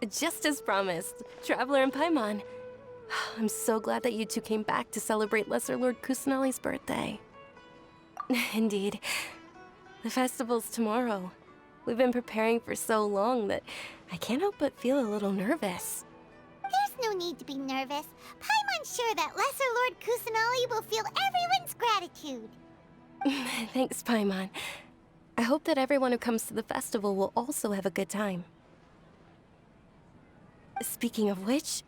Just as promised, Traveler and Paimon. I'm so glad that you two came back to celebrate Lesser Lord Kusanali's birthday. Indeed. The festival's tomorrow. We've been preparing for so long that I can't help but feel a little nervous. There's no need to be nervous. Paimon's sure that Lesser Lord Kusanali will feel everyone's gratitude. Thanks, Paimon. I hope that everyone who comes to the festival will also have a good time. Speaking of which,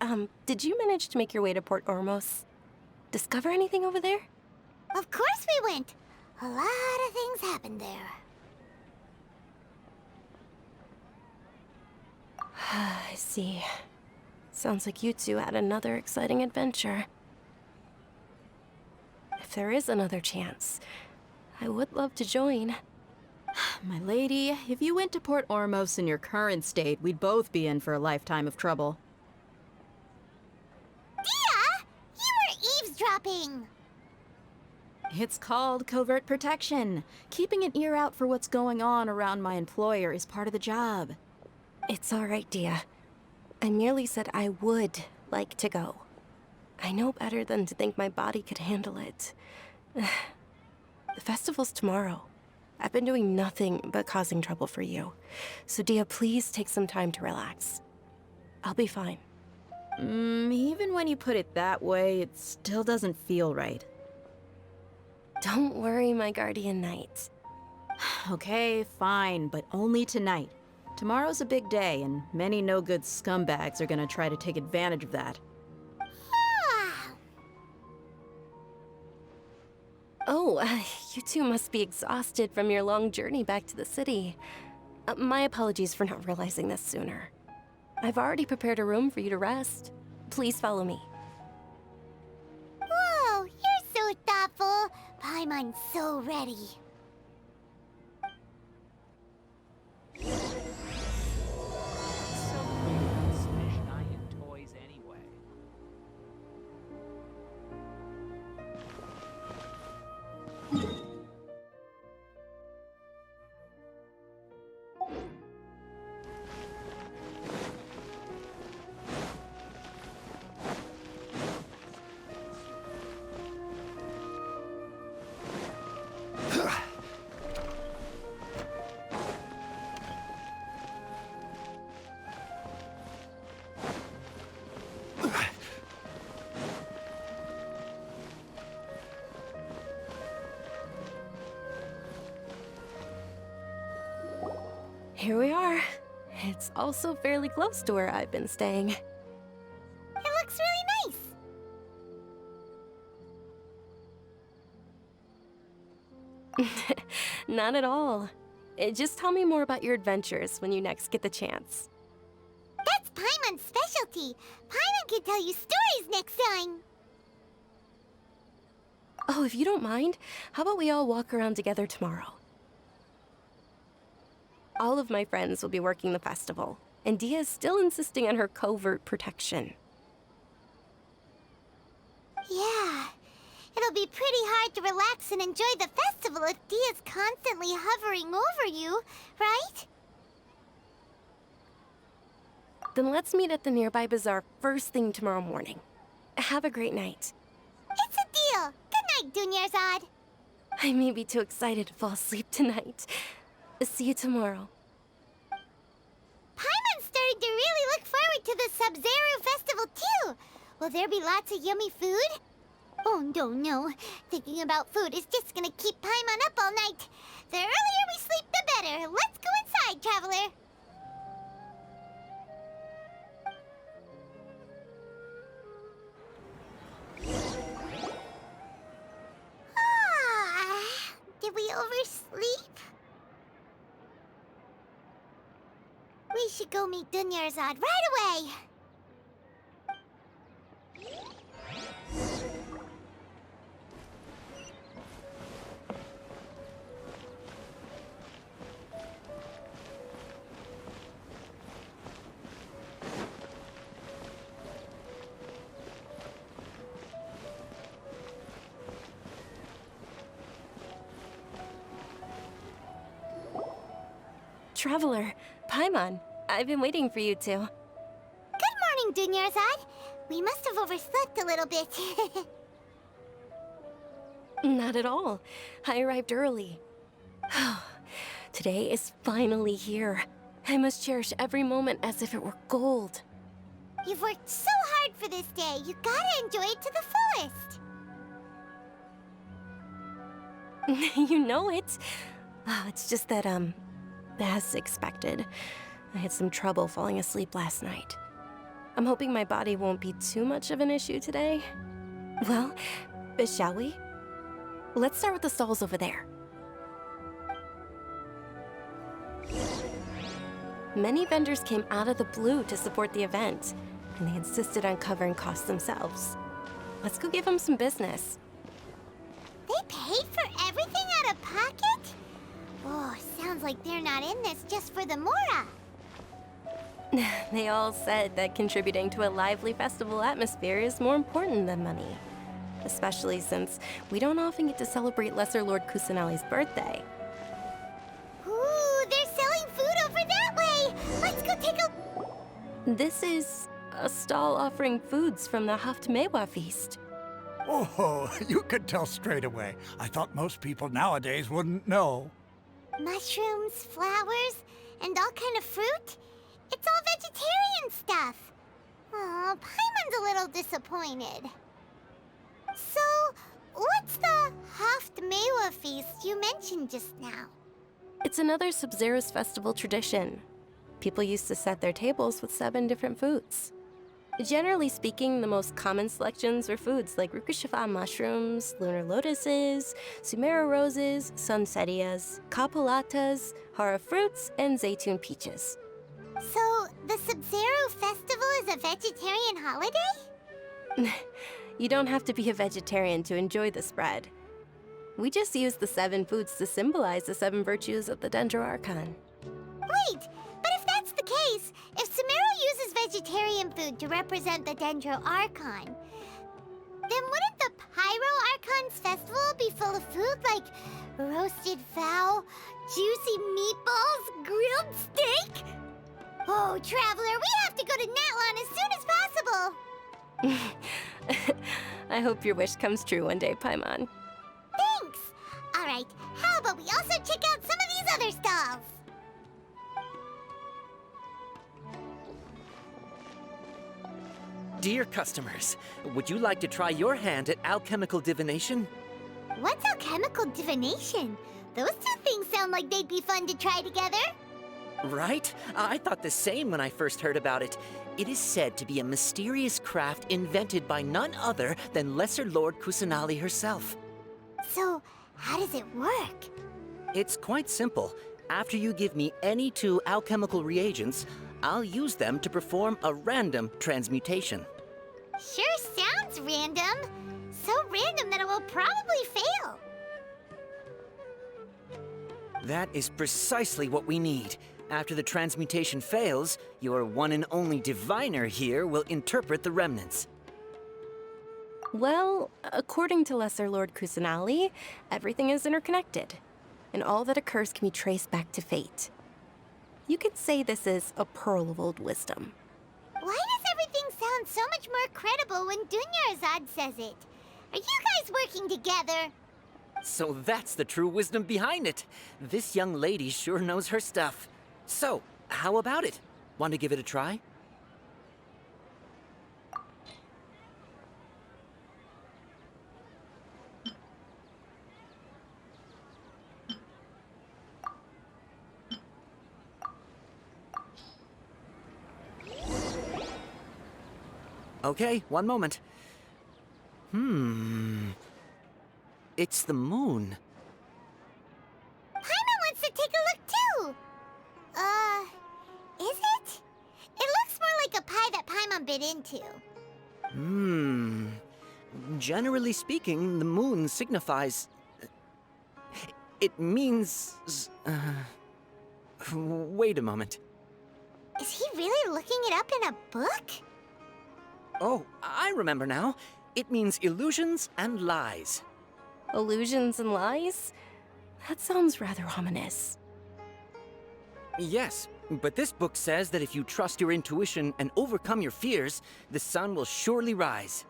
did you manage to make your way to Port Ormos? Discover anything over there? Of course we went. A lot of things happened there. I see. Sounds like you two had another exciting adventure. If there is another chance, I would love to join. My lady, if you went to Port Ormos in your current state, we'd both be in for a lifetime of trouble. Dia! You were eavesdropping! It's called covert protection. Keeping an ear out for what's going on around my employer is part of the job. It's all right, Dia. I merely said I would like to go. I know better than to think my body could handle it. The festival's tomorrow. I've been doing nothing but causing trouble for you. So Dia, please take some time to relax. I'll be fine. Even when you put it that way, it still doesn't feel right. Don't worry, my guardian knight. Okay, fine, but only tonight. Tomorrow's a big day, and many no-good scumbags are gonna try to take advantage of that. Oh, you two must be exhausted from your long journey back to the city. My apologies for not realizing this sooner. I've already prepared a room for you to rest. Please follow me. Whoa, you're so thoughtful. Paimon's so ready. Here we are. It's also fairly close to where I've been staying. It looks really nice. Not at all. Just tell me more about your adventures when you next get the chance. That's Paimon's specialty. Paimon can tell you stories next time. Oh, if you don't mind, how about we all walk around together tomorrow? All of my friends will be working the festival, and Dia is still insisting on her covert protection. Yeah, it'll be pretty hard to relax and enjoy the festival if Dia's constantly hovering over you, right? Then let's meet at the nearby bazaar first thing tomorrow morning. Have a great night. It's a deal. Good night, dunyarzad. I may be too excited to fall asleep tonight. See you tomorrow. Paimon's starting to really look forward to the Sabzeruz Festival too. Will there be lots of yummy food? Oh no. Thinking about food is just gonna keep Paimon up all night. The earlier we sleep, the better. Let's go inside, traveler. Did we oversleep? We should go meet dunyarzad right away. Traveler, Paimon, I've been waiting for you two. dunyarzad. We must have overslept a little bit. Not at all. I arrived early. Today is finally here. I must cherish every moment as if it were gold. You've worked so hard for this day. You gotta enjoy it to the fullest. You know it. Oh, it's just that, as expected, I had some trouble falling asleep last night. I'm hoping my body won't be too much of an issue today. Well, shall we? Let's start with the stalls over there. Many vendors came out of the blue to support the event, and they insisted on covering costs themselves. Let's go give them some business. They paid for everything out of pocket? Oh, sounds like they're not in this just for the mora. They all said that contributing to a lively festival atmosphere is more important than money. Especially since we don't often get to celebrate Lesser Lord Kusanali's birthday. Ooh, they're selling food over that way! Let's go take a... This is a stall offering foods from the Haftmewa feast. Oh, you could tell straight away. I thought most people nowadays wouldn't know. Mushrooms, flowers, and all kind of fruit? It's all vegetarian stuff. Oh, Paimon's a little disappointed. So, what's the Haftmewa feast you mentioned just now? It's another Sabzeruz Festival tradition. People used to set their tables with 7 different foods. Generally speaking, the most common selections were foods like Rukashifa mushrooms, lunar lotuses, sumeru roses, sunsetias, kapulatas, hara fruits, and zaytun peaches. So, the Sabzeruz Festival is a vegetarian holiday? You don't have to be a vegetarian to enjoy the spread. We just use the 7 foods to symbolize the 7 virtues of the Archon. Wait, but if that's the case, if sumeru uses vegetarian food to represent the Archon, then wouldn't the Pyro Archon's festival be full of food like roasted fowl, juicy meatballs, grilled steak? Oh, Traveler, we have to go to Natlan as soon as possible! I hope your wish comes true one day, Paimon. Thanks! Alright, how about we also check out some of these other stalls? Dear customers, would you like to try your hand at alchemical divination? What's alchemical divination? Those two things sound like they'd be fun to try together. Right? I thought the same when I first heard about it. It is said to be a mysterious craft invented by none other than Lesser Lord Kusanali herself. So, how does it work? It's quite simple. After you give me any 2 alchemical reagents, I'll use them to perform a random transmutation. Sure sounds random. So random that it will probably fail. That is precisely what we need. After the transmutation fails, your one and only diviner here will interpret the remnants. Well, according to Lesser Lord Kusanali, everything is interconnected, and all that occurs can be traced back to fate. You could say this is a pearl of old wisdom. Why does everything sound so much more credible when dunyarzad says it? Are you guys working together? So that's the true wisdom behind it. This young lady sure knows her stuff. So, how about it? Want to give it a try? Okay, one moment. It's the moon. Paimon wants to take a look too! Is it? It looks more like a pie that Paimon bit into. Generally speaking, the moon signifies... It means... Wait a moment. Is he really looking it up in a book? Oh, I remember now. It means illusions and lies. Illusions and lies? That sounds rather ominous. Yes, But this book says that if you trust your intuition and overcome your fears, the sun will surely rise.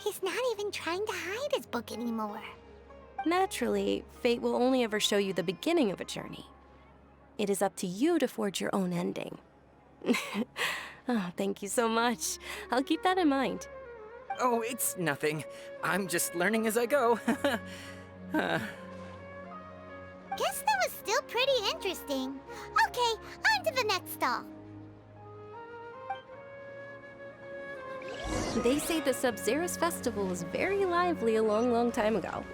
He's not even trying to hide his book anymore. Naturally, fate will only ever show you the beginning of a journey. It is up to you to forge your own ending. Oh, thank you so much. I'll keep that in mind. Oh, it's nothing. I'm just learning as I go. Guess that was still pretty interesting. Okay, on to the next stall. They say the Sabzeruz Festival was very lively a long, long time ago.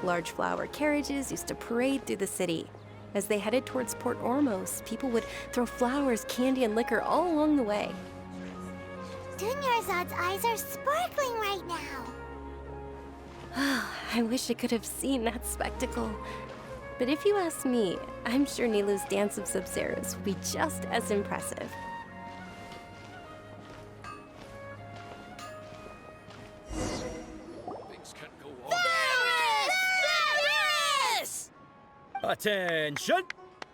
Large flower carriages used to parade through the city. As they headed towards Port Ormos, people would throw flowers, candy, and liquor all along the way. Dunyarzad's eyes are sparkling right now. I wish I could have seen that spectacle. But if you ask me, I'm sure Nilou's Dance of Sabzeruz will be just as impressive. Things can go on. Ferris! Attention!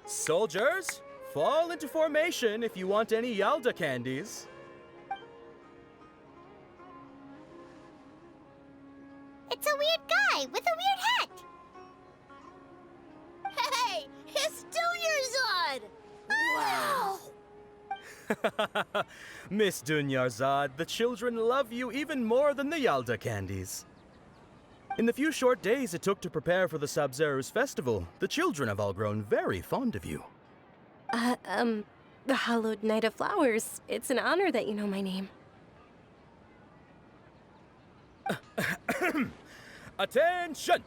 Soldiers, fall into formation if you want any Yalda candies. It's a weird guy with a weird hat. Hey, it's Dunyarzad! Wow! Miss Dunyarzad, the children love you even more than the Yalda candies. In the few short days it took to prepare for the Sabzeruz Festival, the children have all grown very fond of you. The Hallowed Knight of Flowers. It's an honor that you know my name. Attention!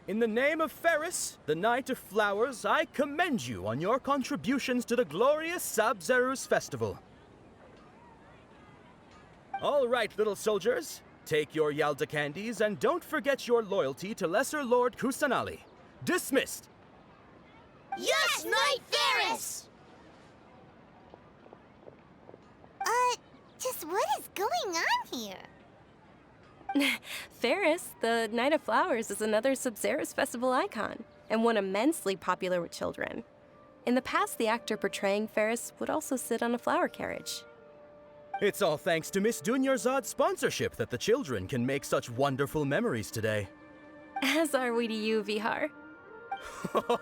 In the name of Ferris, the Knight of Flowers, I commend you on your contributions to the glorious Sabzeruz Festival. All right, little soldiers, take your Yalda candies and don't forget your loyalty to Lesser Lord Kusanali. Dismissed! Yes, Knight Ferris! Just what is going on here? Ferris, the Knight of Flowers, is another Sabzeruz Festival icon, and one immensely popular with children. In the past, the actor portraying Ferris would also sit on a flower carriage. It's all thanks to Miss Dunyarzad's sponsorship that the children can make such wonderful memories today. As are we to you, Vihar.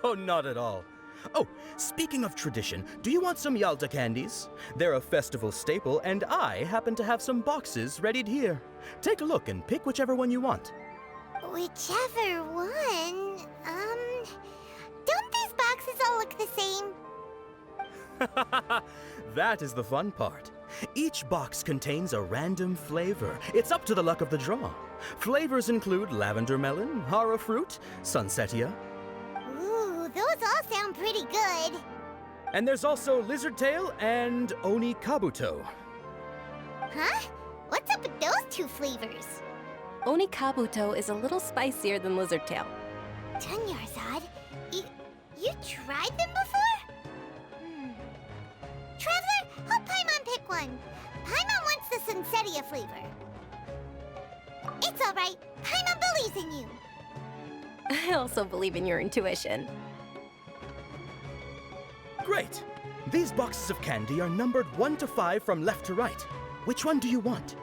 Oh, not at all. Oh, speaking of tradition, do you want some Yalda candies? They're a festival staple, and I happen to have some boxes readied here. Take a look and pick whichever one you want. Whichever one, don't these boxes all look the same? That is the fun part. Each box contains a random flavor. It's up to the luck of the draw. Flavors include lavender melon, hara fruit, sunsetia. Ooh, those all sound pretty good. And there's also lizard tail and oni kabuto. Huh? What's up with those two flavors? Oni Kabuto is a little spicier than Lizard Tail. Dunyarzad, you tried them before? Traveler, help Paimon pick one. Paimon wants the Sunsetia flavor. It's all right. Paimon believes in you. I also believe in your intuition. Great! These boxes of candy are numbered 1 to 5 from left to right. Which one do you want?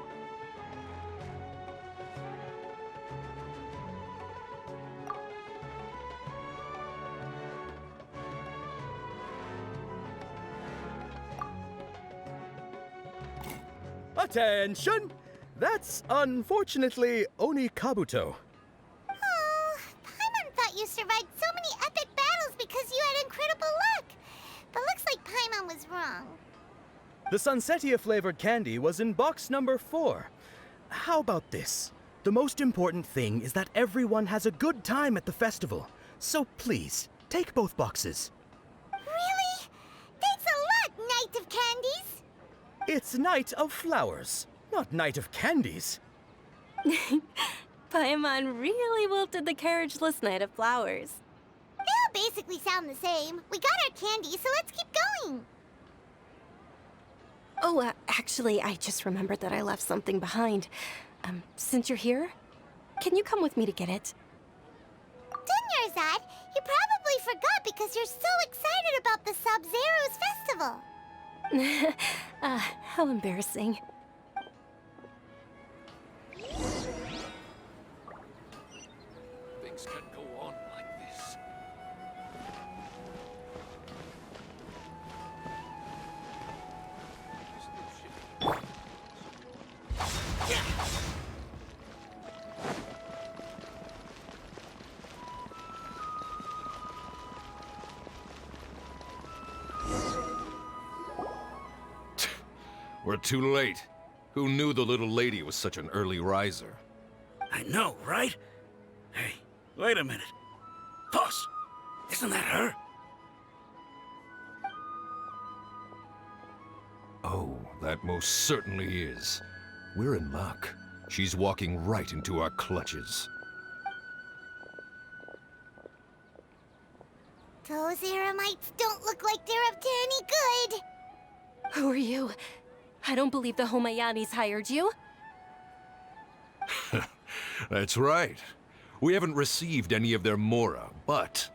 Attention! That's unfortunately Oni Kabuto. Oh, Paimon thought you survived so many epic battles because you had incredible luck. But looks like Paimon was wrong. The Sunsetia flavored candy was in box number 4. How about this? The most important thing is that everyone has a good time at the festival. So please, take both boxes. Really? Thanks a lot, Knight of Candies. It's Knight of Flowers, not Knight of Candies. Paimon really wilted the carriageless Knight of Flowers. They all basically sound the same. We got our candy, so let's keep going. Oh, actually, I just remembered that I left something behind. Since you're here, can you come with me to get it? Dunyarzad, You probably forgot because you're so excited about the Sabzeruz Festival. How embarrassing. Things can go on like this. We're too late. Who knew the little lady was such an early riser? I know, right? Hey, wait a minute. Boss, isn't that her? Oh, that most certainly is. We're in luck. She's walking right into our clutches. Those Eremites don't look like they're up to any good. Who are you? I don't believe the Homayanis hired you. That's right. We haven't received any of their mora, but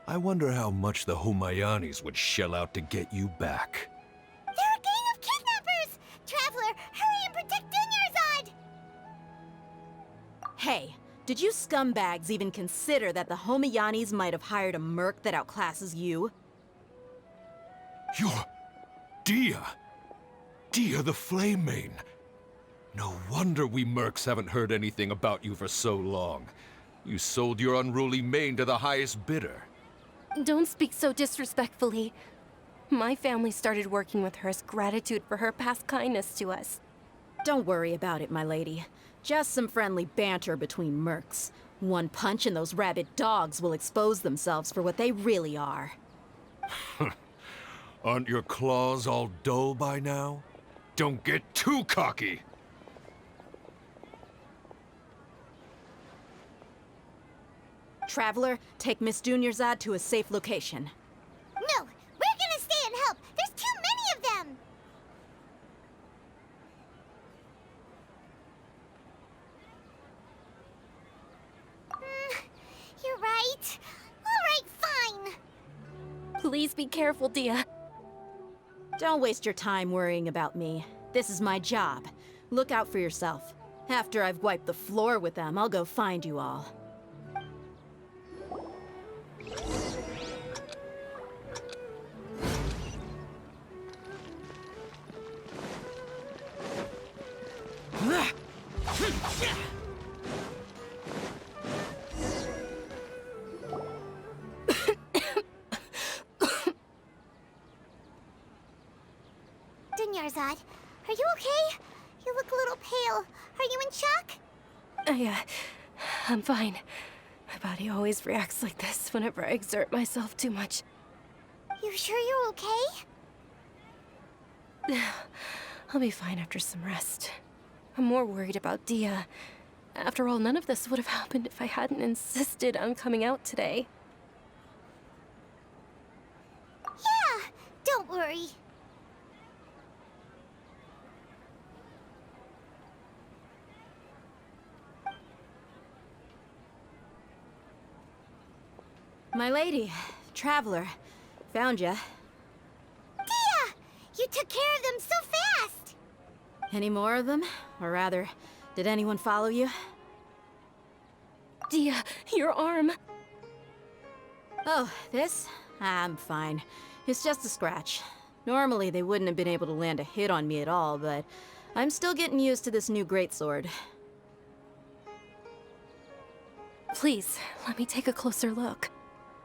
I wonder how much the Homayanis would shell out to get you back. They're a gang of kidnappers! Traveler, hurry and protect dunyarzad! Hey, did you scumbags even consider that the Homayanis might have hired a merc that outclasses you? You're... Dia! Dia the Flame Mane! No wonder we mercs haven't heard anything about you for so long. You sold your unruly mane to the highest bidder. Don't speak so disrespectfully. My family started working with her as gratitude for her past kindness to us. Don't worry about it, my lady. Just some friendly banter between mercs. One punch and those rabid dogs will expose themselves for what they really are. Aren't your claws all dull by now? Don't get too cocky! Traveler, take Miss Dunyarzad to a safe location. No, we're gonna stay and help. There's too many of them. You're right. All right, fine. Please be careful, Dia. Don't waste your time worrying about me. This is my job. Look out for yourself. After I've wiped the floor with them, I'll go find you all. Dunyarzad, are you okay? You look a little pale. Are you in shock? I'm fine. My body always reacts like this whenever I exert myself too much. You sure you're okay? I'll be fine after some rest. I'm more worried about Dia. After all, none of this would have happened if I hadn't insisted on coming out today. Yeah, don't worry. My lady, Traveler, found ya. Dia! You took care of them so fast! Any more of them? Or rather, did anyone follow you? Dia, your arm! Oh, this? I'm fine. It's just a scratch. Normally, they wouldn't have been able to land a hit on me at all, but I'm still getting used to this new greatsword. Please, let me take a closer look.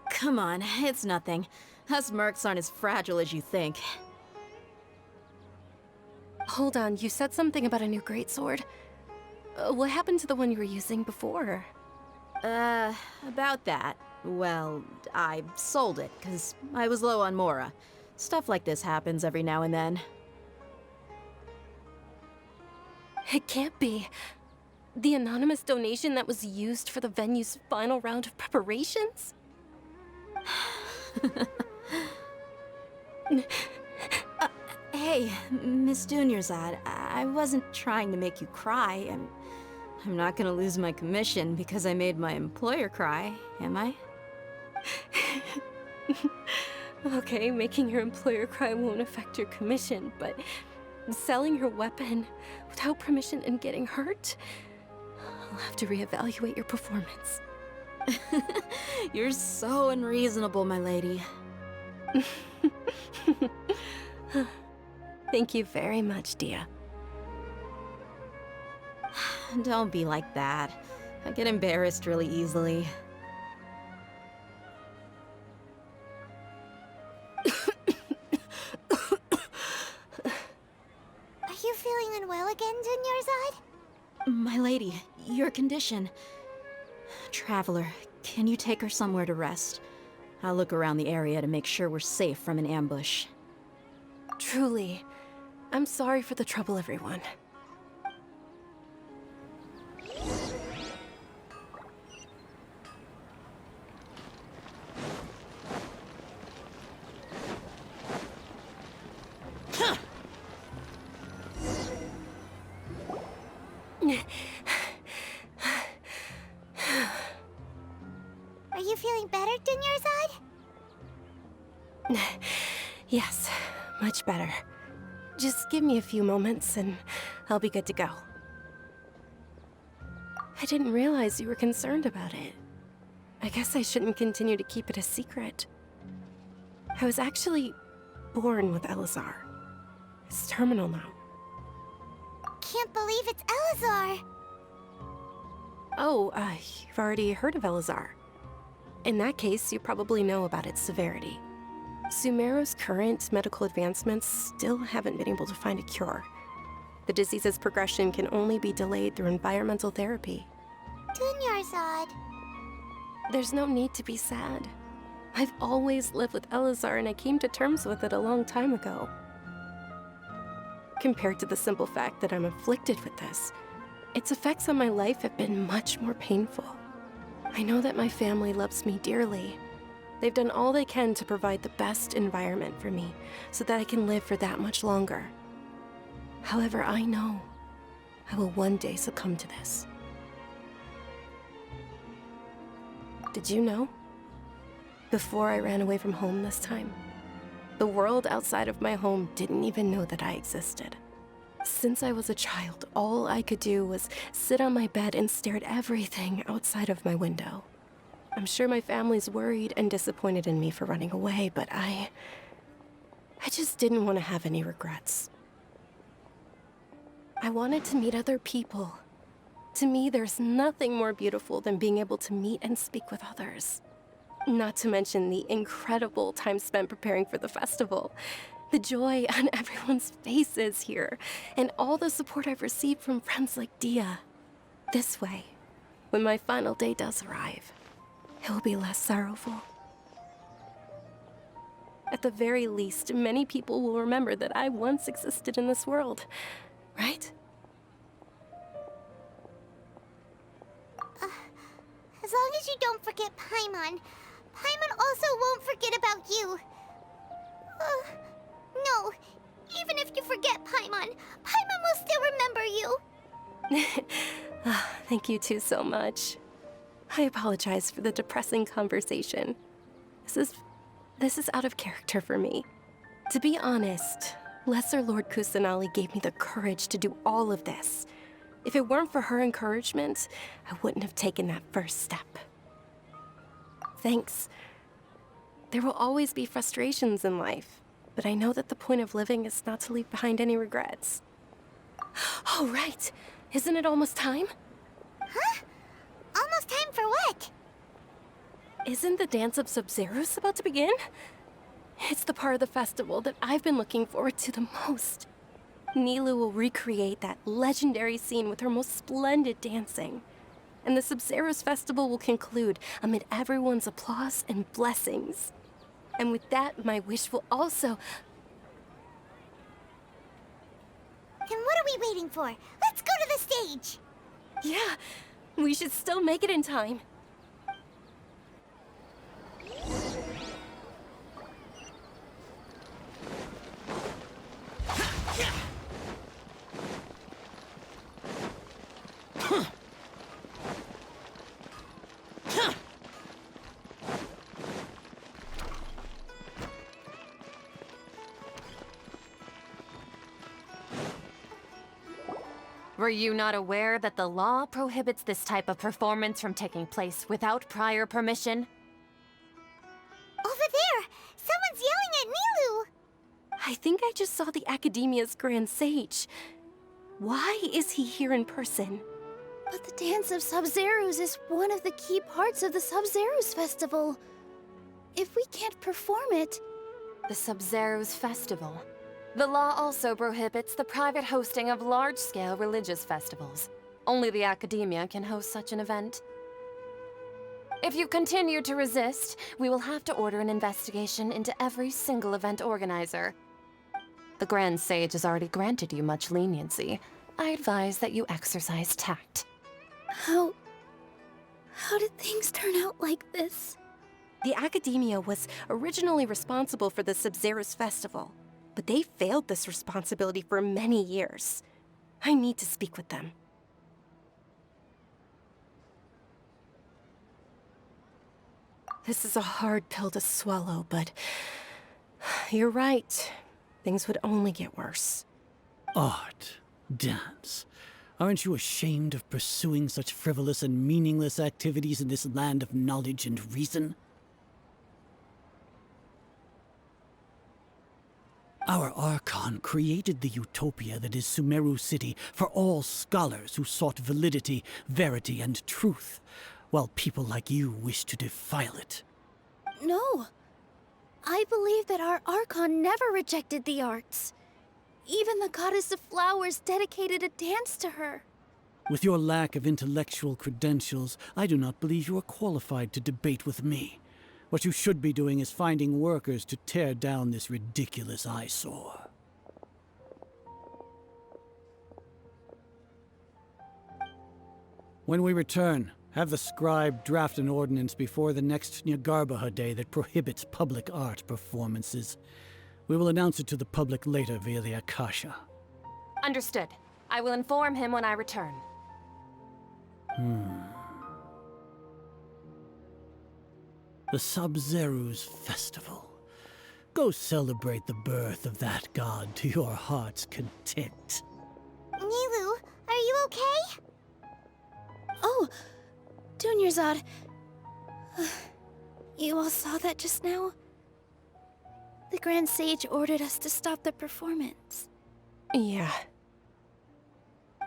Come on, it's nothing. Us mercs aren't as fragile as you think. Hold on, you said something about a new greatsword. What happened to the one you were using before? About that. Well, I sold it, because I was low on mora. Stuff like this happens every now and then. It can't be. The anonymous donation that was used for the venue's final round of preparations? Hey, Miss Dunyarzad, I wasn't trying to make you cry. I'm not gonna lose my commission because I made my employer cry, am I? Okay, making your employer cry won't affect your commission, but selling your weapon without permission and getting hurt? I'll have to reevaluate your performance. You're so unreasonable, my lady. Thank you very much, Dia. Don't be like that. I get embarrassed really easily. Are you feeling unwell again, dunyarzad? My lady, your condition. Traveler, can you take her somewhere to rest? I'll look around the area to make sure we're safe from an ambush. Truly, I'm sorry for the trouble, everyone. Are you feeling better, dunyarzad? Yes, much better. Just give me a few moments and I'll be good to go. I didn't realize you were concerned about it. I guess I shouldn't continue to keep it a secret. I was actually born with Elazar. It's terminal now. Can't believe it's Elazar. Oh, you've already heard of Elazar. In that case, you probably know about its severity. Sumeru's current medical advancements still haven't been able to find a cure. The disease's progression can only be delayed through environmental therapy. Dunyarzad. There's no need to be sad. I've always lived with Elazar and I came to terms with it a long time ago. Compared to the simple fact that I'm afflicted with this, its effects on my life have been much more painful. I know that my family loves me dearly. They've done all they can to provide the best environment for me so that I can live for that much longer. However, I know I will one day succumb to this. Did you know? Before I ran away from home this time, the world outside of my home didn't even know that I existed. Since I was a child, all I could do was sit on my bed and stare at everything outside of my window. I'm sure my family's worried and disappointed in me for running away, but I just didn't want to have any regrets. I wanted to meet other people. To me, there's nothing more beautiful than being able to meet and speak with others. Not to mention the incredible time spent preparing for the festival. The joy on everyone's faces here, and all the support I've received from friends like Dia. This way, when my final day does arrive, it will be less sorrowful. At the very least, many people will remember that I once existed in this world, right? As long as you don't forget Paimon, Paimon also won't forget about you. No, even if you forget Paimon, Paimon will still remember you. Thank you two so much. I apologize for the depressing conversation. This is out of character for me. To be honest, Lesser Lord Kusanali gave me the courage to do all of this. If it weren't for her encouragement, I wouldn't have taken that first step. Thanks. There will always be frustrations in life, but I know that the point of living is not to leave behind any regrets. Oh, right. Isn't it almost time? Huh? Almost time for what? Isn't the dance of Sabzeruz about to begin? It's the part of the festival that I've been looking forward to the most. Nilou will recreate that legendary scene with her most splendid dancing. And the Sabzeruz Festival will conclude amid everyone's applause and blessings. And with that, my wish will also... Then what are we waiting for? Let's go to the stage! Yeah, we should still make it in time. Were you not aware that the law prohibits this type of performance from taking place without prior permission? Over there! Someone's yelling at nilou! I think I just saw the Academia's Grand Sage. Why is he here in person? But the Dance of Sabzeruz is one of the key parts of the Sabzeruz Festival. If we can't perform it... The Sabzeruz Festival. The law also prohibits the private hosting of large-scale religious festivals. Only the Academia can host such an event. If you continue to resist, we will have to order an investigation into every single event organizer. The Grand Sage has already granted you much leniency. I advise that you exercise tact. How did things turn out like this? The Academia was originally responsible for the Sabzeruz Festival, but they failed this responsibility for many years. I need to speak with them. This is a hard pill to swallow, but you're right. Things would only get worse. Art, dance. Aren't you ashamed of pursuing such frivolous and meaningless activities in this land of knowledge and reason? Our Archon created the utopia that is Sumeru City for all scholars who sought validity, verity, and truth, while people like you wish to defile it. No. I believe that our Archon never rejected the arts. Even the goddess of flowers dedicated a dance to her. With your lack of intellectual credentials, I do not believe you are qualified to debate with me. What you should be doing is finding workers to tear down this ridiculous eyesore. When we return, have the scribe draft an ordinance before the next Nyagarbha Day that prohibits public art performances. We will announce it to the public later via the Akasha. Understood. I will inform him when I return. The Sabzeruz Festival. Go celebrate the birth of that god to your heart's content. Nilou, are you okay? Oh, dunyarzad. You all saw that just now? The Grand Sage ordered us to stop the performance. Yeah.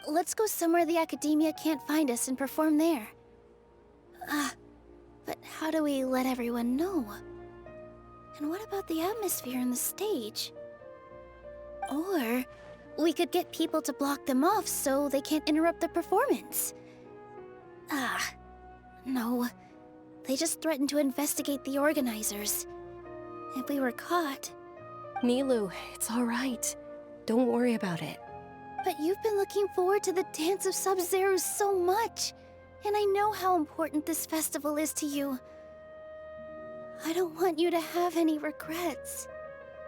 Let's go somewhere the Academia can't find us and perform there. But how do we let everyone know? And what about the atmosphere and the stage? Or we could get people to block them off so they can't interrupt the performance. No. They just threatened to investigate the organizers. If we were caught... Nilou, it's all right. Don't worry about it. But you've been looking forward to the Dance of Sabzeruz so much. And I know how important this festival is to you. I don't want you to have any regrets.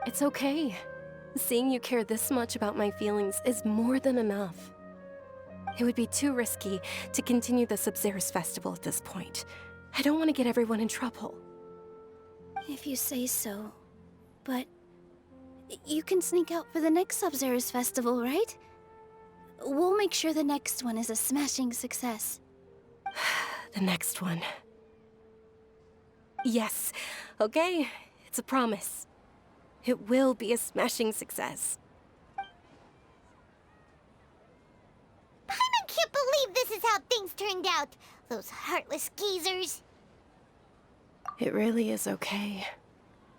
It's okay. Seeing you care this much about my feelings is more than enough. It would be too risky to continue the Sabzeruz Festival at this point. I don't want to get everyone in trouble. If you say so. But you can sneak out for the next Sabzeruz Festival, right? We'll make sure the next one is a smashing success. The next one. Yes. Okay, it's a promise. It will be a smashing success. Paimon can't believe this is how things turned out. Those heartless geezers. It really is okay.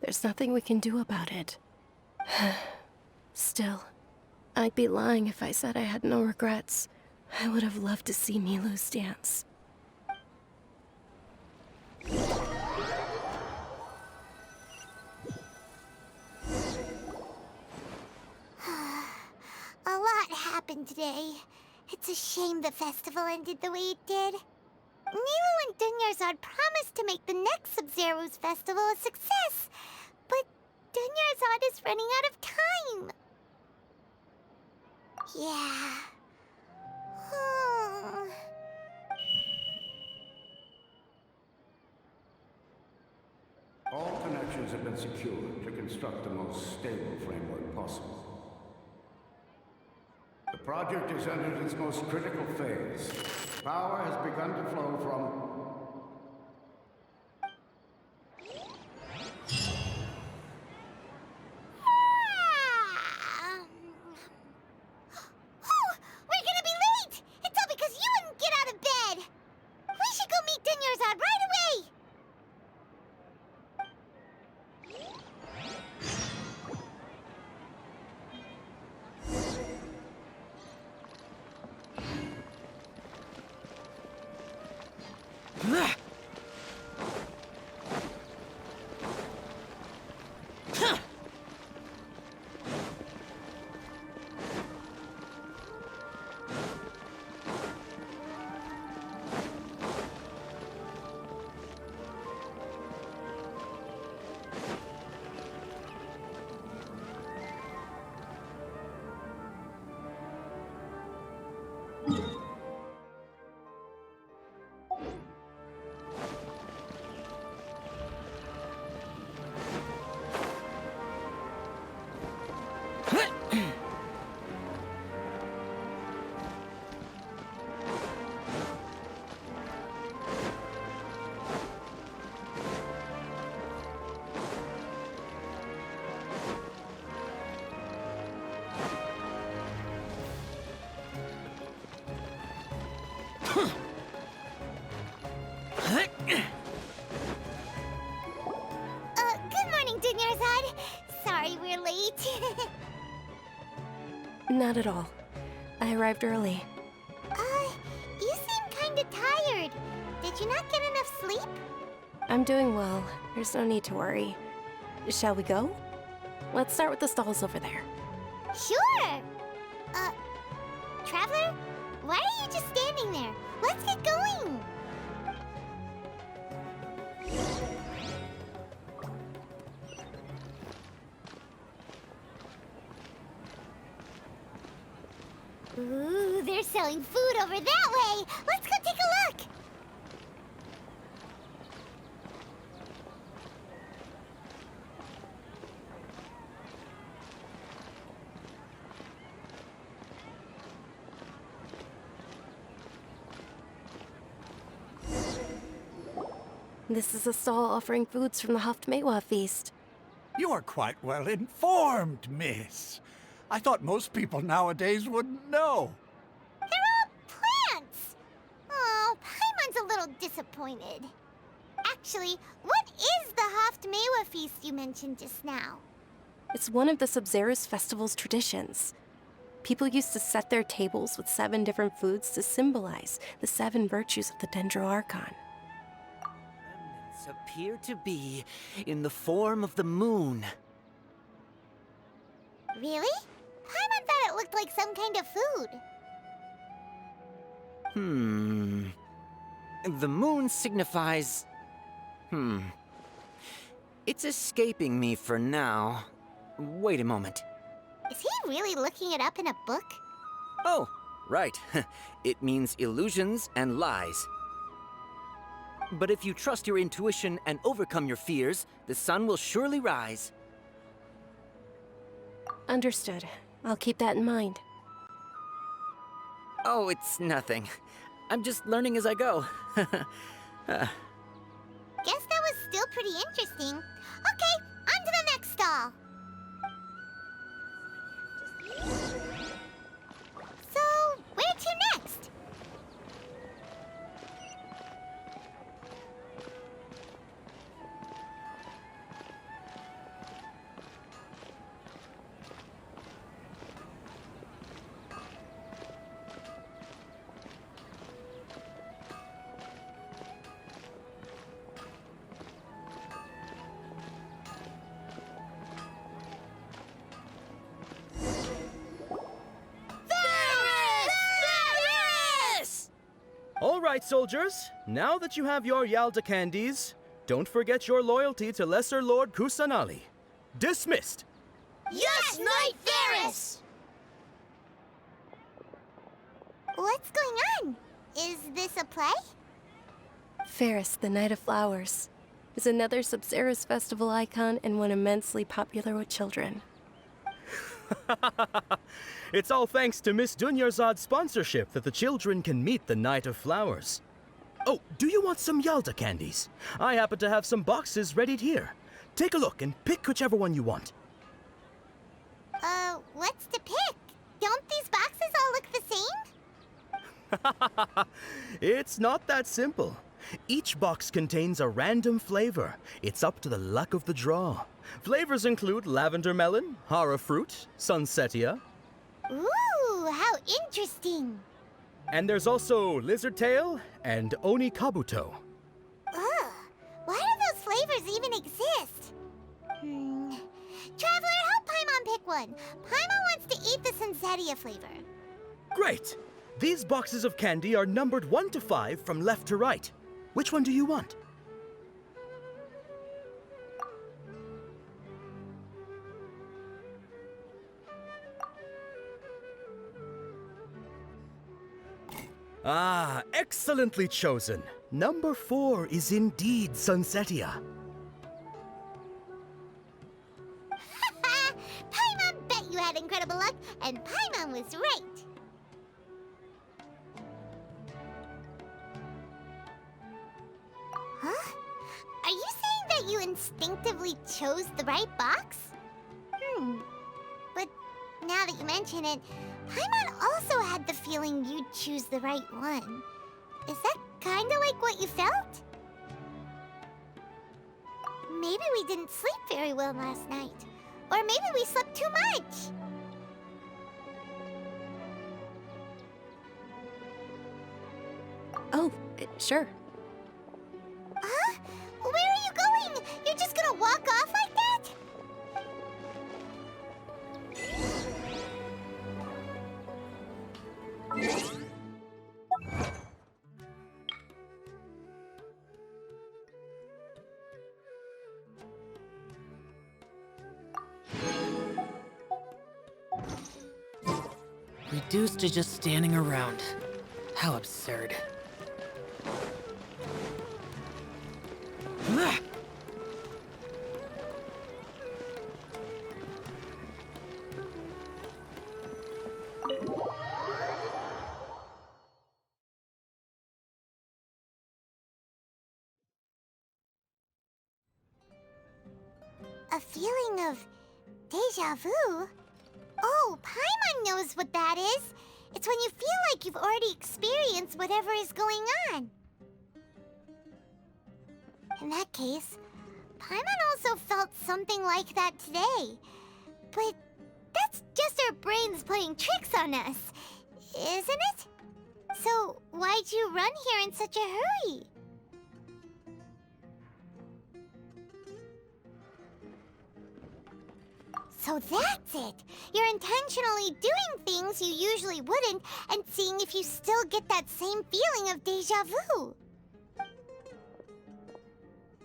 There's nothing we can do about it. Still, I'd be lying if I said I had no regrets. I would have loved to see Nilou's dance. A lot happened today. It's a shame the festival ended the way it did. Nilou and dunyarzad promised to make the next Sabzeruz Festival a success, but dunyarzad is running out of time. Yeah. All connections have been secured to construct the most stable framework possible. The project has entered its most critical phase. Power has begun to flow from... Oh, we're gonna be late! It's all because you wouldn't get out of bed! We should go meet Dunyarzad right away! Good morning, Dunyarzad. Sorry we're late. Not at all. I arrived early. You seem kinda tired. Did you not get enough sleep? I'm doing well. There's no need to worry. Shall we go? Let's start with the stalls over there. Sure! Traveler? Why are you just standing there? Let's get going! Ooh, they're selling food over that way! Let's go take a look! This is a stall offering foods from the Haftmewa feast. You are quite well informed, miss. I thought most people nowadays wouldn't know. They're all plants! Oh, Paimon's a little disappointed. Actually, what is the Haftmewa feast you mentioned just now? It's one of the Sabzeruz Festival's traditions. People used to set their tables with 7 different foods to symbolize the 7 virtues of the Dendro Archon. Remnants appear to be in the form of the moon. Really? Paimon thought it looked like some kind of food. The moon signifies... It's escaping me for now. Wait a moment. Is he really looking it up in a book? Oh, right. It means illusions and lies. But if you trust your intuition and overcome your fears, the sun will surely rise. Understood. I'll keep that in mind. Oh, it's nothing. I'm just learning as I go. Guess that was still pretty interesting. Okay, on to the next stall. So, where to next? All right, soldiers. Now that you have your Yalda candies, don't forget your loyalty to Lesser Lord Kusanali. Dismissed! Yes, Knight Ferris! What's going on? Is this a play? Ferris, the Knight of Flowers, is another Sabzeruz Festival icon and one immensely popular with children. It's all thanks to Miss Dunyarzad's sponsorship that the children can meet the Night of Flowers. Oh, do you want some Yalda candies? I happen to have some boxes readied here. Take a look and pick whichever one you want. What's to pick? Don't these boxes all look the same? It's not that simple. Each box contains a random flavor. It's up to the luck of the draw. Flavors include lavender melon, hara fruit, sunsetia. Ooh, how interesting. And there's also lizard tail and oni kabuto. Ugh, why do those flavors even exist? Traveler, help Paimon pick one. Paimon wants to eat the sunsetia flavor. Great! These boxes of candy are numbered 1 to 5 from left to right. Which one do you want? Ah, excellently chosen. Number 4 is indeed sunsetia. Paimon bet you had incredible luck, and Paimon was right. Huh? Are you saying that you instinctively chose the right box? But now that you mention it, Paimon also had the feeling you'd choose the right one. Is that kinda like what you felt? Maybe we didn't sleep very well last night. Or maybe we slept too much. Oh, sure. Huh? Where are you going? You're just gonna walk off like that? Reduced to just standing around. How absurd. A feeling of deja vu? Oh, Paimon knows what that is. It's when you feel like you've already experienced whatever is going on. In that case, Paimon also felt something like that today. But that's just our brains playing tricks on us, isn't it? So why'd you run here in such a hurry? So that's it! You're intentionally doing things you usually wouldn't and seeing if you still get that same feeling of deja vu.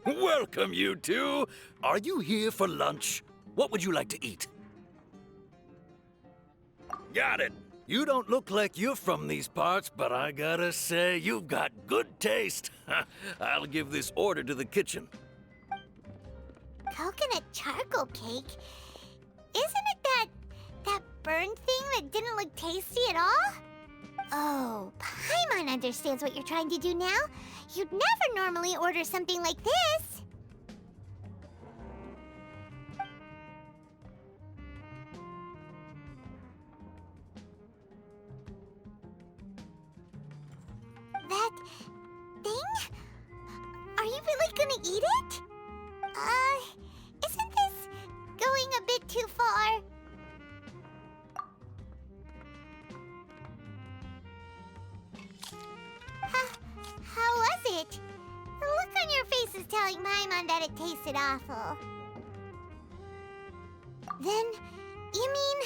Welcome, you two. Are you here for lunch? What would you like to eat? Got it. You don't look like you're from these parts, but I gotta say, you've got good taste. I'll give this order to the kitchen. Coconut charcoal cake? Isn't it that burned thing that didn't look tasty at all? Oh, Paimon understands what you're trying to do now. You'd never normally order something like this. That thing? Are you really gonna eat it? Isn't this going a bit too far? How was it? The look on your face is telling Paimon that it tasted awful. Then, you mean...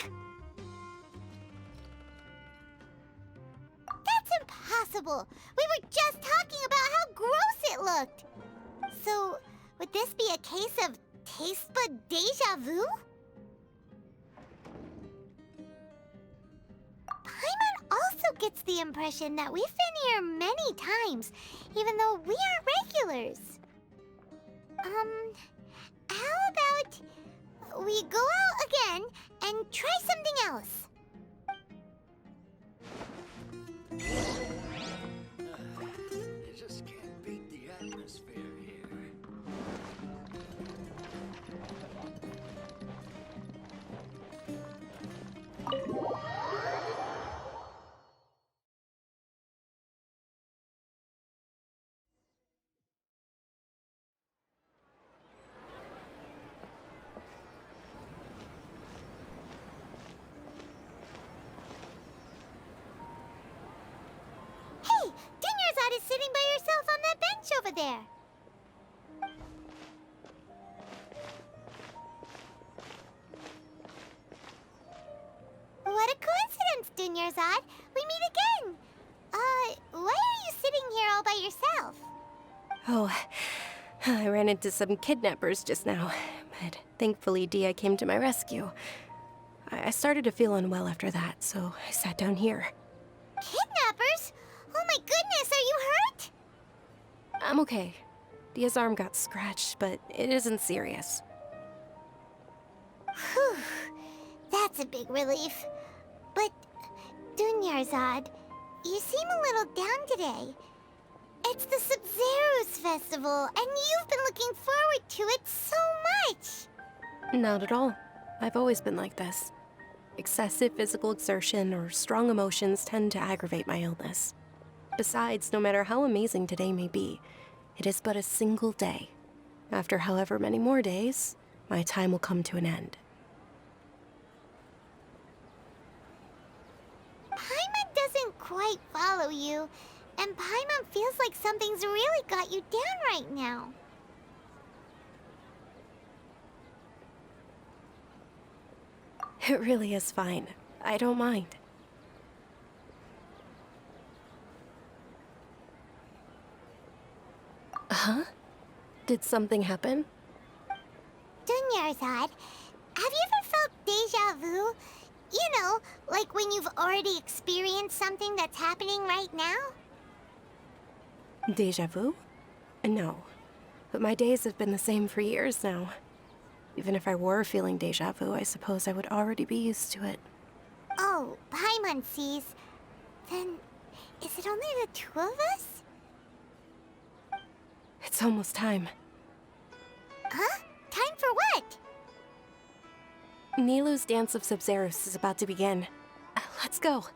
That's impossible! We were just talking about how gross it looked! So, would this be a case of taste bud deja vu? Paimon also gets the impression that we've been here many times, even though we aren't regulars. How about we go out again and try something else. You just can't beat the atmosphere here. Hey, Dunyarzad is sitting by herself on that bench over there. What a coincidence, Dunyarzad. We meet again. Why are you sitting here all by yourself? Oh, I ran into some kidnappers just now, but thankfully Dia came to my rescue. I started to feel unwell after that, so I sat down here. Kidnappers? Oh my goodness, are you hurt? I'm okay. Dia's arm got scratched, but it isn't serious. Whew, that's a big relief. But, Dunyarzad, you seem a little down today. It's the Sabzeruz Festival, and you've been looking forward to it so much. Not at all. I've always been like this. Excessive physical exertion or strong emotions tend to aggravate my illness. Besides, no matter how amazing today may be, it is but a single day. After however many more days, my time will come to an end. Paimon doesn't quite follow you, and Paimon feels like something's really got you down right now. It really is fine. I don't mind. Huh? Did something happen? Dunyarzad, have you ever felt deja vu? You know, like when you've already experienced something that's happening right now? Deja vu? No. But my days have been the same for years now. Even if I were feeling deja vu, I suppose I would already be used to it. Oh, Paimon sees. Then, is it only the two of us? It's almost time. Huh? Time for what? Nilou's Dance of Sabzeruz is about to begin. Let's go.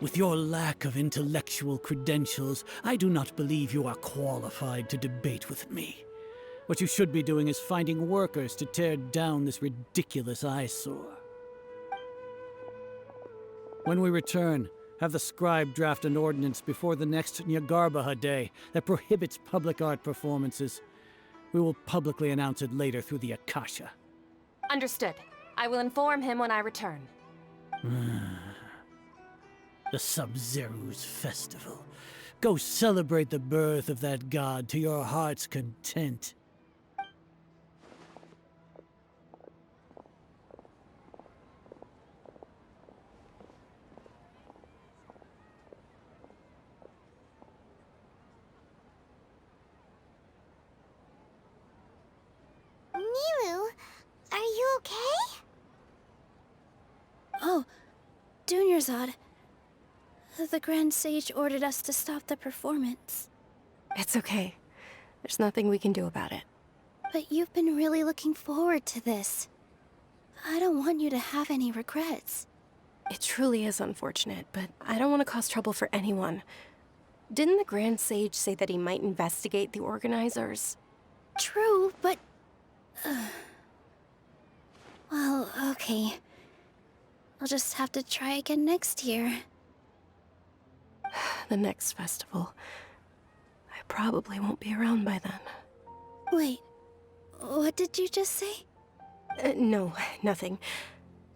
With your lack of intellectual credentials, I do not believe you are qualified to debate with me. What you should be doing is finding workers to tear down this ridiculous eyesore. When we return, have the scribe draft an ordinance before the next Nyagarbaha Day that prohibits public art performances. We will publicly announce it later through the Akasha. Understood. I will inform him when I return. The Sabzeruz Festival. Go celebrate the birth of that god to your heart's content. Nilou, are you okay? Oh, dunyarzad. The Grand Sage ordered us to stop the performance. It's okay. There's nothing we can do about it. But you've been really looking forward to this. I don't want you to have any regrets. It truly is unfortunate, but I don't want to cause trouble for anyone. Didn't the Grand Sage say that he might investigate the organizers? True, but... well, okay. I'll just have to try again next year. The next festival. I probably won't be around by then. Wait, what did you just say? No, nothing.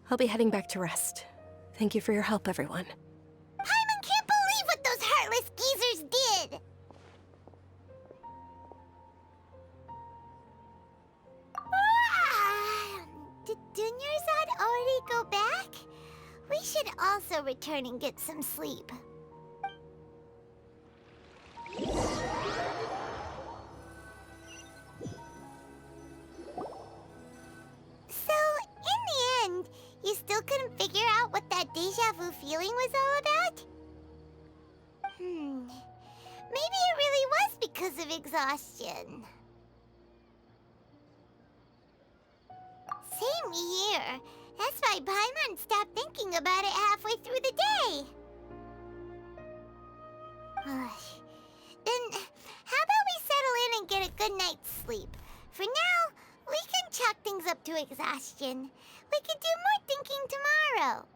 I'll be heading back to rest. Thank you for your help, everyone. Paimon can't believe what those heartless geezers did! return and get some sleep. So, in the end, you still couldn't figure out what that deja vu feeling was all about? Maybe it really was because of exhaustion. Same here. That's why Paimon stopped thinking about it halfway through the day. Then, how about we settle in and get a good night's sleep? For now, we can chalk things up to exhaustion. We could do more thinking tomorrow.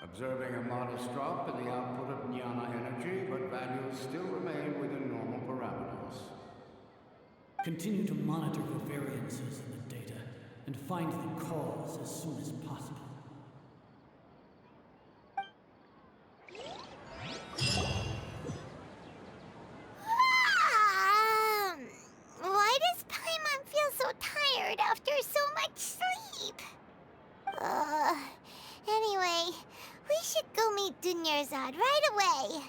Observing a modest drop in the output of jnana energy, but values still remain within normal parameters. Continue to monitor the variances in the data and find the cause as soon as possible. Why does Paimon feel so tired after so much sleep? Anyway, we should go meet Dunyarzad right away.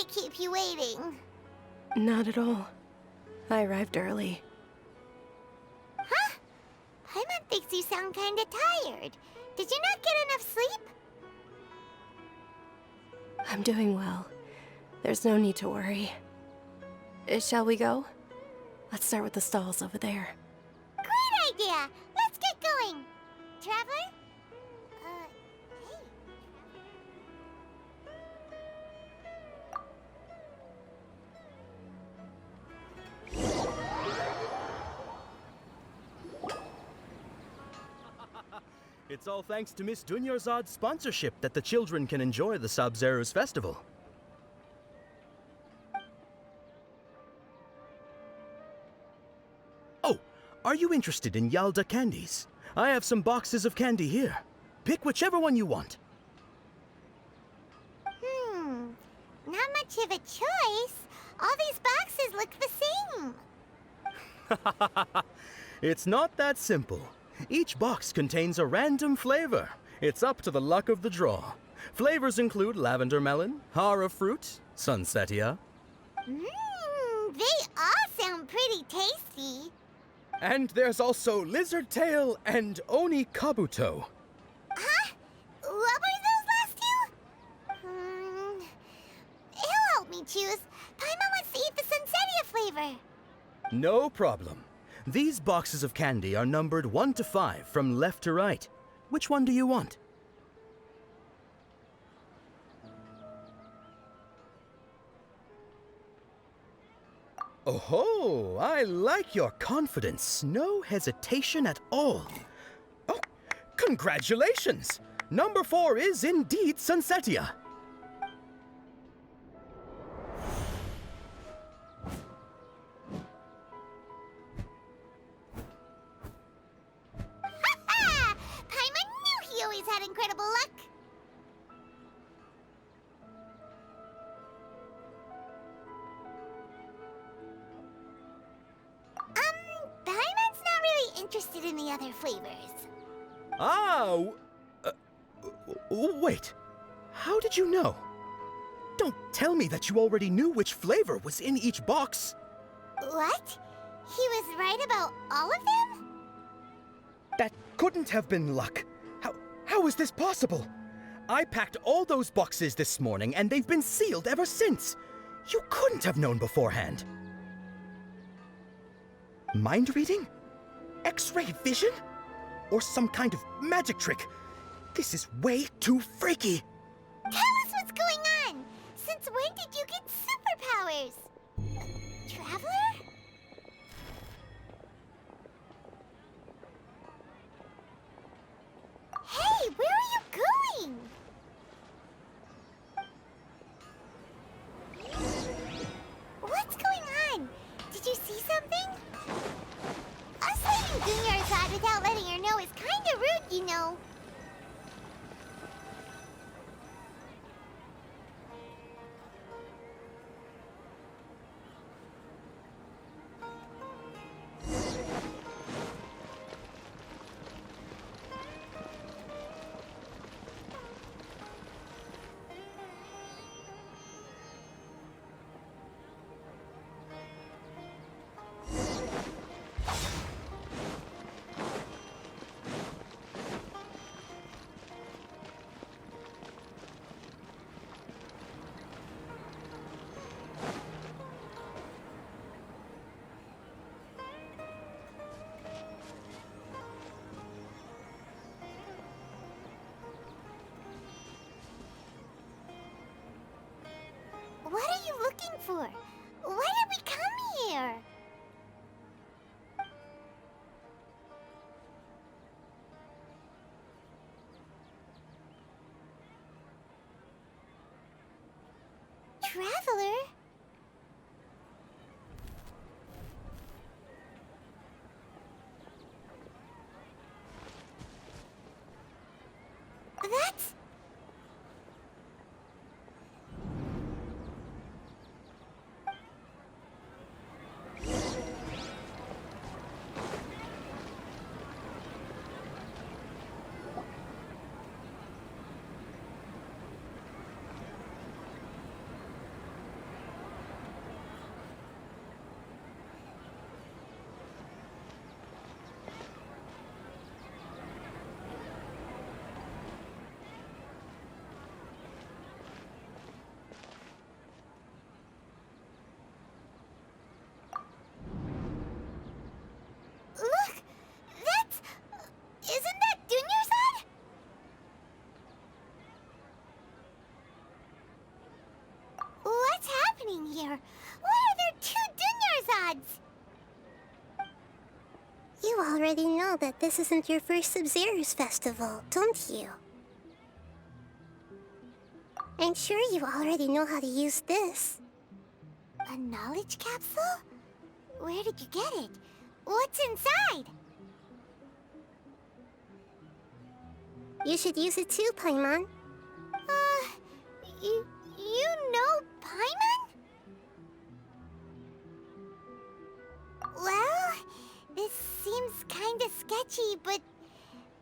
Keep you waiting. Not at all. I arrived early. Huh? Paimon thinks you sound kinda tired. Did you not get enough sleep? I'm doing well. There's no need to worry. Shall we go? Let's start with the stalls over there. Great idea! Let's get going! Traveler? Hey. It's all thanks to Miss Dunyarzad's sponsorship that the children can enjoy the Sabzeruz Festival. Oh, are you interested in Yalda candies? I have some boxes of candy here. Pick whichever one you want. Not much of a choice. All these boxes look the same. It's not that simple. Each box contains a random flavor. It's up to the luck of the draw. Flavors include lavender melon, hara fruit, sunsetia. They all sound pretty tasty. And there's also lizard tail and oni kabuto. Huh? What were those last two? He'll help me choose. Paimon wants to eat the sunsetia flavor. No problem. These boxes of candy are numbered 1 to 5 from left to right. Which one do you want? Oh, I like your confidence. No hesitation at all. Oh, congratulations! Number 4 is indeed sunsetia. Paimon knew he always had incredible luck. Paimon's not really interested in the other flavors. Wait. How did you know? Don't tell me that you already knew which flavor was in each box. What? He was right about all of them? That couldn't have been luck. How is this possible? I packed all those boxes this morning and they've been sealed ever since. You couldn't have known beforehand. Mind reading? X-ray vision? Or some kind of magic trick? This is way too freaky. Tell us what's going on. Since when did you get superpowers? Traveler? traveler. That's... Look! That's... Isn't that dunyarzad? What's happening here? Why are there two dunyarzads? You already know that this isn't your first Sabzeruz Festival, don't you? I'm sure you already know how to use this. A knowledge capsule? Where did you get it? What's inside? You should use it too, Paimon. You know Paimon? Well, this seems kinda sketchy, but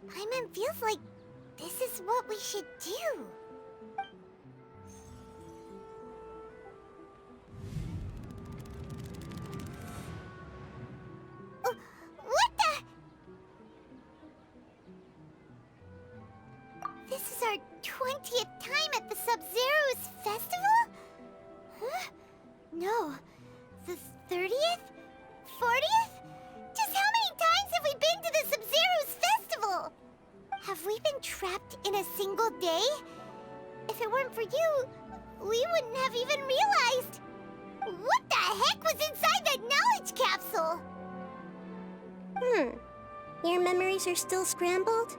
Paimon feels like this is what we should do. What the? This is our 20th time at the Sabzeruz Festival? Huh? No. The 30th? 40th? Just how many times have we been to the Sabzeruz Festival? Have we been trapped in a single day? If it weren't for you, we wouldn't have even realized. What the heck was inside that knowledge capsule? Your memories are still scrambled?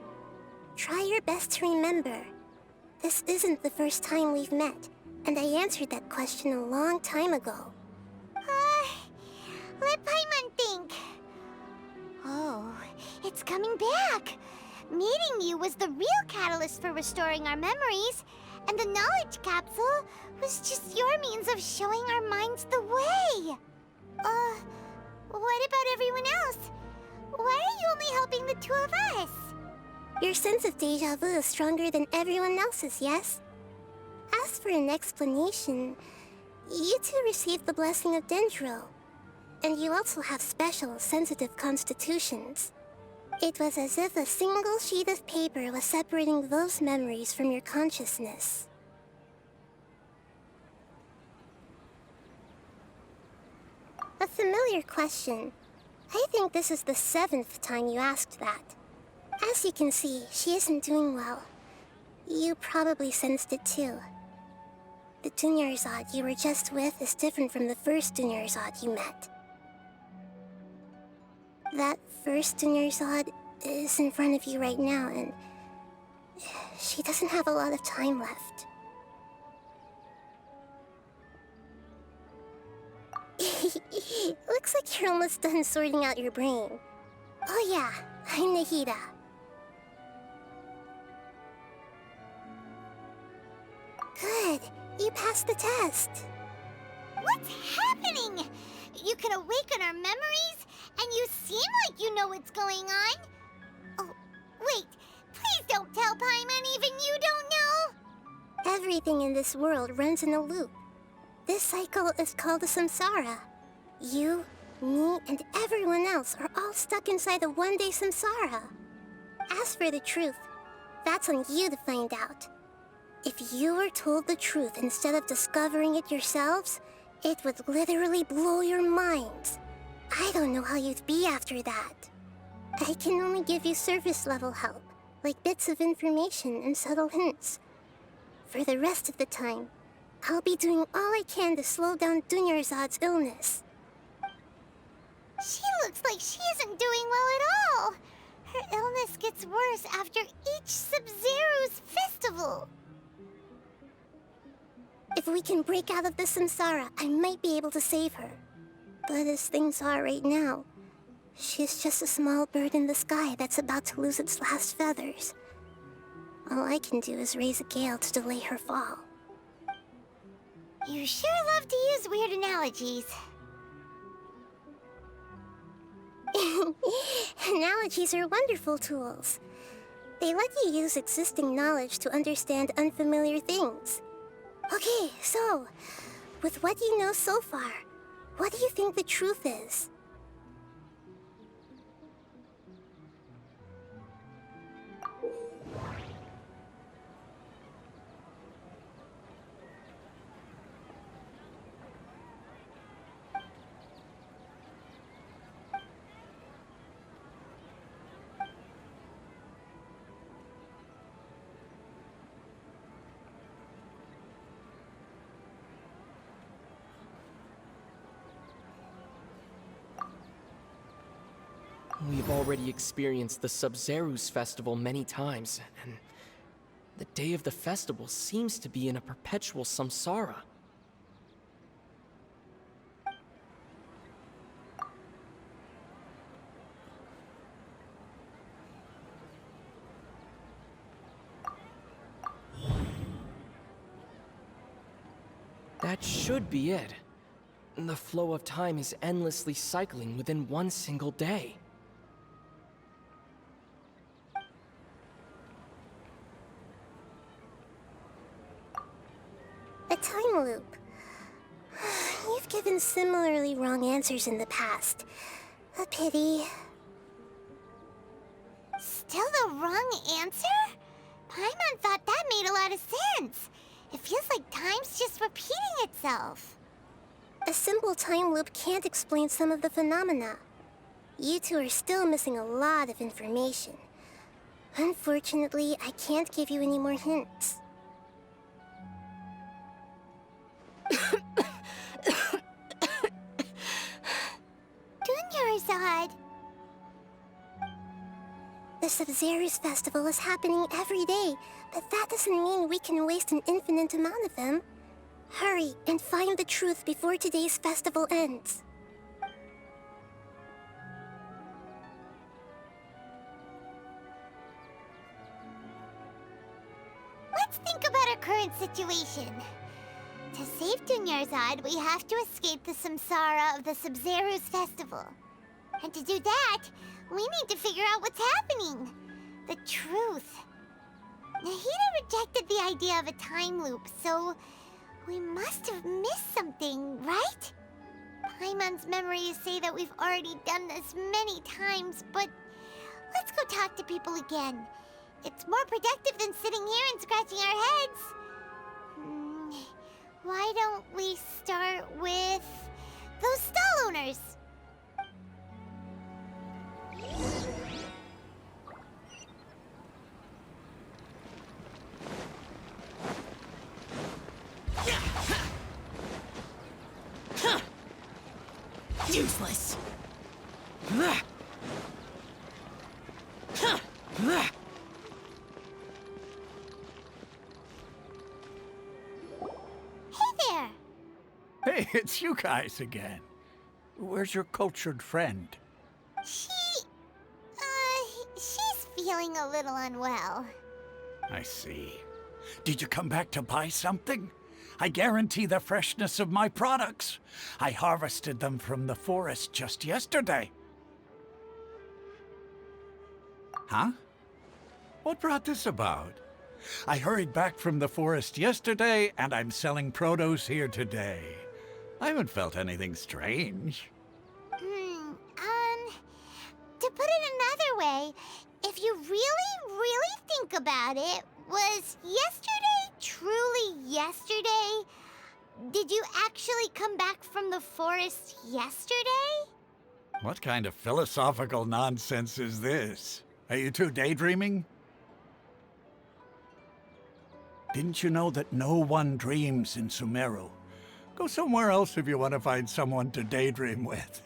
Try your best to remember. This isn't the first time we've met, and I answered that question a long time ago. Let Paimon think. Oh, it's coming back. Meeting you was the real catalyst for restoring our memories, and the knowledge capsule was just your means of showing our minds the way. What about everyone else? Why are you only helping the two of us? Your sense of déjà vu is stronger than everyone else's, yes? As for an explanation, you two received the blessing of Dendro, and you also have special, sensitive constitutions. It was as if a single sheet of paper was separating those memories from your consciousness. A familiar question. I think this is the 7th time you asked that. As you can see, she isn't doing well. You probably sensed it too. The dunyarzad you were just with is different from the first dunyarzad you met. That first dunyarzad is in front of you right now, and she doesn't have a lot of time left. Looks like you're almost done sorting out your brain. Oh yeah, I'm Nahida. Good, you passed the test. What's happening? You can awaken our memories, and you seem like you know what's going on. Oh, wait, please don't tell Paimon even you don't know. Everything in this world runs in a loop. This cycle is called a samsara. You, me, and everyone else are all stuck inside a one-day samsara. As for the truth, that's on you to find out. If you were told the truth instead of discovering it yourselves, it would literally blow your minds. I don't know how you'd be after that. I can only give you surface-level help, like bits of information and subtle hints. For the rest of the time, I'll be doing all I can to slow down Dunyarzad's illness. She looks like she isn't doing well at all. Her illness gets worse after each Sabzeruz Festival. If we can break out of the samsara, I might be able to save her. But as things are right now, she's just a small bird in the sky that's about to lose its last feathers. All I can do is raise a gale to delay her fall. You sure love to use weird analogies. Analogies are wonderful tools. They let you use existing knowledge to understand unfamiliar things. Okay, so, with what you know so far, what do you think the truth is? We've already experienced the Sabzeruz Festival many times, and the day of the festival seems to be in a perpetual samsara. That should be it. The flow of time is endlessly cycling within one single day. A time loop. You've given similarly wrong answers in the past. A pity. Still the wrong answer? Paimon thought that made a lot of sense. It feels like time's just repeating itself. A simple time loop can't explain some of the phenomena. You two are still missing a lot of information. Unfortunately, I can't give you any more hints. Dunyarzad. The Sabzeruz Festival is happening every day, but that doesn't mean we can waste an infinite amount of them. Hurry and find the truth before today's festival ends. Let's think about our current situation. To save Dunyarzad, we have to escape the samsara of the Sabzeruz Festival. And to do that, we need to figure out what's happening. The truth. Nahida rejected the idea of a time loop, so we must have missed something, right? Paimon's memories say that we've already done this many times, but let's go talk to people again. It's more productive than sitting here and scratching our heads. Why don't we start with those stall owners? Useless. Hey, it's you guys again. Where's your cultured friend? She's feeling a little unwell. I see. Did you come back to buy something? I guarantee the freshness of my products. I harvested them from the forest just yesterday. Huh? What brought this about? I hurried back from the forest yesterday, and I'm selling produce here today. I haven't felt anything strange. To put it another way, if you really think about it, was yesterday truly yesterday? Did you actually come back from the forest yesterday? What kind of philosophical nonsense is this? Are you two daydreaming? Didn't you know that no one dreams in Sumeru? Go somewhere else if you want to find someone to daydream with.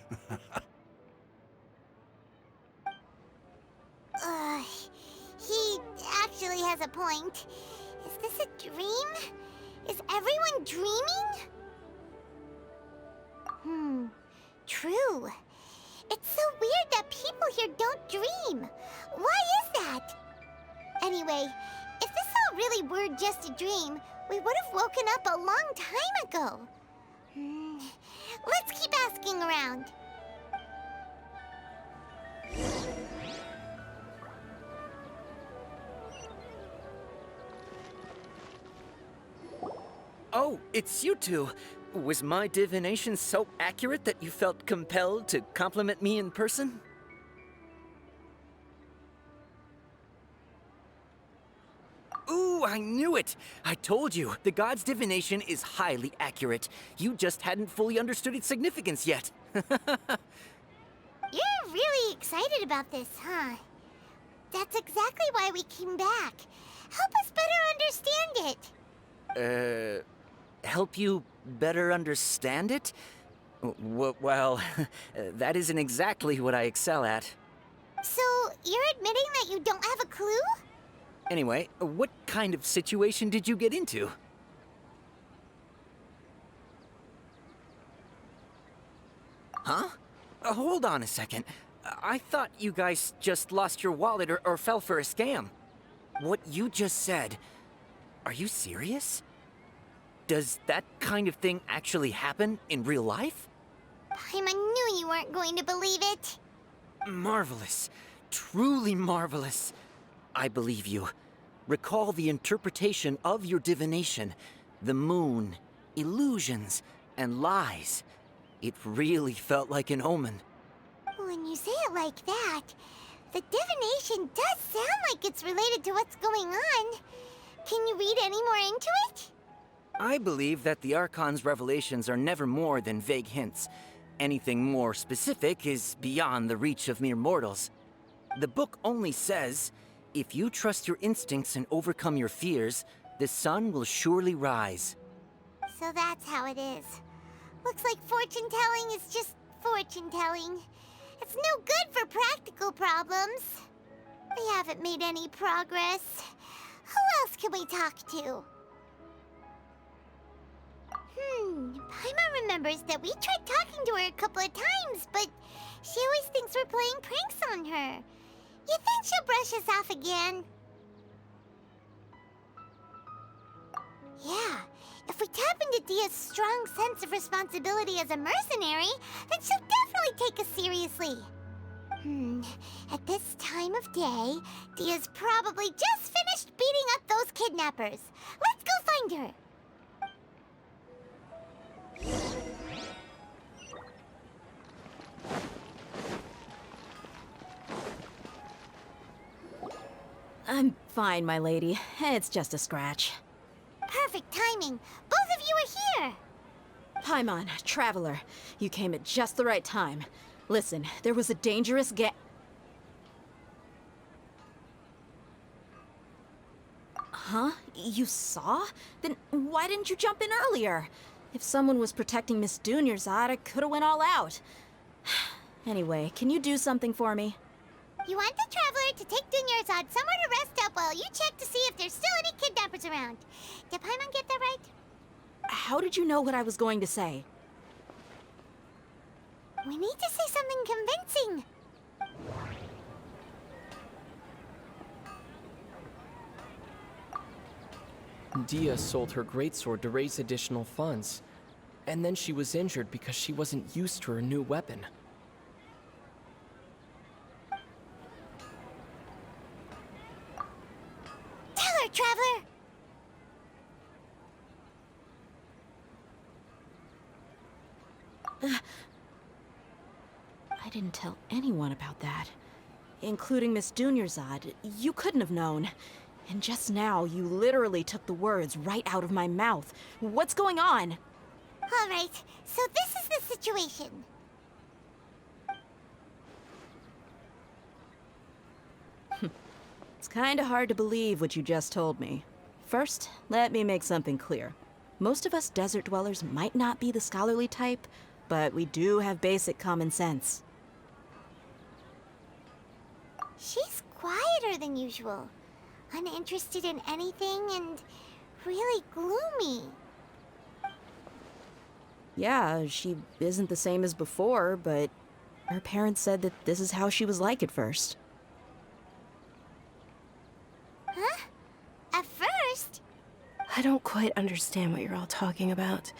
He actually has a point. Is this a dream? Is everyone dreaming? True. It's so weird that people here don't dream. Why is that? Anyway, if this all really were just a dream, we would have woken up a long time ago. Let's keep asking around. Oh, it's you two. Was my divination so accurate that you felt compelled to compliment me in person? Ooh, I knew it! I told you, the god's divination is highly accurate. You just hadn't fully understood its significance yet. You're really excited about this, huh? That's exactly why we came back. Help us better understand it. Help you better understand it? Well, that isn't exactly what I excel at. So, you're admitting that you don't have a clue? Anyway, what kind of situation did you get into? Huh? Hold on a second. I thought you guys just lost your wallet or fell for a scam. What you just said, are you serious? Does that kind of thing actually happen in real life? Paimon knew you weren't going to believe it. Marvelous. Truly marvelous. I believe you. Recall the interpretation of your divination. The moon, illusions, and lies. It really felt like an omen. When you say it like that, the divination does sound like it's related to what's going on. Can you read any more into it? I believe that the Archon's revelations are never more than vague hints. Anything more specific is beyond the reach of mere mortals. The book only says, if you trust your instincts and overcome your fears, the sun will surely rise. So that's how it is. Looks like fortune-telling is just fortune-telling. It's no good for practical problems. We haven't made any progress. Who else can we talk to? Paimon remembers that we tried talking to her a couple of times, but she always thinks we're playing pranks on her. You think she'll brush us off again? Yeah, if we tap into Dia's strong sense of responsibility as a mercenary, then she'll definitely take us seriously. At this time of day, Dia's probably just finished beating up those kidnappers. Let's go find her. I'm fine, my lady. It's just a scratch. Perfect timing. Both of you are here. Paimon, traveler, you came at just the right time. Listen, there was a dangerous Huh? You saw? Then why didn't you jump in earlier? If someone was protecting Miss Dunyarzad, I could have went all out. Anyway, can you do something for me? You want the traveler to take Dunyarzad somewhere to rest up while you check to see if there's still any kidnappers around. Did Paimon get that right? How did you know what I was going to say? We need to say something convincing. Dia sold her greatsword to raise additional funds. And then she was injured because she wasn't used to her new weapon. Tell her, traveler! I didn't tell anyone about that. Including Miss Dunyarzad. You couldn't have known. And just now, you literally took the words right out of my mouth. What's going on? All right, so this is the situation. It's kinda hard to believe what you just told me. First, let me make something clear. Most of us desert dwellers might not be the scholarly type, but we do have basic common sense. She's quieter than usual. Uninterested in anything and really gloomy. Yeah, she isn't the same as before, but her parents said that this is how she was like at first. Huh? At first? I don't quite understand what you're all talking about.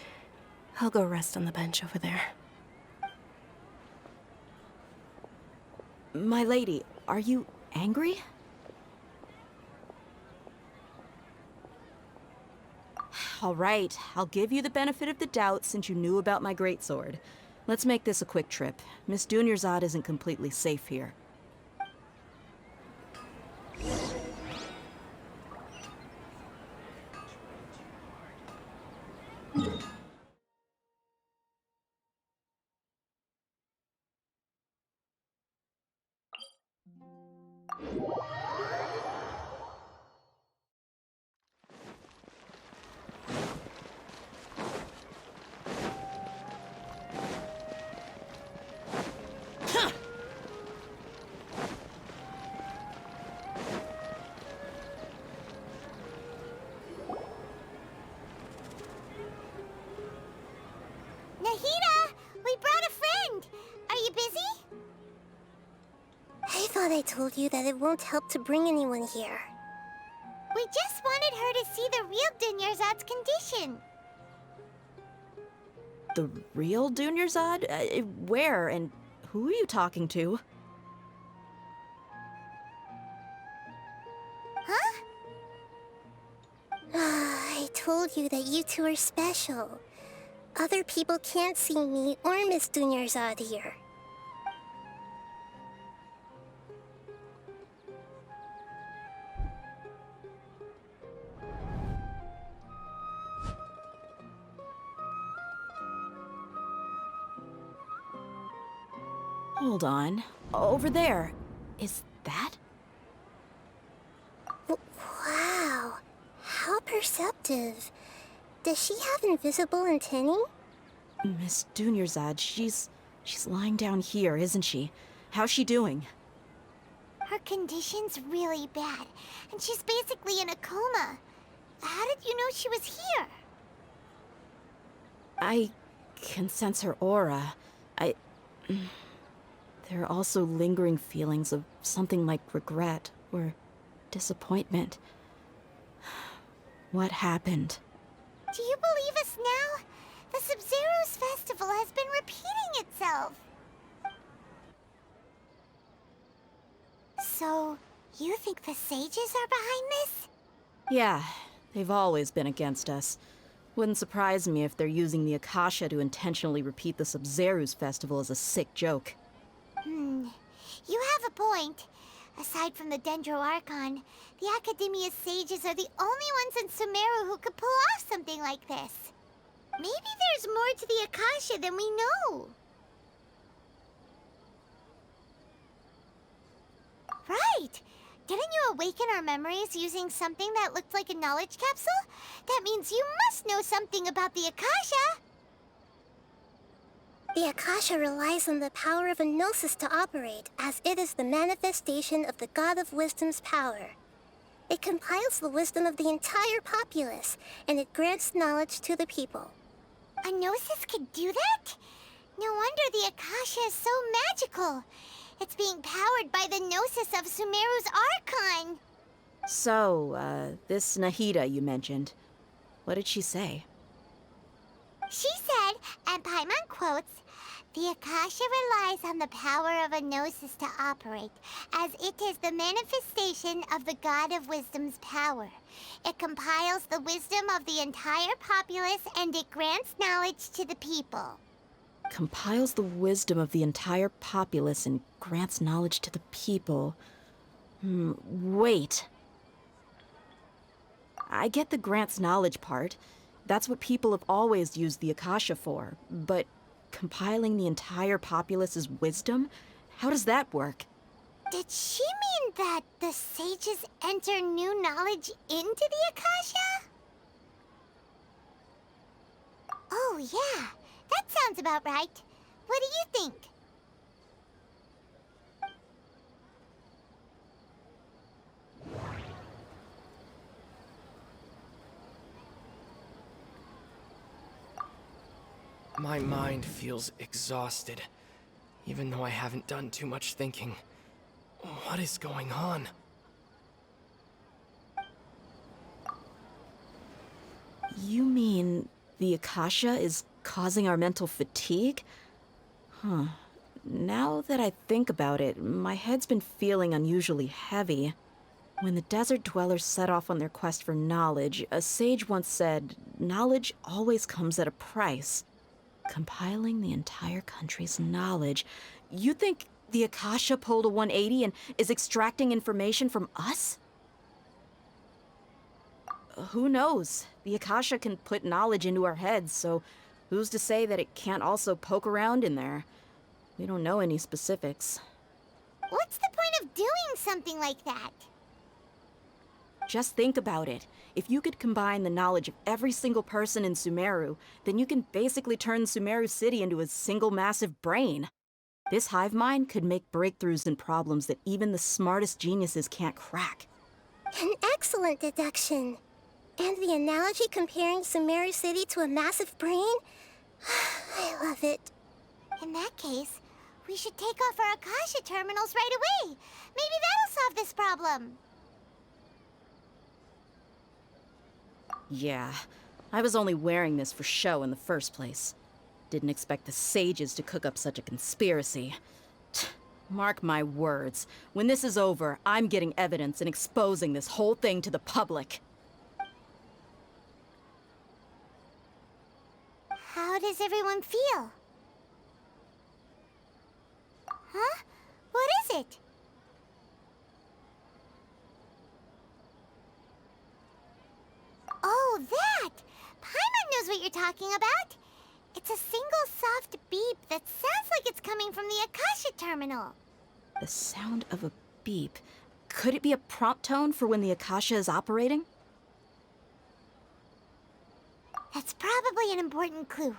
I'll go rest on the bench over there. My lady, are you angry? All right, I'll give you the benefit of the doubt since you knew about my greatsword. Let's make this a quick trip. Miss Dunyarzad isn't completely safe here. Nahida! We brought a friend! Are you busy? I thought I told you that it won't help to bring anyone here. We just wanted her to see the real Dunyarzad's condition. The real Dunyarzad? Where and who are you talking to? Huh? I told you that you two are special. Other people can't see me or Miss Dunyarzad here. Hold on. Over there. Is that? Wow, how perceptive. Does she have invisible antennae? Miss Dunyarzad, she's lying down here, isn't she? How's she doing? Her condition's really bad, and she's basically in a coma. How did you know she was here? I can sense her aura. There are also lingering feelings of something like regret or disappointment. What happened? Do you believe us now? The Sabzeruz Festival has been repeating itself. So, you think the sages are behind this? Yeah, they've always been against us. Wouldn't surprise me if they're using the Akasha to intentionally repeat the Sabzeruz Festival as a sick joke. You have a point. Aside from the Dendro Archon, the Academia's sages are the only ones in Sumeru who could pull off something like this. Maybe there's more to the Akasha than we know. Right! Didn't you awaken our memories using something that looked like a knowledge capsule? That means you must know something about the Akasha! The Akasha relies on the power of a gnosis to operate, as it is the manifestation of the God of Wisdom's power. It compiles the wisdom of the entire populace, and it grants knowledge to the people. A gnosis could do that? No wonder the Akasha is so magical. It's being powered by the gnosis of Sumeru's Archon. So, this Nahida you mentioned, what did she say? She said, and Paimon quotes, "The Akasha relies on the power of a gnosis to operate, as it is the manifestation of the God of Wisdom's power. It compiles the wisdom of the entire populace, and it grants knowledge to the people." Compiles the wisdom of the entire populace and grants knowledge to the people. Wait. I get the grants knowledge part. That's what people have always used the Akasha for. But compiling the entire populace's wisdom? How does that work? Did she mean that the sages enter new knowledge into the Akasha? Oh, yeah. That sounds about right. What do you think? My mind feels exhausted, even though I haven't done too much thinking. What is going on? You mean the Akasha is causing our mental fatigue? Huh. Now that I think about it, my head's been feeling unusually heavy. When the desert dwellers set off on their quest for knowledge, a sage once said, knowledge always comes at a price. Compiling the entire country's knowledge. You think the Akasha pulled a 180 and is extracting information from us? Who knows? The Akasha can put knowledge into our heads, so who's to say that it can't also poke around in there? We don't know any specifics. What's the point of doing something like that? Just think about it. If you could combine the knowledge of every single person in Sumeru, then you can basically turn Sumeru City into a single massive brain. This hive mind could make breakthroughs in problems that even the smartest geniuses can't crack. An excellent deduction. And the analogy comparing Sumeru City to a massive brain? I love it. In that case, we should take off our Akasha terminals right away. Maybe that'll solve this problem. Yeah, I was only wearing this for show in the first place. Didn't expect the sages to cook up such a conspiracy. Mark my words, when this is over, I'm getting evidence and exposing this whole thing to the public. How does everyone feel? Huh? What is it? Oh, that! Paimon knows what you're talking about. It's a single soft beep that sounds like it's coming from the Akasha terminal. The sound of a beep. Could it be a prompt tone for when the Akasha is operating? That's probably an important clue.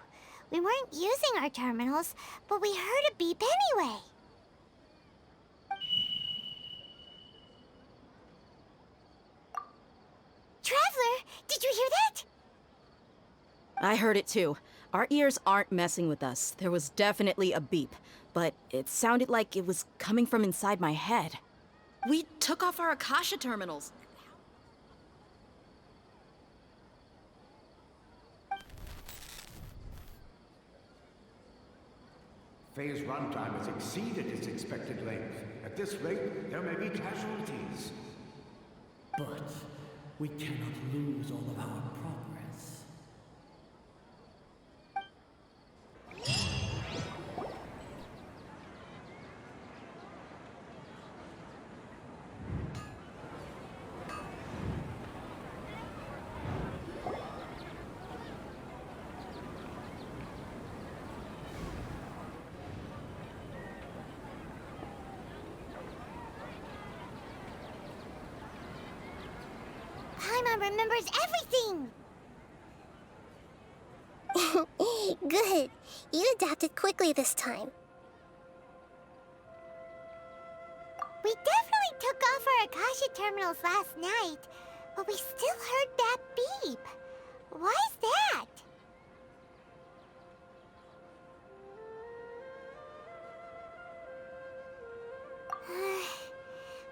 We weren't using our terminals, but we heard a beep anyway. Traveler, did you hear that? I heard it too. Our ears aren't messing with us. There was definitely a beep, but it sounded like it was coming from inside my head. We took off our Akasha terminals. Phase runtime has exceeded its expected length. At this rate, there may be casualties. But we cannot lose all of our progress. Paimon remembers everything! Good. You adapted quickly this time. We definitely took off our Akasha terminals last night, but we still heard that beep. Why is that?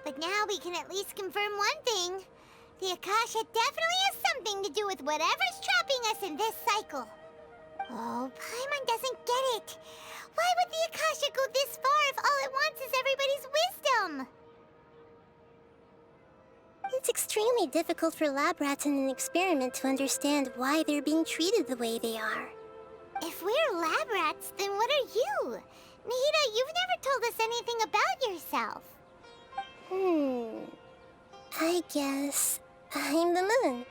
But now we can at least confirm one thing. The Akasha definitely has something to do with whatever's trapping us in this cycle. Oh, Paimon doesn't get it. Why would the Akasha go this far if all it wants is everybody's wisdom? It's extremely difficult for lab rats in an experiment to understand why they're being treated the way they are. If we're lab rats, then what are you? Nahida, you've never told us anything about yourself. I guess I'm the moon.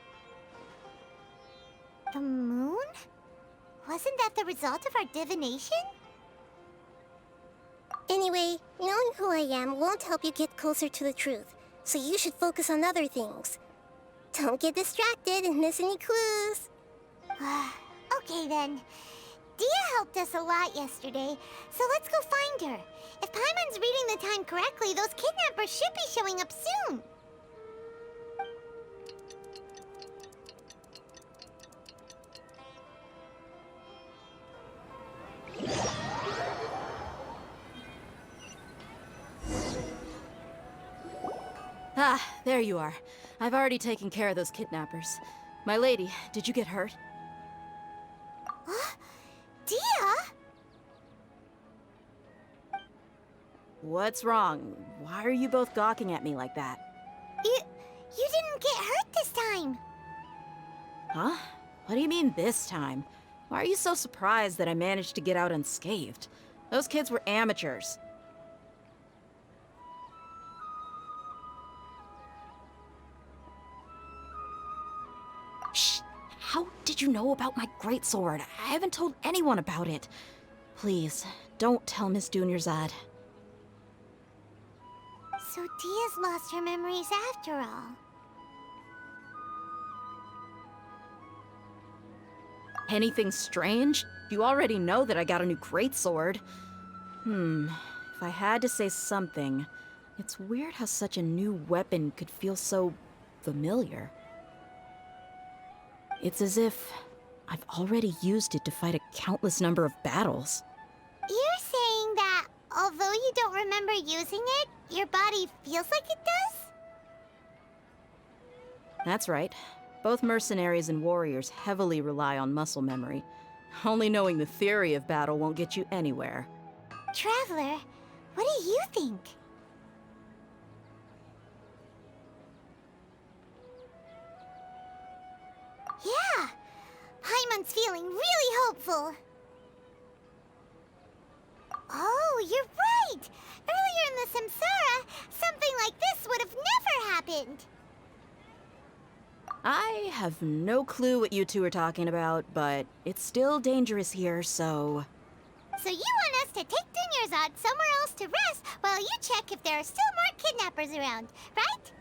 The moon? Wasn't that the result of our divination? Anyway, knowing who I am won't help you get closer to the truth, so you should focus on other things. Don't get distracted and miss any clues. Okay then. Dia helped us a lot yesterday, so let's go find her. If Paimon's reading the time correctly, those kidnappers should be showing up soon. There you are. I've already taken care of those kidnappers. My lady, did you get hurt? Dia? What's wrong? Why are you both gawking at me like that? You didn't get hurt this time. Huh? What do you mean this time? Why are you so surprised that I managed to get out unscathed? Those kids were amateurs. Shh! How did you know about my greatsword? I haven't told anyone about it. Please, don't tell Miss Dunyarzad. So Dia's lost her memories after all. Anything strange? You already know that I got a new greatsword. If I had to say something, it's weird how such a new weapon could feel so familiar. It's as if I've already used it to fight a countless number of battles. You're saying that although you don't remember using it, your body feels like it does? That's right. Both mercenaries and warriors heavily rely on muscle memory. Only knowing the theory of battle won't get you anywhere. Traveler, what do you think? Yeah, Paimon's feeling really hopeful. Oh, you're right! Earlier in the Samsara, something like this would have never happened. I have no clue what you two are talking about, but it's still dangerous here, so... So you want us to take dunyarzad somewhere else to rest while you check if there are still more kidnappers around, right?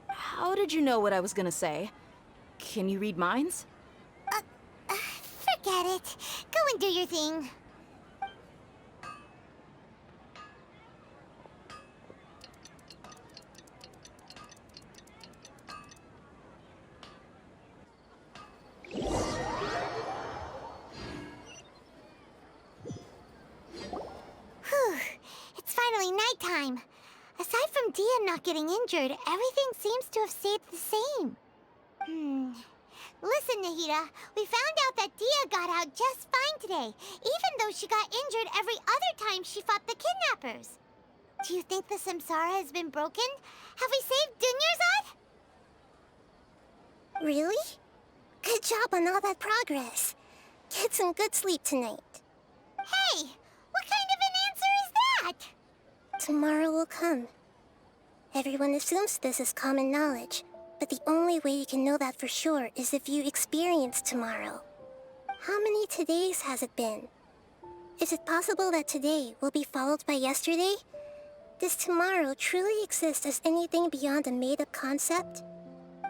How did you know what I was gonna say? Can you read minds? Forget it. Go and do your thing. Whew. It's finally nighttime. Aside from Dia not getting injured, everything seems to have stayed the same. Listen, Nahida, we found out that Dia got out just fine today, even though she got injured every other time she fought the kidnappers. Do you think the Samsara has been broken? Have we saved dunyarzad? Really? Good job on all that progress. Get some good sleep tonight. Hey, what kind of an answer is that? Tomorrow will come. Everyone assumes this is common knowledge, but the only way you can know that for sure is if you experience tomorrow. How many todays has it been? Is it possible that today will be followed by yesterday? Does tomorrow truly exist as anything beyond a made-up concept?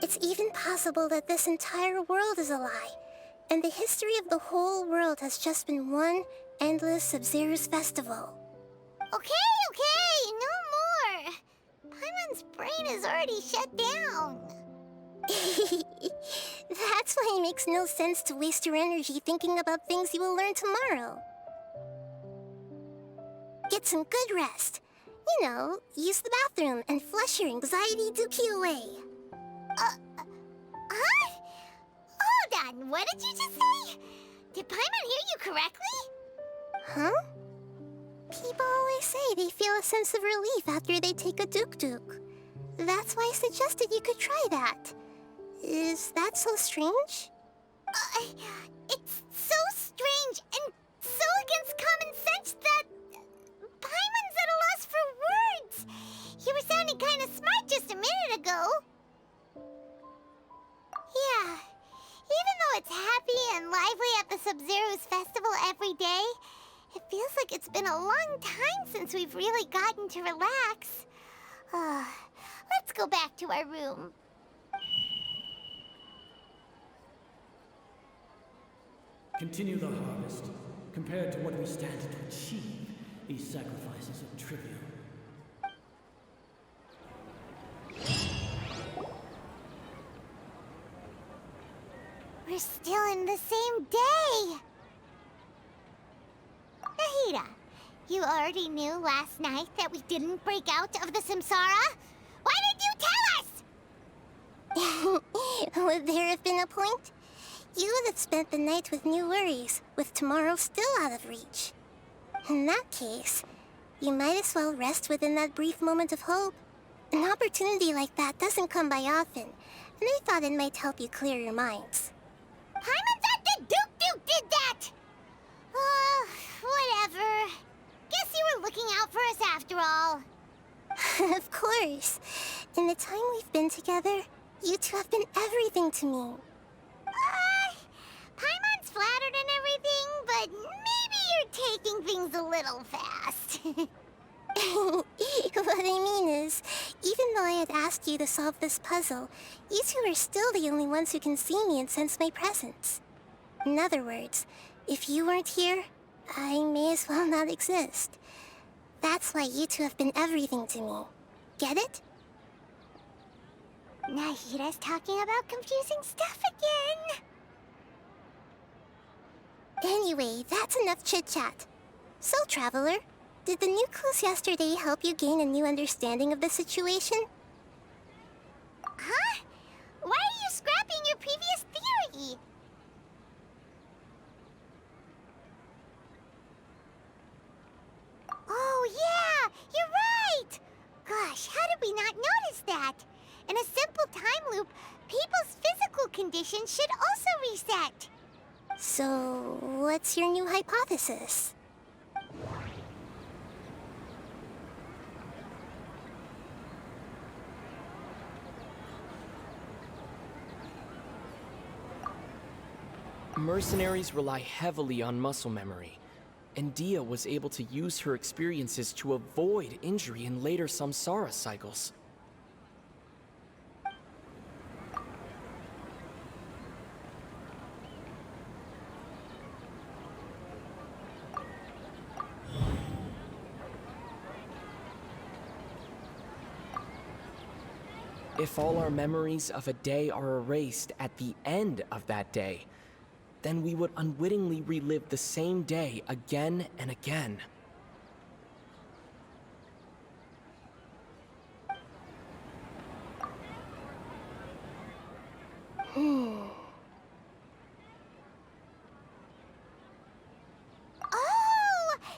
It's even possible that this entire world is a lie, and the history of the whole world has just been one endless Sabzeruz Festival. Okay, no more. Paimon's brain is already shut down. That's why it makes no sense to waste your energy thinking about things you will learn tomorrow. Get some good rest. You know, use the bathroom and flush your anxiety dookie away. Huh? Hold on, what did you just say? Did Paimon hear you correctly? Huh? People always say they feel a sense of relief after they take a duk-duk. That's why I suggested you could try that. Is that so strange? It's so strange and so against common sense that Paimon's at a loss for words. You were sounding kind of smart just a minute ago. Yeah, even though it's happy and lively at the Sabzeruz Festival every day, it feels like it's been a long time since we've really gotten to relax. Let's go back to our room. Continue the harvest. Compared to what we stand to achieve, these sacrifices are trivial. We're still in the same day! Nahida, you already knew last night that we didn't break out of the Samsara? Why did you tell Would there have been a point? You would have spent the night with new worries, with tomorrow still out of reach. In that case, you might as well rest within that brief moment of hope. An opportunity like that doesn't come by often, and I thought it might help you clear your minds. Paimon thought the Duke did that! Whatever. Guess you were looking out for us after all. Of course. In the time we've been together, you two have been everything to me. Paimon's flattered and everything, but maybe you're taking things a little fast. What I mean is, even though I had asked you to solve this puzzle, you two are still the only ones who can see me and sense my presence. In other words, if you weren't here, I may as well not exist. That's why you two have been everything to me. Get it? Nahida's talking about confusing stuff again. Anyway, that's enough chit-chat. So, Traveler, did the new clues yesterday help you gain a new understanding of the situation? Huh? Why are you scrapping your previous theory? Oh, yeah! You're right! Gosh, how did we not notice that? In a simple time loop, people's physical conditions should also reset. So, what's your new hypothesis? Mercenaries rely heavily on muscle memory, and Dia was able to use her experiences to avoid injury in later samsara cycles. If all our memories of a day are erased at the end of that day, then we would unwittingly relive the same day again and again. Oh!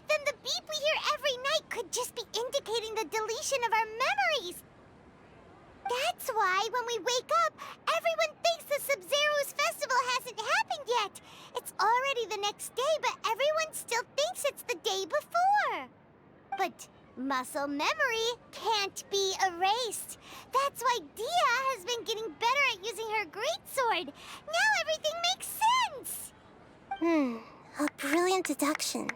Then the beep we hear every night could just be indicating the deletion of our memories. That's why when we wake up, everyone thinks the Sabzeruz Festival hasn't happened yet. It's already the next day, but everyone still thinks it's the day before. But muscle memory can't be erased. That's why Dia has been getting better at using her greatsword. Now everything makes sense. A brilliant deduction.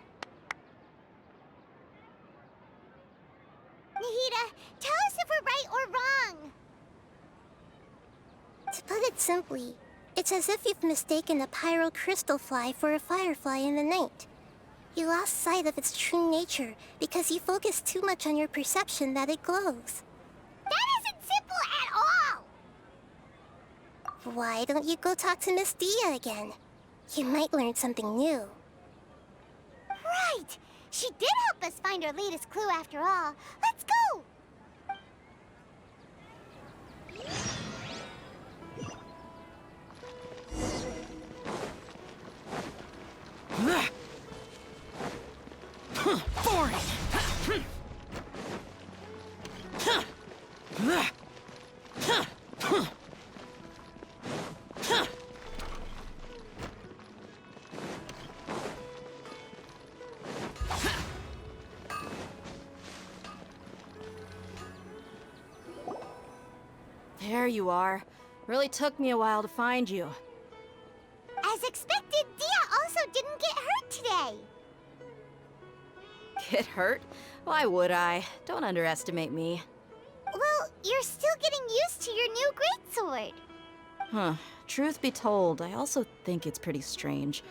Nahida, tell us if we're right or wrong. To put it simply, it's as if you've mistaken a pyro crystal fly for a firefly in the night. You lost sight of its true nature because you focused too much on your perception that it glows. That isn't simple at all! Why don't you go talk to Miss Dia again? You might learn something new. Right! She did help us find our latest clue after all. Let's go! Boring! There you are. Really took me a while to find you. As expected, Dia also didn't get hurt today. Get hurt? Why would I? Don't underestimate me. Well, you're still getting used to your new greatsword. Huh. Truth be told, I also think it's pretty strange.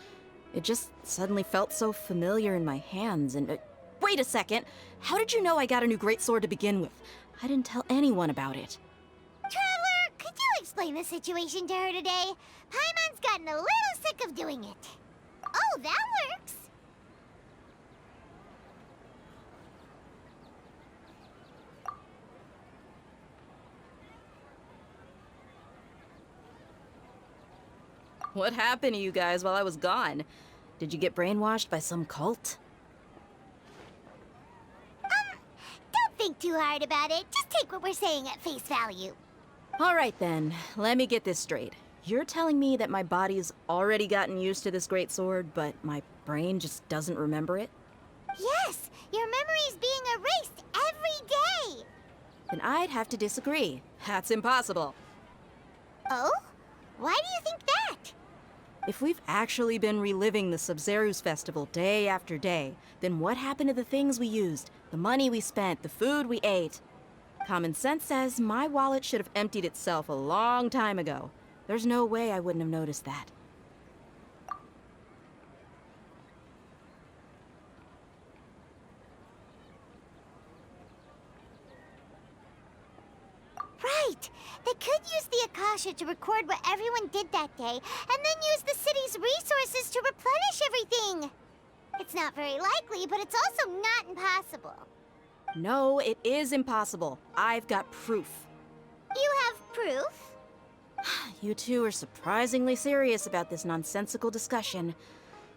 It just suddenly felt so familiar in my hands and... wait a second! How did you know I got a new greatsword to begin with? I didn't tell anyone about it. Traveler, could you explain the situation to her today? Paimon's gotten a little sick of doing it. Oh, that works. What happened to you guys while I was gone? Did you get brainwashed by some cult? Don't think too hard about it. Just take what we're saying at face value. All right then, let me get this straight. You're telling me that my body's already gotten used to this great sword, but my brain just doesn't remember it? Yes, your memory's being erased every day. Then I'd have to disagree. That's impossible. Oh? Why do you think that? If we've actually been reliving the Sabzeruz Festival day after day, then what happened to the things we used, the money we spent, the food we ate? Common sense says my wallet should have emptied itself a long time ago. There's no way I wouldn't have noticed that. Right! They could use the Akasha to record what everyone did that day, and then use the city's resources to replenish everything! It's not very likely, but it's also not impossible. No, it is impossible. I've got proof. You have proof? You two are surprisingly serious about this nonsensical discussion.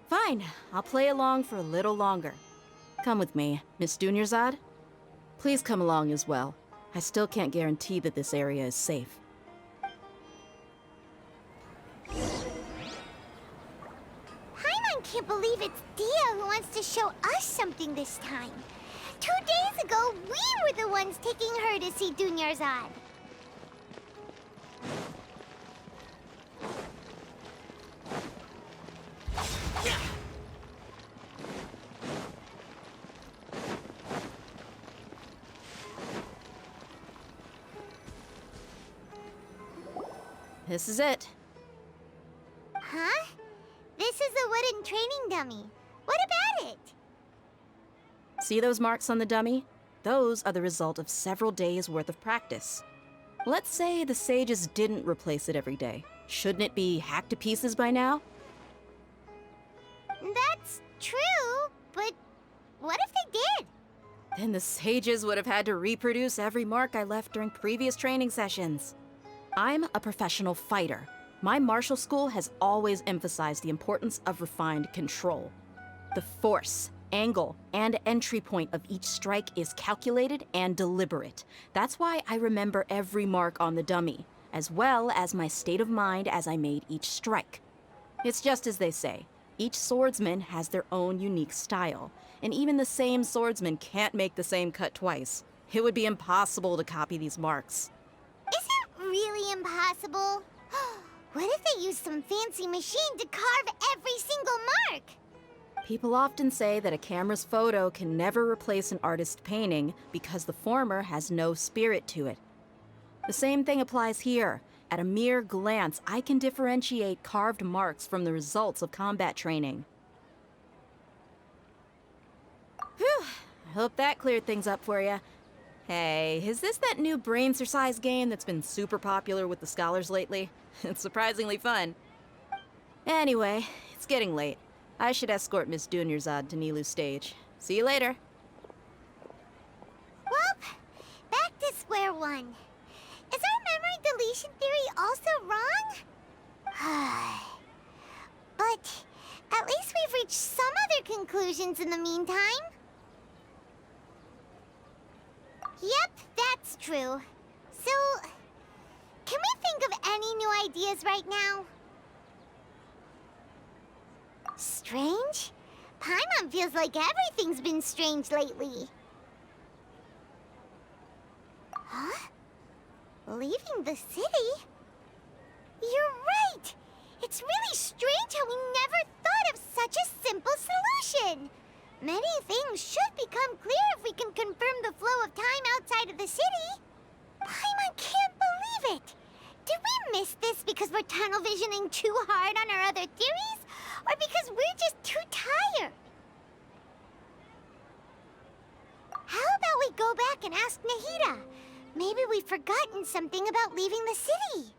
Fine, I'll play along for a little longer. Come with me, Miss Dunyarzad. Please come along as well. I still can't guarantee that this area is safe. Paimon can't believe it's Dia who wants to show us something this time. 2 days ago, we were the ones taking her to see Dunyarzad. This is it. Huh? This is a wooden training dummy. What about it? See those marks on the dummy? Those are the result of several days' worth of practice. Let's say the sages didn't replace it every day. Shouldn't it be hacked to pieces by now? That's true, but what if they did? Then the sages would have had to reproduce every mark I left during previous training sessions. I'm a professional fighter. My martial school has always emphasized the importance of refined control. The force, angle, and entry point of each strike is calculated and deliberate. That's why I remember every mark on the dummy, as well as my state of mind as I made each strike. It's just as they say, each swordsman has their own unique style, and even the same swordsman can't make the same cut twice. It would be impossible to copy these marks. Is it really impossible? What if they used some fancy machine to carve every single mark? People often say that a camera's photo can never replace an artist's painting because the former has no spirit to it. The same thing applies here. At a mere glance, I can differentiate carved marks from the results of combat training. Whew, I hope that cleared things up for you. Hey, is this that new brain exercise game that's been super popular with the scholars lately? It's surprisingly fun. Anyway, it's getting late. I should escort Miss Dunyarzad to Nilou's stage. See you later. Well, back to square one. Is our memory deletion theory also wrong? But at least we've reached some other conclusions in the meantime. Yep, that's true. So, can we think of any new ideas right now? Strange? Paimon feels like everything's been strange lately. Huh? Leaving the city? You're right! It's really strange how we never thought of such a simple solution! Many things should become clear if we can confirm the flow of time outside of the city. Paimon can't believe it! Did we miss this because we're tunnel visioning too hard on our other theories? Or because we're just too tired? How about we go back and ask Nahida? Maybe we've forgotten something about leaving the city.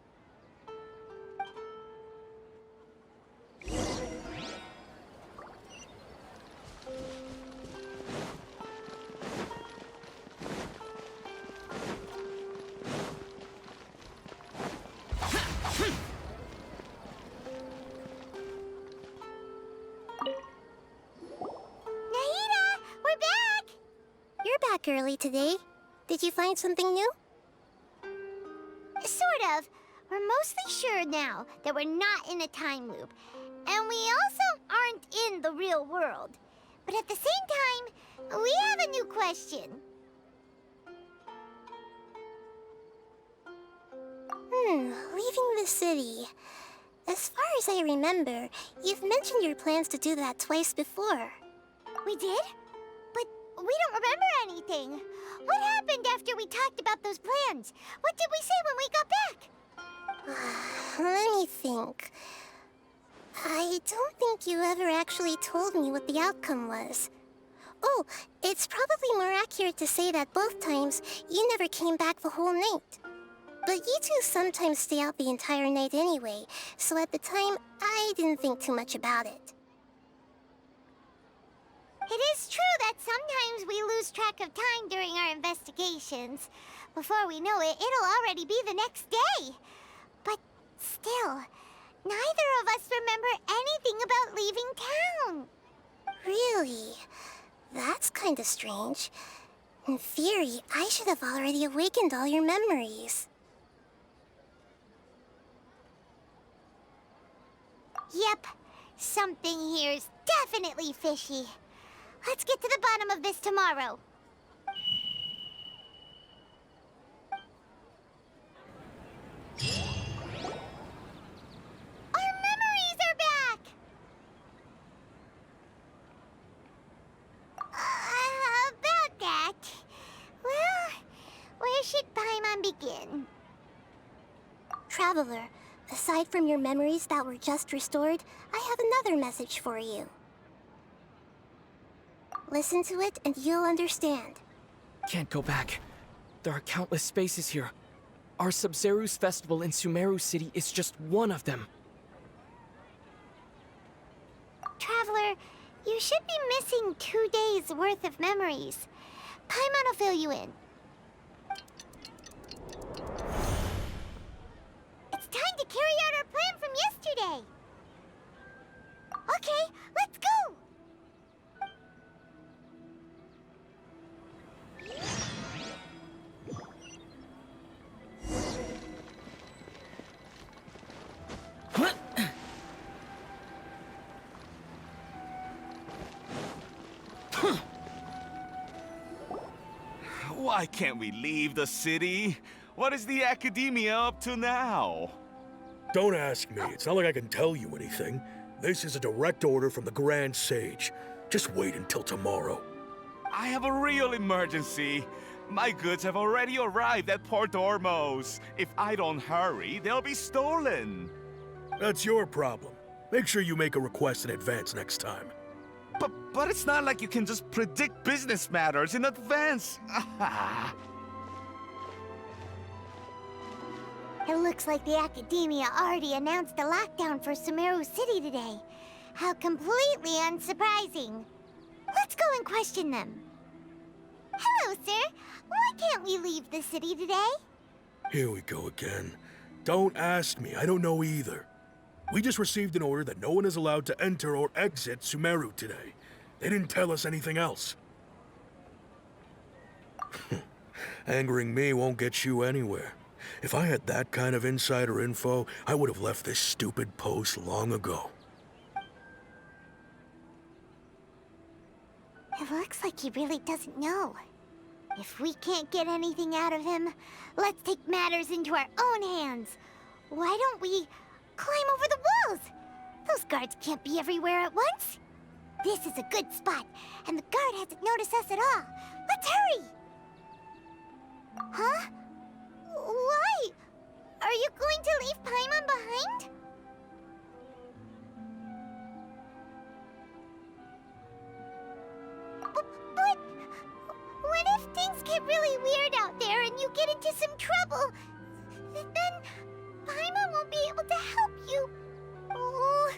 back early today. Did you find something new? Sort of. We're mostly sure now that we're not in a time loop. And we also aren't in the real world. But at the same time, we have a new question. Leaving the city. As far as I remember, you've mentioned your plans to do that twice before. We did? But we don't remember anything. What happened after we talked about those plans? What did we say when we got back? Let me think. I don't think you ever actually told me what the outcome was. Oh, it's probably more accurate to say that both times you never came back the whole night. But you two sometimes stay out the entire night anyway, so at the time, I didn't think too much about it. It is true that sometimes we lose track of time during our investigations. Before we know it, it'll already be the next day. But still, neither of us remember anything about leaving town. Really? That's kinda strange. In theory, I should have already awakened all your memories. Yep, something here's definitely fishy. Let's get to the bottom of this tomorrow. Our memories are back! About that... Well, where should Paimon begin? Traveler, aside from your memories that were just restored, I have another message for you. Listen to it and you'll understand. Can't go back. There are countless spaces here. Our Sabzeruz Festival in Sumeru City is just one of them. Traveler, you should be missing 2 days worth of memories. Paimon will fill you in. It's time to carry out our plan from yesterday. Okay, let's go! Why can't we leave the city? What is the academia up to now? Don't ask me. It's not like I can tell you anything. This is a direct order from the Grand Sage. Just wait until tomorrow. I have a real emergency. My goods have already arrived at Port Ormos. If I don't hurry, they'll be stolen. That's your problem. Make sure you make a request in advance next time. But it's not like you can just predict business matters in advance. It looks like the Academia already announced a lockdown for Sumeru City today. How completely unsurprising. Let's go and question them. Hello, sir. Why can't we leave the city today? Here we go again. Don't ask me. I don't know either. We just received an order that no one is allowed to enter or exit Sumeru today. They didn't tell us anything else. Angering me won't get you anywhere. If I had that kind of insider info, I would have left this stupid post long ago. It looks like he really doesn't know. If we can't get anything out of him, let's take matters into our own hands. Why don't we climb over the walls? Those guards can't be everywhere at once. This is a good spot, and the guard hasn't noticed us at all. Let's hurry! Huh? Why? Are you going to leave Paimon behind? But what if things get really weird out there and you get into some trouble? Then Paimon won't be able to help you. Oh,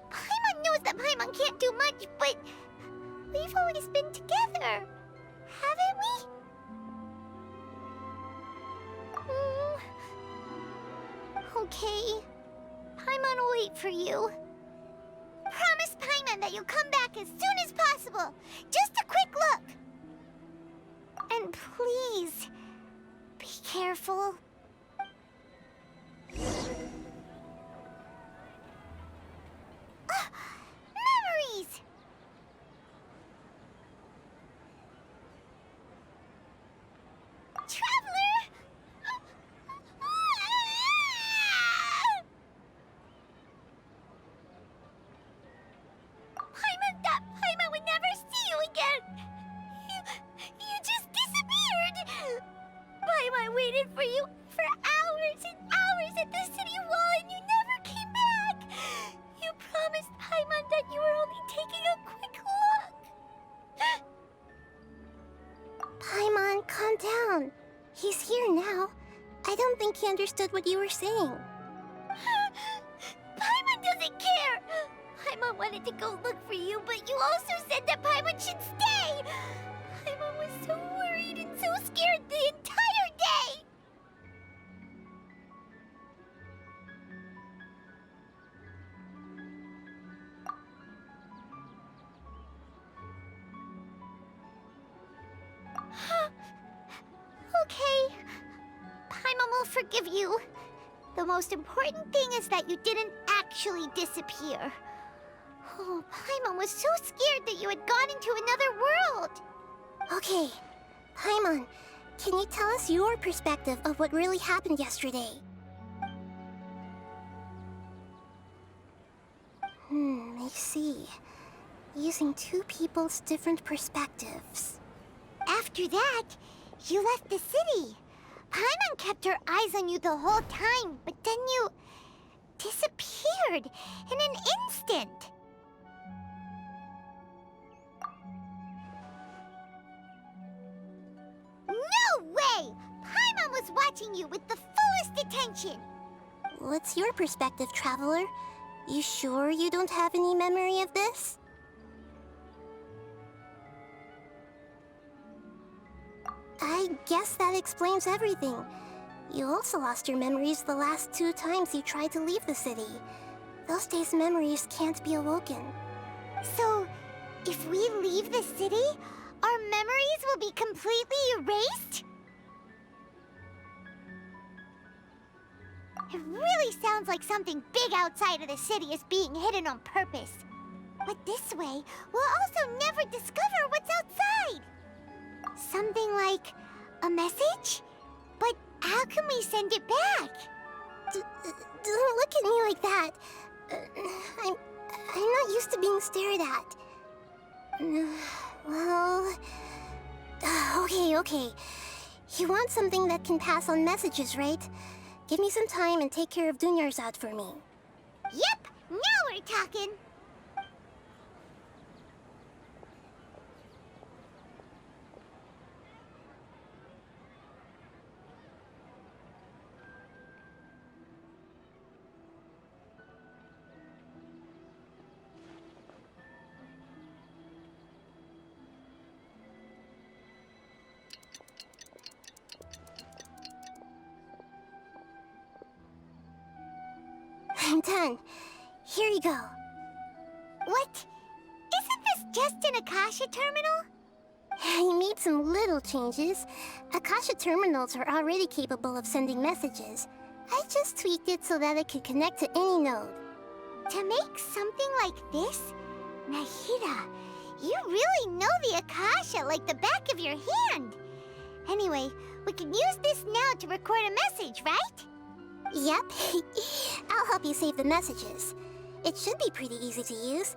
Paimon knows that Paimon can't do much, but we've always been together, haven't we? Okay. Paimon will wait for you. Promise Paimon that you'll come back as soon as possible. Just a quick look. Paimon, please. Be careful. Memories! Traveler! Paimon would never see you again! You just disappeared! Paimon waited for you for hours and hours at the city wall and you never came back! You promised Paimon that you were only taking a quick look! Paimon, calm down. He's here now. I don't think he understood what you were saying. Paimon doesn't care! Paimon wanted to go look for you, but you also said that Paimon should stay! Paimon was so worried and so scared the entire day! Okay. Paimon will forgive you. The most important thing is that you didn't actually disappear. Oh, Paimon was so scared that you had gone into another world. Okay, Paimon, can you tell us your perspective of what really happened yesterday? I see. Using two people's different perspectives. After that, you left the city. Paimon kept her eyes on you the whole time, but then you disappeared in an instant. No way! Paimon was watching you with the fullest attention. What's your perspective, Traveler? You sure you don't have any memory of this? I guess that explains everything. You also lost your memories the last 2 times you tried to leave the city. Those days' memories can't be awoken. So, if we leave the city, our memories will be completely erased? It really sounds like something big outside of the city is being hidden on purpose. But this way, we'll also never discover what's outside. Something like a message? But how can we send it back? Don't look at me like that. I'm not used to being stared at. Well... Okay. You want something that can pass on messages, right? Give me some time and take care of dunyarzad for me. Yep, now we're talking. I'm done. Here you go. What? Isn't this just an Akasha terminal? I made some little changes. Akasha terminals are already capable of sending messages. I just tweaked it so that it could connect to any node. To make something like this? Nahida, you really know the Akasha like the back of your hand. Anyway, we can use this now to record a message, right? Yep. I'll help you save the messages. It should be pretty easy to use.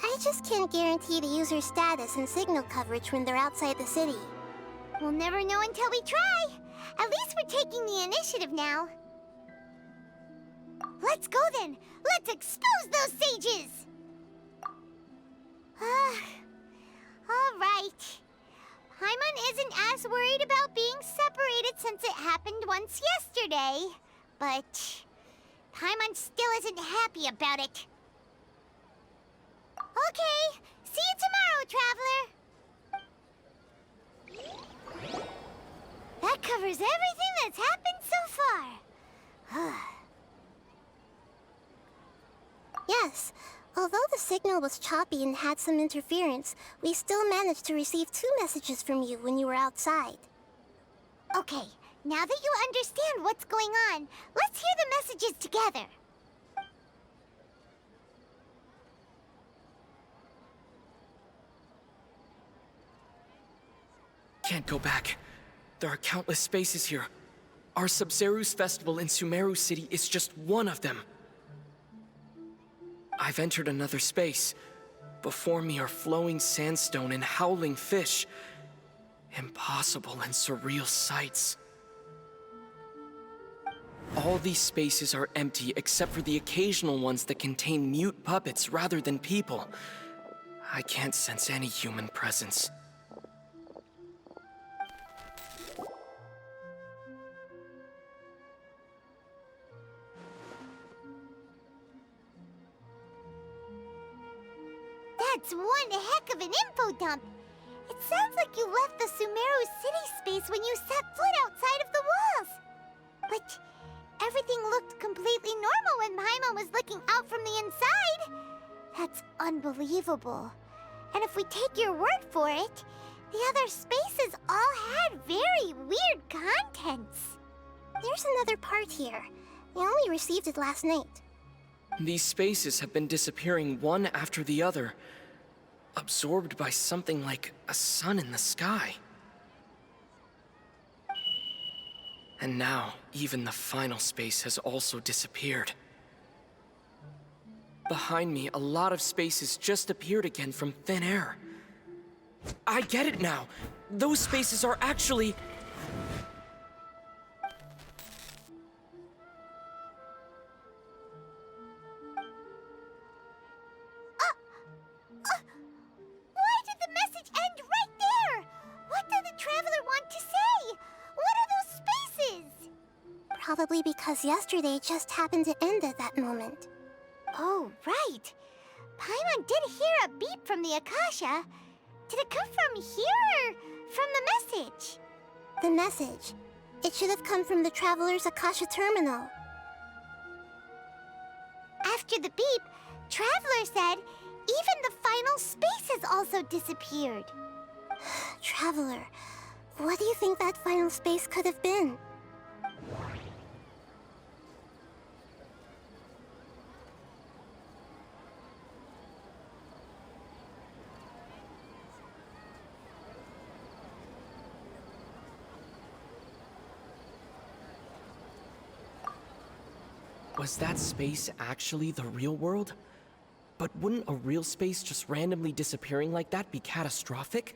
I just can't guarantee the user's status and signal coverage when they're outside the city. We'll never know until we try. At least we're taking the initiative now. Let's go then. Let's expose those sages. All right. Paimon isn't as worried about being separated since it happened once yesterday. But Paimon still isn't happy about it. Okay, see you tomorrow, Traveler. That covers everything that's happened so far. Yes, Although the signal was choppy and had some interference, we still managed to receive 2 messages from you when you were outside. Okay, now that you understand what's going on, let's hear the messages together. Can't go back. There are countless spaces here. Our Sabzeruz Festival in Sumeru City is just one of them. I've entered another space. Before me are flowing sandstone and howling fish. Impossible and surreal sights. All these spaces are empty except for the occasional ones that contain mute puppets rather than people. I can't sense any human presence. That's one heck of an info dump. It sounds like you left the Sumeru city space when you set foot outside of the walls. But everything looked completely normal when Paimon was looking out from the inside. That's unbelievable. And if we take your word for it, the other spaces all had very weird contents. There's another part here. We only received it last night. These spaces have been disappearing one after the other, absorbed by something like a sun in the sky. And now, even the final space has also disappeared. Behind me, a lot of spaces just appeared again from thin air. I get it now! Those spaces are actually... Why did the message end right there? What did the traveler want to say? What are those spaces? Probably because yesterday just happened to end at that moment. Oh, right. Paimon did hear a beep from the Akasha. Did it come from here or from the message? The message. It should have come from the Traveler's Akasha terminal. After the beep, Traveler said even the final space has also disappeared. Traveler, what do you think that final space could have been? Was that space actually the real world? But wouldn't a real space just randomly disappearing like that be catastrophic?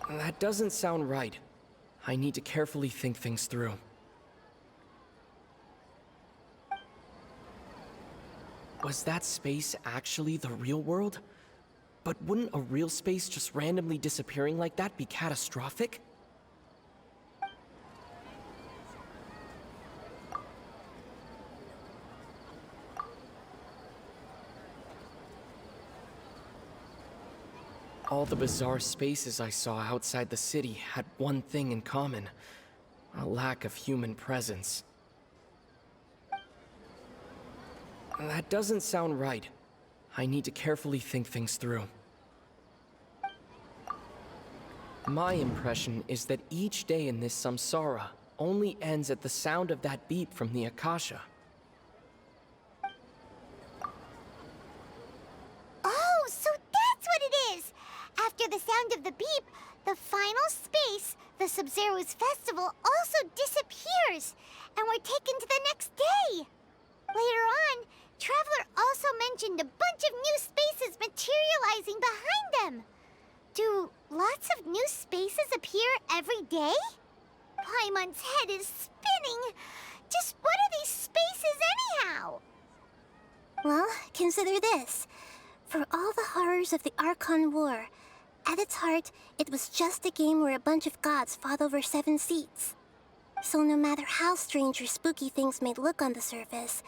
That doesn't sound right. I need to carefully think things through. Was that space actually the real world? But wouldn't a real space just randomly disappearing like that be catastrophic? All the bizarre spaces I saw outside the city had one thing in common: a lack of human presence. That doesn't sound right. I need to carefully think things through. My impression is that each day in this samsara only ends at the sound of that beep from the Akasha. Oh, so that's what it is! After the sound of the beep, the final space, the Sabzeruz Festival, also disappears, and we're taken to the next day. Later on, Traveler also mentioned a bunch of new spaces materializing behind them. Do lots of new spaces appear every day? Paimon's head is spinning. Just what are these spaces anyhow? Well, consider this. For all the horrors of the Archon War, at its heart, it was just a game where a bunch of gods fought over 7 seats. So no matter how strange or spooky things may look on the surface,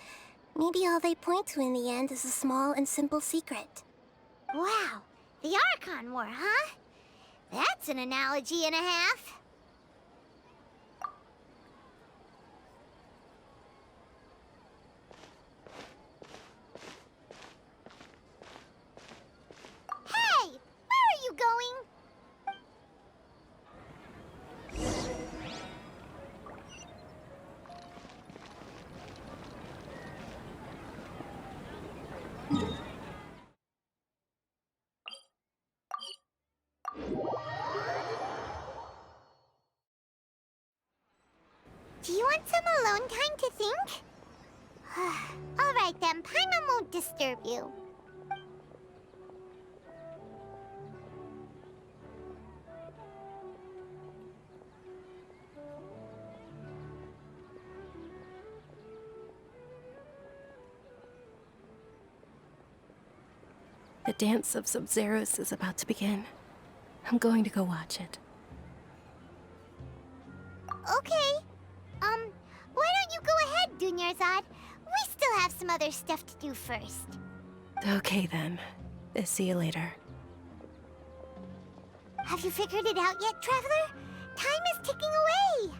maybe all they point to in the end is a small and simple secret. Wow, the Archon War, huh? That's an analogy and a half. Do you want some alone time to think? Alright then, Paimon won't disturb you. The dance of Sabzeruz is about to begin. I'm going to go watch it. Okay. Why don't you go ahead, dunyarzad? We still have some other stuff to do first. Okay then. See you later. Have you figured it out yet, Traveler? Time is ticking away.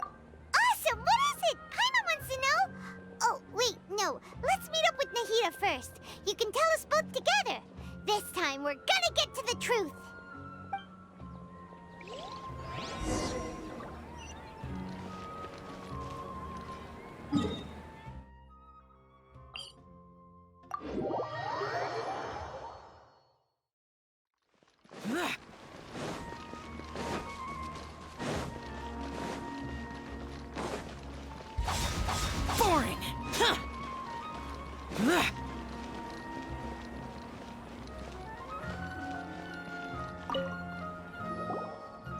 Awesome! What is it? Paimon wants to know. Oh, wait, no. Let's meet up with Nahida first. You can tell us both together. This time, we're gonna get to the truth. Boring! Huh.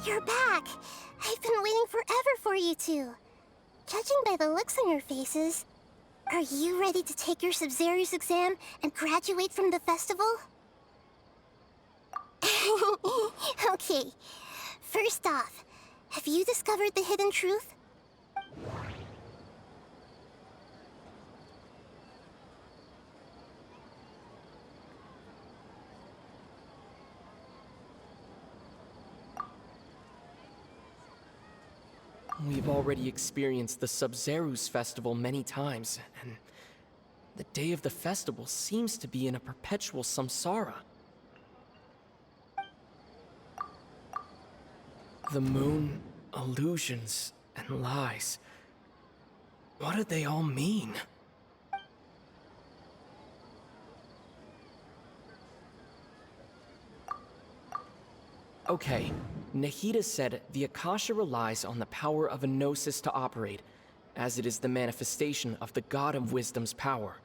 You're back! I've been waiting forever for you two. Judging by the looks on your faces, are you ready to take your Sabzeruz exam and graduate from the festival? Okay. First off, have you discovered the hidden truth? We've already experienced the Sabzeruz Festival many times, and the day of the festival seems to be in a perpetual samsara. The moon, illusions, and lies. What do they all mean? Okay, Nahida said the Akasha relies on the power of a gnosis to operate, as it is the manifestation of the God of Wisdom's power.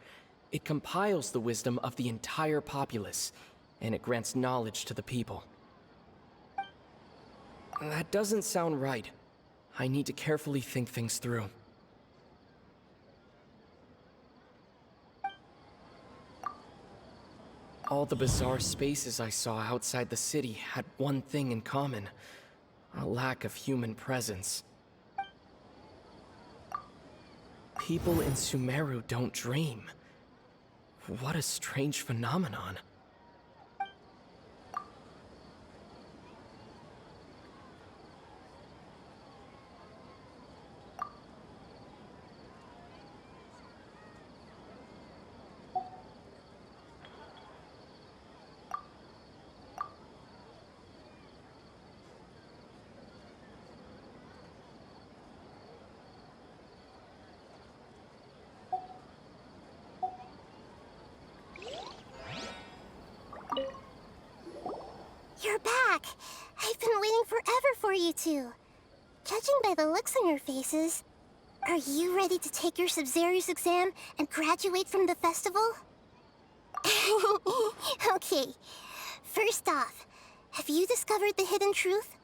It compiles the wisdom of the entire populace, and it grants knowledge to the people. That doesn't sound right. I need to carefully think things through. All the bizarre spaces I saw outside the city had one thing in common: a lack of human presence. People in Sumeru don't dream. What a strange phenomenon. You're back! I've been waiting forever for you two. Judging by the looks on your faces, are you ready to take your Sabzeruz exam and graduate from the festival? Okay. First off, have you discovered the hidden truth?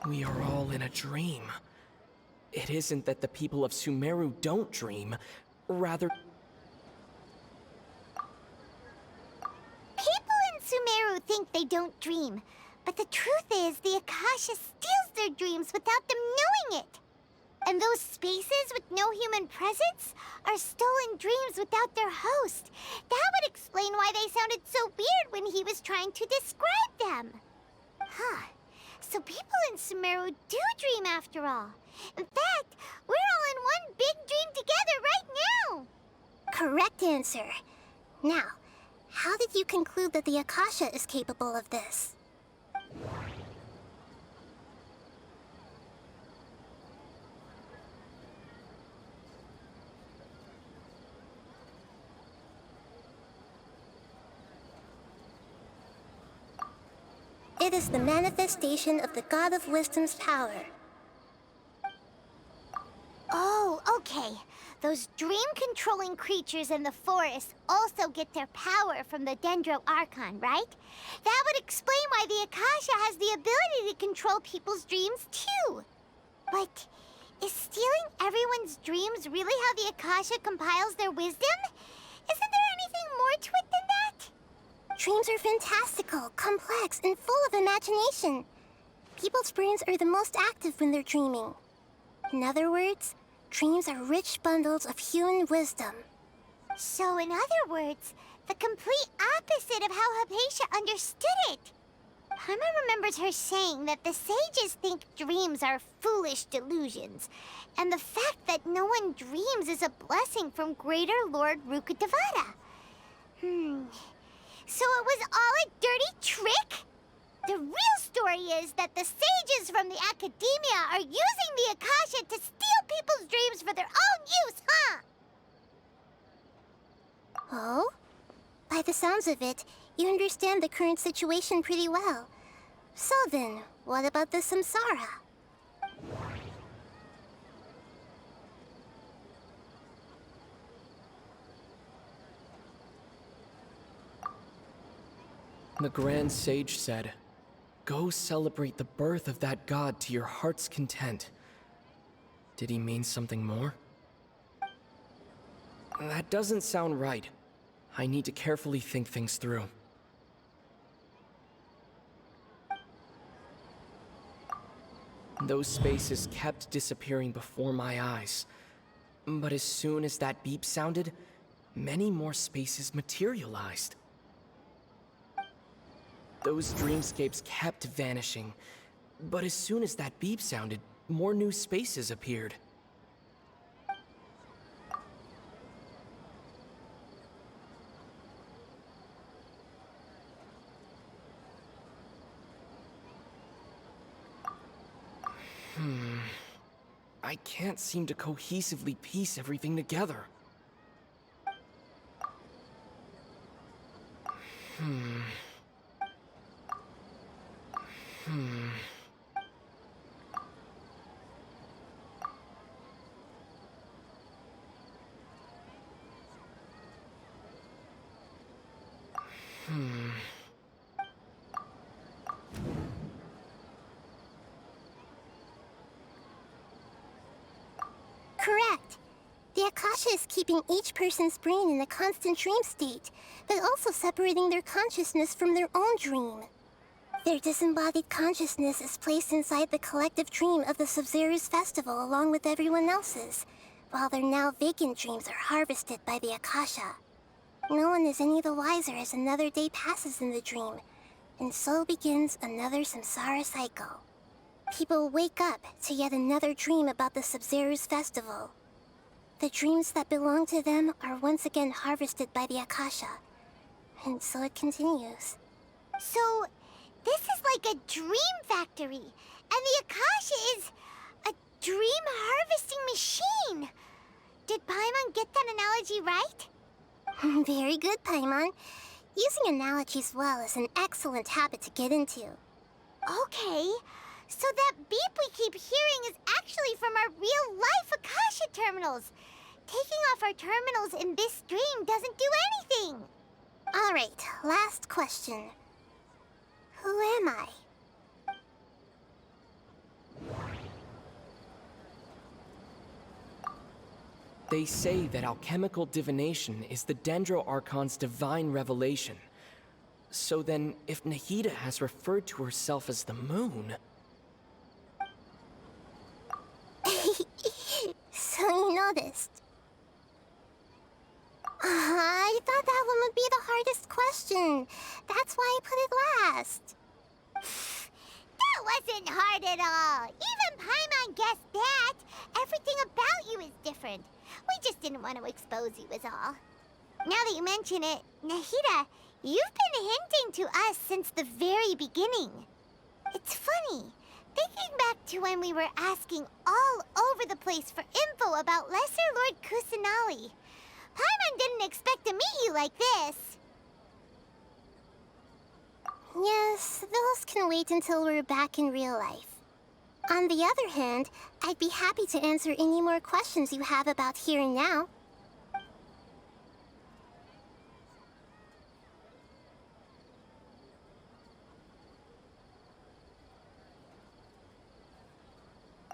We are all in a dream. It isn't that the people of Sumeru don't dream, rather... People in Sumeru think they don't dream, but the truth is the Akasha steals their dreams without them knowing it. And those spaces with no human presence are stolen dreams without their host. That would explain why they sounded so weird when he was trying to describe them. Huh. So people in Sumeru do dream after all. In fact, we're all in one big dream together right now. Correct answer. Now, how did you conclude that the Akasha is capable of this? It is the manifestation of the God of Wisdom's power. Oh, okay. Those dream-controlling creatures in the forest also get their power from the Dendro Archon, right? That would explain why the Akasha has the ability to control people's dreams, too. But is stealing everyone's dreams really how the Akasha compiles their wisdom? Isn't there anything more to it than that? Dreams are fantastical, complex, and full of imagination. People's brains are the most active when they're dreaming. In other words, dreams are rich bundles of human wisdom. So, in other words, the complete opposite of how Hypatia understood it. Paimon remembers her saying that the sages think dreams are foolish delusions, and the fact that no one dreams is a blessing from Greater Lord Rukkhadevata. So it was all a dirty trick? The real story is that the sages from the academia are using the Akasha to steal people's dreams for their own use, huh? Oh? By the sounds of it, you understand the current situation pretty well. So then, what about the samsara? The Grand Sage said, "Go celebrate the birth of that god to your heart's content." Did he mean something more? That doesn't sound right. I need to carefully think things through. Those spaces kept disappearing before my eyes. But as soon as that beep sounded, many more spaces materialized. Those dreamscapes kept vanishing, but as soon as that beep sounded, more new spaces appeared. I can't seem to cohesively piece everything together. Correct. The Akasha is keeping each person's brain in a constant dream state, but also separating their consciousness from their own dream. Their disembodied consciousness is placed inside the collective dream of the Sabzeruz Festival along with everyone else's, while their now vacant dreams are harvested by the Akasha. No one is any the wiser as another day passes in the dream, and so begins another samsara cycle. People wake up to yet another dream about the Sabzeruz Festival. The dreams that belong to them are once again harvested by the Akasha, and so it continues. So, this is like a dream factory, and the Akasha is a dream harvesting machine. Did Paimon get that analogy right? Very good, Paimon. Using analogies well is an excellent habit to get into. Okay, so that beep we keep hearing is actually from our real-life Akasha terminals. Taking off our terminals in this dream doesn't do anything. All right, last question. Who am I? They say that alchemical divination is the Dendro Archon's divine revelation. So then, if Nahida has referred to herself as the moon... So you noticed. I thought that one would be the hardest question. That's why I put it last. That wasn't hard at all. Even Paimon guessed that. Everything about you is different. We just didn't want to expose you is all. Now that you mention it, Nahida, you've been hinting to us since the very beginning. It's funny, thinking back to when we were asking all over the place for info about Lesser Lord Kusanali. Paimon didn't expect to meet you like this. Yes, those can wait until we're back in real life. On the other hand, I'd be happy to answer any more questions you have about here and now.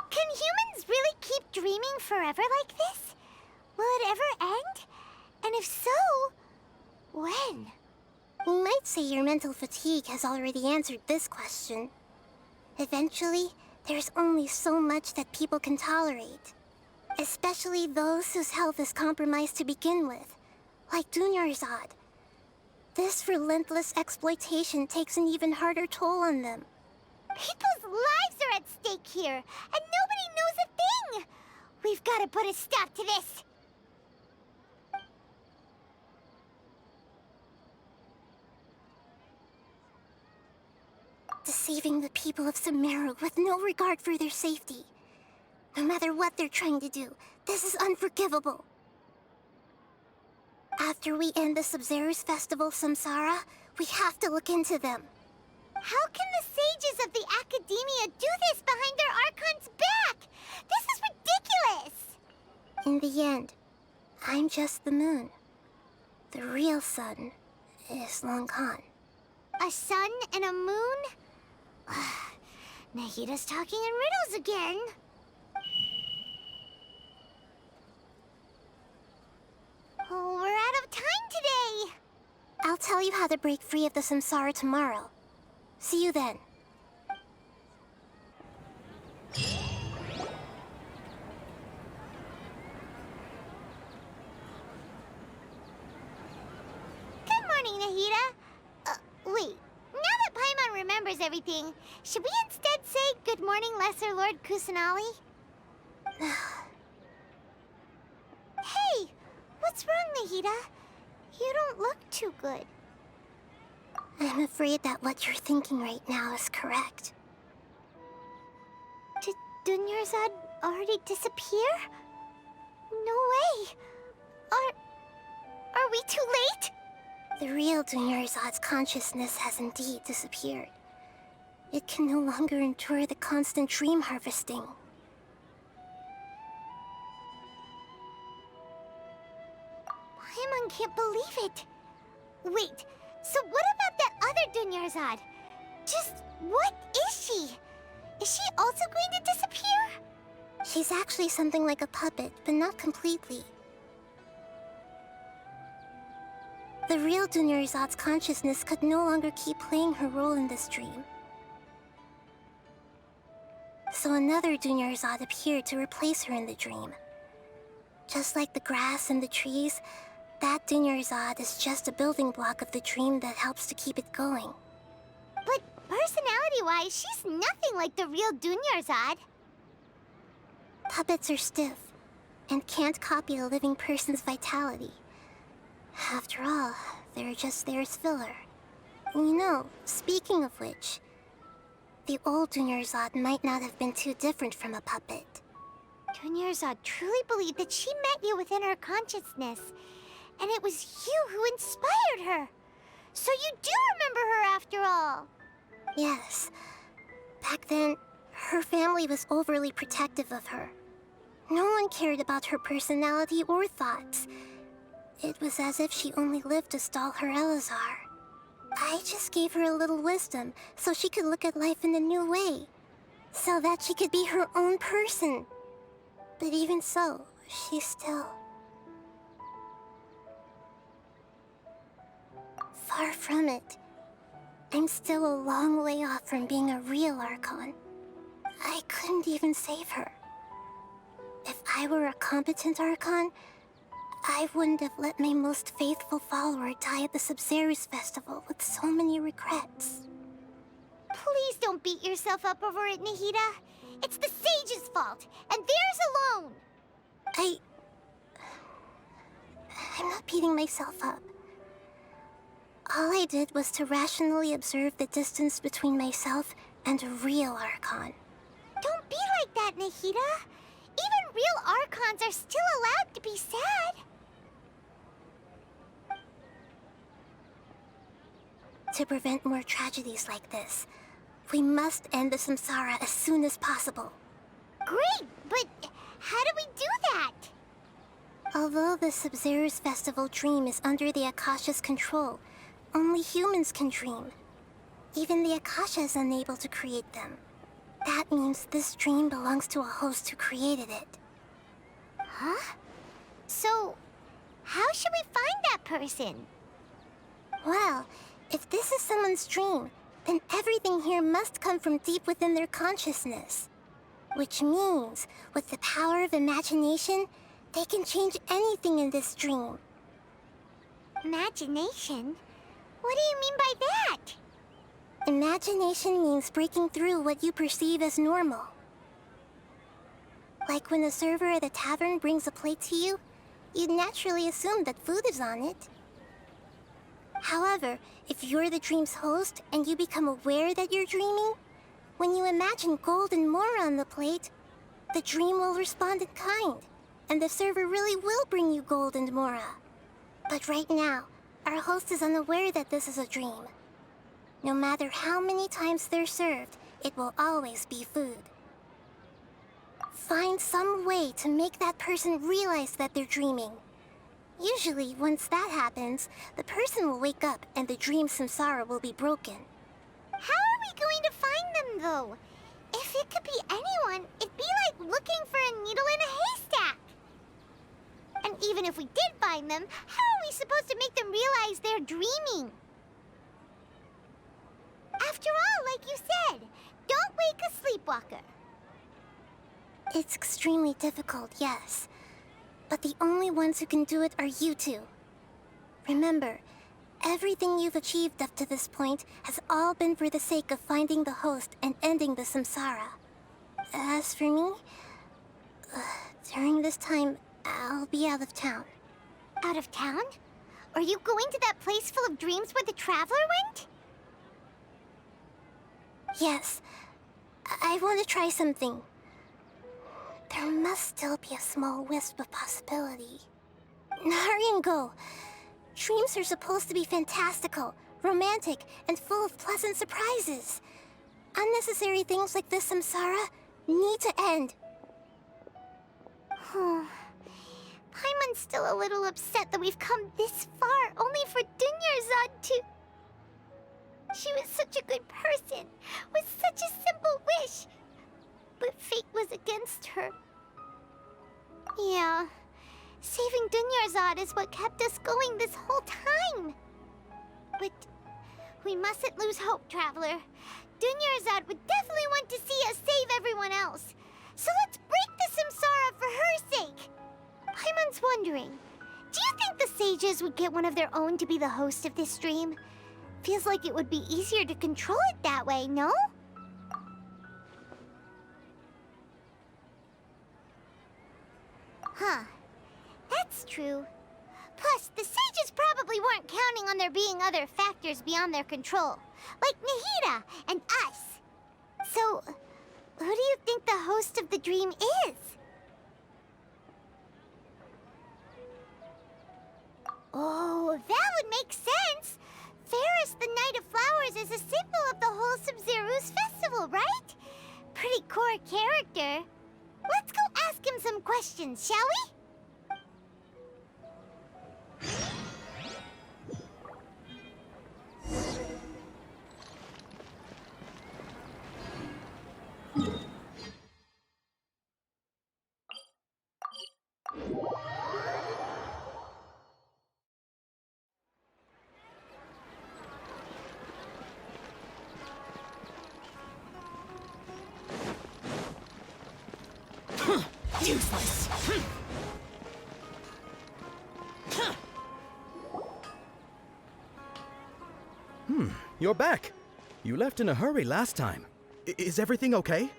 Can humans really keep dreaming forever like this? Will it ever end? And if so, when? You might say your mental fatigue has already answered this question. Eventually, there's only so much that people can tolerate. Especially those whose health is compromised to begin with, like dunyarzad. This relentless exploitation takes an even harder toll on them. People's lives are at stake here, and nobody knows a thing! We've got to put a stop to this! Deceiving the people of Sumeru with no regard for their safety. No matter what they're trying to do, this is unforgivable. After we end the Sabzeruz Festival Samsara, we have to look into them. How can the sages of the Academia do this behind their Archon's back? This is ridiculous! In the end, I'm just the moon. The real sun is long gone. A sun and a moon? Nahida's talking in riddles again. Oh, we're out of time today. I'll tell you how to break free of the samsara tomorrow. See you then. Good morning, Nahida. Wait. Now that Paimon remembers everything, should we instead say good morning, Lesser Lord Kusanali? Hey, what's wrong, Nahida? You don't look too good. I'm afraid that what you're thinking right now is correct. Did dunyarzad already disappear? No way. Are we too late? The real dunyarzad's consciousness has indeed disappeared. It can no longer endure the constant dream harvesting. Paimon can't believe it. Wait, so what about that other dunyarzad? Just what is she? Is she also going to disappear? She's actually something like a puppet, but not completely. The real dunyarzad's consciousness could no longer keep playing her role in this dream. So another dunyarzad appeared to replace her in the dream. Just like the grass and the trees, that dunyarzad is just a building block of the dream that helps to keep it going. But personality-wise, she's nothing like the real dunyarzad. Puppets are stiff, and can't copy a living person's vitality. After all, they're just there as filler. You know, speaking of which, the old dunyarzad might not have been too different from a puppet. Dunyarzad truly believed that she met you within her consciousness, and it was you who inspired her. So you do remember her after all. Yes. Back then, her family was overly protective of her. No one cared about her personality or thoughts. It was as if she only lived to stall her Elazar. I just gave her a little wisdom so she could look at life in a new way. So that she could be her own person. But even so, she's still... far from it. I'm still a long way off from being a real Archon. I couldn't even save her. If I were a competent Archon, I wouldn't have let my most faithful follower die at the Sabzeruz Festival with so many regrets. Please don't beat yourself up over it, Nahida. It's the sage's fault, and theirs alone. I'm not beating myself up. All I did was to rationally observe the distance between myself and a real Archon. Don't be like that, Nahida. Even real Archons are still allowed to be sad. To prevent more tragedies like this, we must end the samsara as soon as possible. Great, but how do we do that? Although the Sabzeruz Festival dream is under the Akasha's control, only humans can dream. Even the Akasha is unable to create them. That means this dream belongs to a host who created it. Huh? So, how should we find that person? Well, if this is someone's dream, then everything here must come from deep within their consciousness. Which means, with the power of imagination, they can change anything in this dream. Imagination? What do you mean by that? Imagination means breaking through what you perceive as normal. Like when a server at a tavern brings a plate to you, you'd naturally assume that food is on it. However, if you're the dream's host and you become aware that you're dreaming, when you imagine gold and more on the plate, the dream will respond in kind, and the server really will bring you gold and mora. But right now, our host is unaware that this is a dream. No matter how many times they're served, it will always be food. Find some way to make that person realize that they're dreaming. Usually, once that happens, the person will wake up and the dream samsara will be broken. How are we going to find them, though? If it could be anyone, it'd be like looking for a needle in a haystack. And even if we did find them, how are we supposed to make them realize they're dreaming? After all, like you said, don't wake a sleepwalker. It's extremely difficult, yes. But the only ones who can do it are you two. Remember, everything you've achieved up to this point has all been for the sake of finding the host and ending the samsara. As for me, during this time, I'll be out of town. Out of town? Are you going to that place full of dreams where the traveler went? Yes. I want to try something. There must still be a small wisp of possibility. Hurry and go. Dreams are supposed to be fantastical, romantic, and full of pleasant surprises. Unnecessary things like this samsara need to end. Paimon's still a little upset that we've come this far only for Dunyarzad to... She was such a good person, with such a simple wish. But fate was against her. Yeah, saving Dunyarzad is what kept us going this whole time. But we mustn't lose hope, Traveler. Dunyarzad would definitely want to see us save everyone else. So let's break the samsara for her sake. Paimon's wondering, do you think the sages would get one of their own to be the host of this dream? Feels like it would be easier to control it that way, no? Huh. That's true. Plus, the sages probably weren't counting on there being other factors beyond their control, like Nahida and us. So, who do you think the host of the dream is? Oh, that would make sense. Ferris, the Knight of Flowers, is a symbol of the whole Sabzeruz Festival, right? Pretty core character. Let's go ask him some questions, shall we? Useless. You're back. You left in a hurry last time. Is everything okay?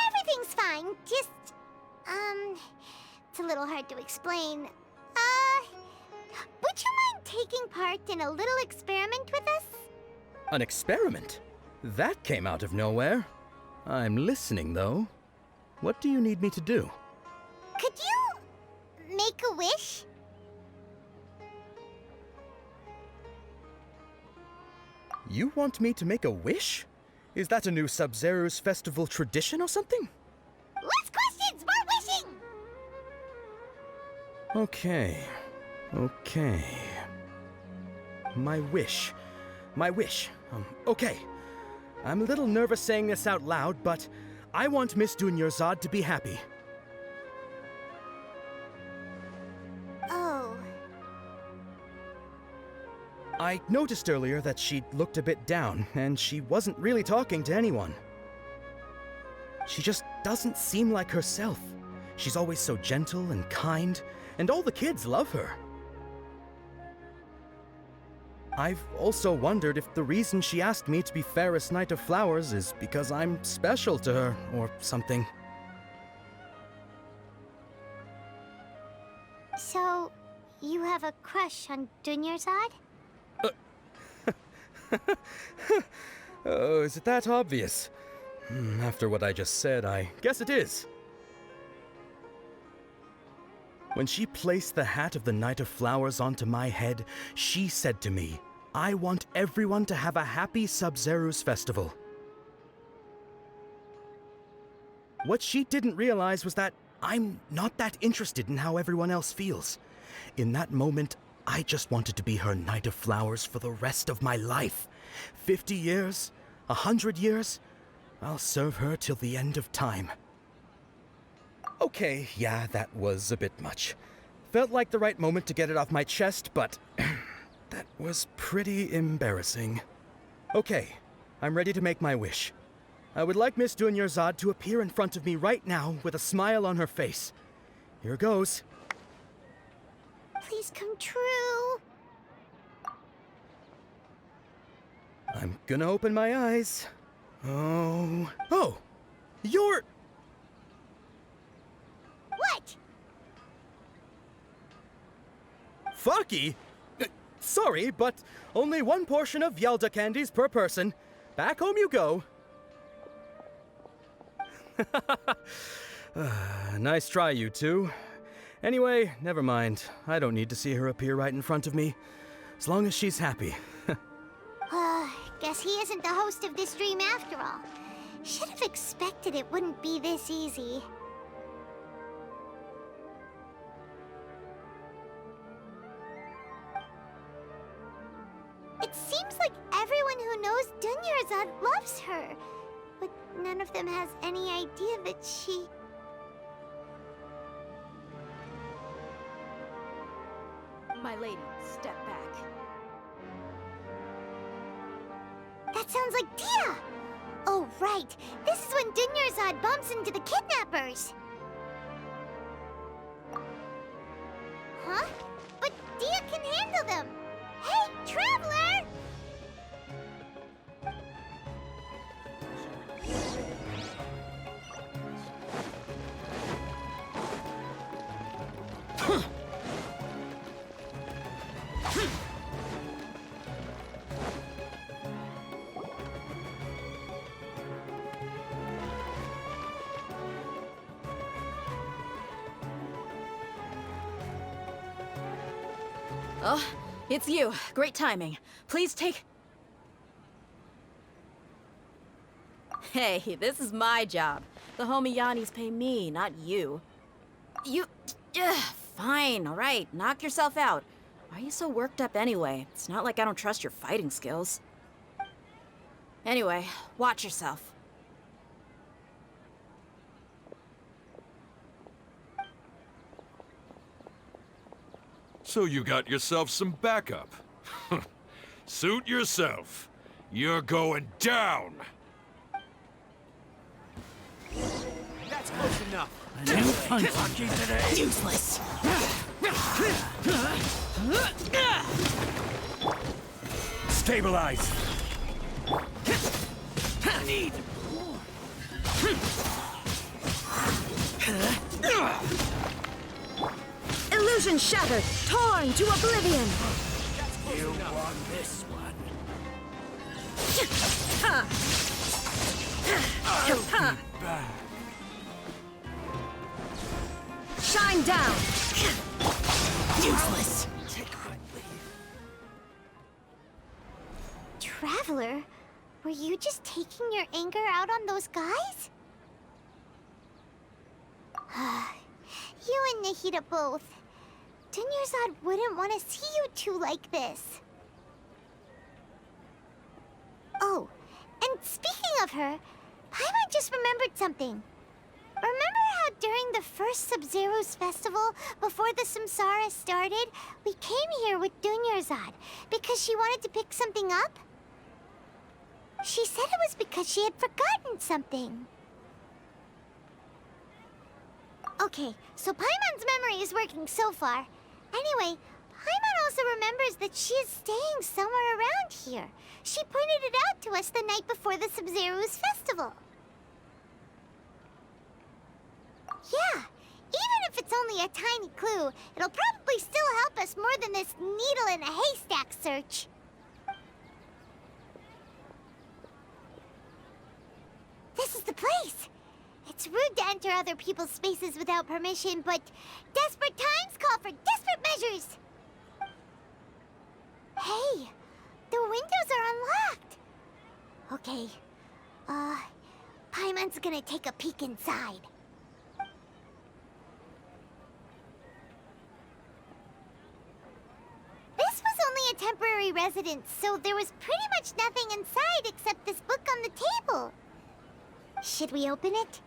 Everything's fine. Just, it's a little hard to explain. Would you mind taking part in a little experiment with us? An experiment? That came out of nowhere. I'm listening, though. What do you need me to do? Could you make a wish? You want me to make a wish? Is that a new Sabzeruz Festival tradition or something? Less questions, more wishing! Okay. My wish. Okay. I'm a little nervous saying this out loud, but I want Miss Dunyarzad to be happy. Oh. I noticed earlier that she looked a bit down, and she wasn't really talking to anyone. She just doesn't seem like herself. She's always so gentle and kind, and all the kids love her. I've also wondered if the reason she asked me to be Fairest Knight of Flowers is because I'm special to her, or something. So, you have a crush on Dunyarzad? Oh, is it that obvious? After what I just said, I guess it is. When she placed the hat of the Knight of Flowers onto my head, she said to me, "I want everyone to have a happy Sabzeruz Festival." What she didn't realize was that I'm not that interested in how everyone else feels. In that moment, I just wanted to be her Knight of Flowers for the rest of my life. 50 years, 100 years, I'll serve her till the end of time. Okay, yeah, that was a bit much. Felt like the right moment to get it off my chest, but that was pretty embarrassing. Okay, I'm ready to make my wish. I would like Miss Dunyarzad to appear in front of me right now with a smile on her face. Here goes. Please come true. I'm gonna open my eyes. Oh, you're... What? Faki? Sorry, but only one portion of Yalda candies per person. Back home you go. Nice try, you two. Anyway, never mind. I don't need to see her appear right in front of me. As long as she's happy. Guess he isn't the host of this dream after all. Should have expected it wouldn't be this easy. It seems like everyone who knows Dunyarzad loves her, but none of them has any idea that she... My lady, step back. That sounds like Dia! Oh, right. This is when Dunyarzad bumps into the kidnappers. Huh? But Dia can handle them. Hey, Traveler! Oh, it's you. Great timing. Please take... Hey, this is my job. The homie Yannis pay me, not you. You... fine, alright. Knock yourself out. Why are you so worked up anyway? It's not like I don't trust your fighting skills. Anyway, watch yourself. So you got yourself some backup. Suit yourself. You're going down. That's close enough. Punching today. Useless. Stabilize. Need. Illusion shattered, torn to oblivion. You want this one? Shine down. Useless. Traveler, were you just taking your anger out on those guys? You and Nahida both. Dunyarzad wouldn't want to see you two like this. Oh, and speaking of her, Paimon just remembered something. Remember how during the first Sabzeruz Festival, before the Samsara started, we came here with Dunyarzad because she wanted to pick something up? She said it was because she had forgotten something. Okay, so Paimon's memory is working so far. Anyway, Paimon also remembers that she is staying somewhere around here. She pointed it out to us the night before the Sabzeruz Festival. Yeah, even if it's only a tiny clue, it'll probably still help us more than this needle in a haystack search. This is the place! It's rude to enter other people's spaces without permission, but desperate times call for desperate measures! Hey, the windows are unlocked! Okay, Paimon's gonna take a peek inside. This was only a temporary residence, so there was pretty much nothing inside except this book on the table. Should we open it?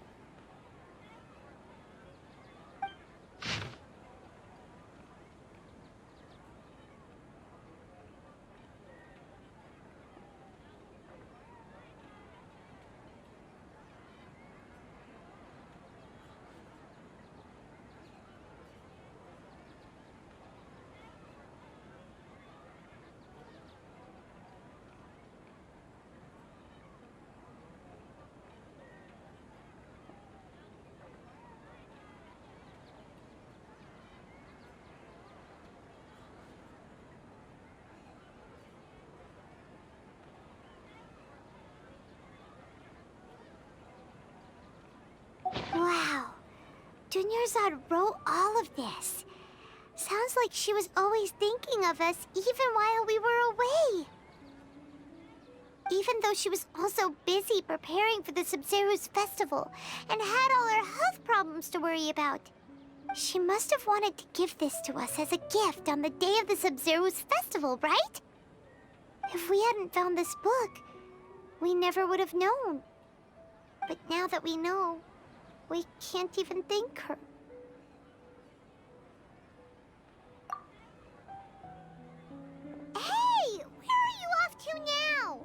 Wow. Dunyarzad wrote all of this. Sounds like she was always thinking of us even while we were away. Even though she was also busy preparing for the Sabzeruz Festival and had all her health problems to worry about. She must have wanted to give this to us as a gift on the day of the Sabzeruz Festival, right? If we hadn't found this book, we never would have known. But now that we know, we can't even thank her. Hey! Where are you off to now?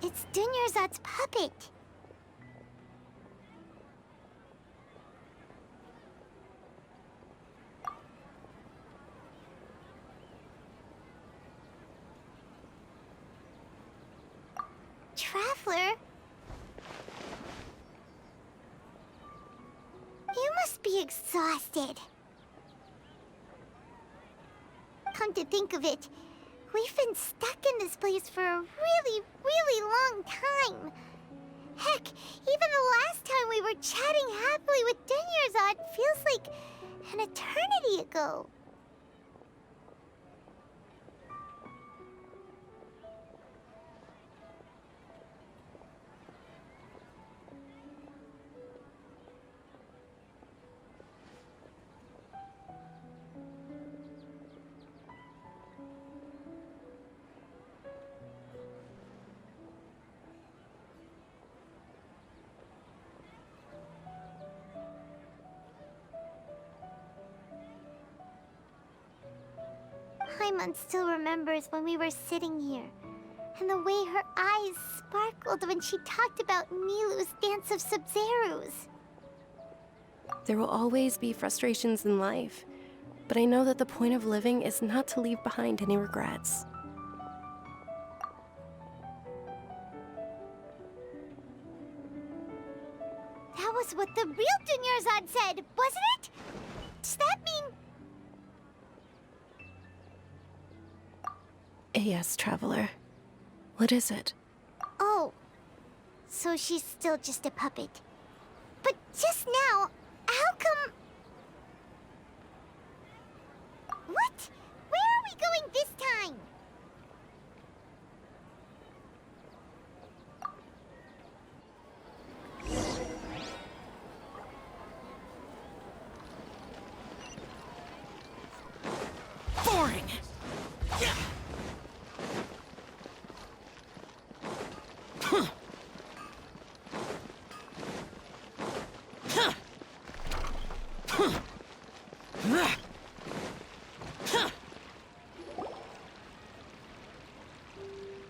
It's Dunyarzad's puppet. Traveler? You must be exhausted. Come to think of it, we've been stuck in this place for a really long time. Heck, even the last time we were chatting happily with Dunyarzad feels like an eternity ago. Paimon still remembers when we were sitting here, and the way her eyes sparkled when she talked about Nilou's dance of Sabzeruz. There will always be frustrations in life, but I know that the point of living is not to leave behind any regrets. That was what the real dunyarzad said, wasn't it? Does that mean... Yes, Traveler. What is it? Oh, so she's still just a puppet. But just now, how come... What? Where are we going this time? Boring! Yeah. Huh. Huh. Huh. Rah. Huh.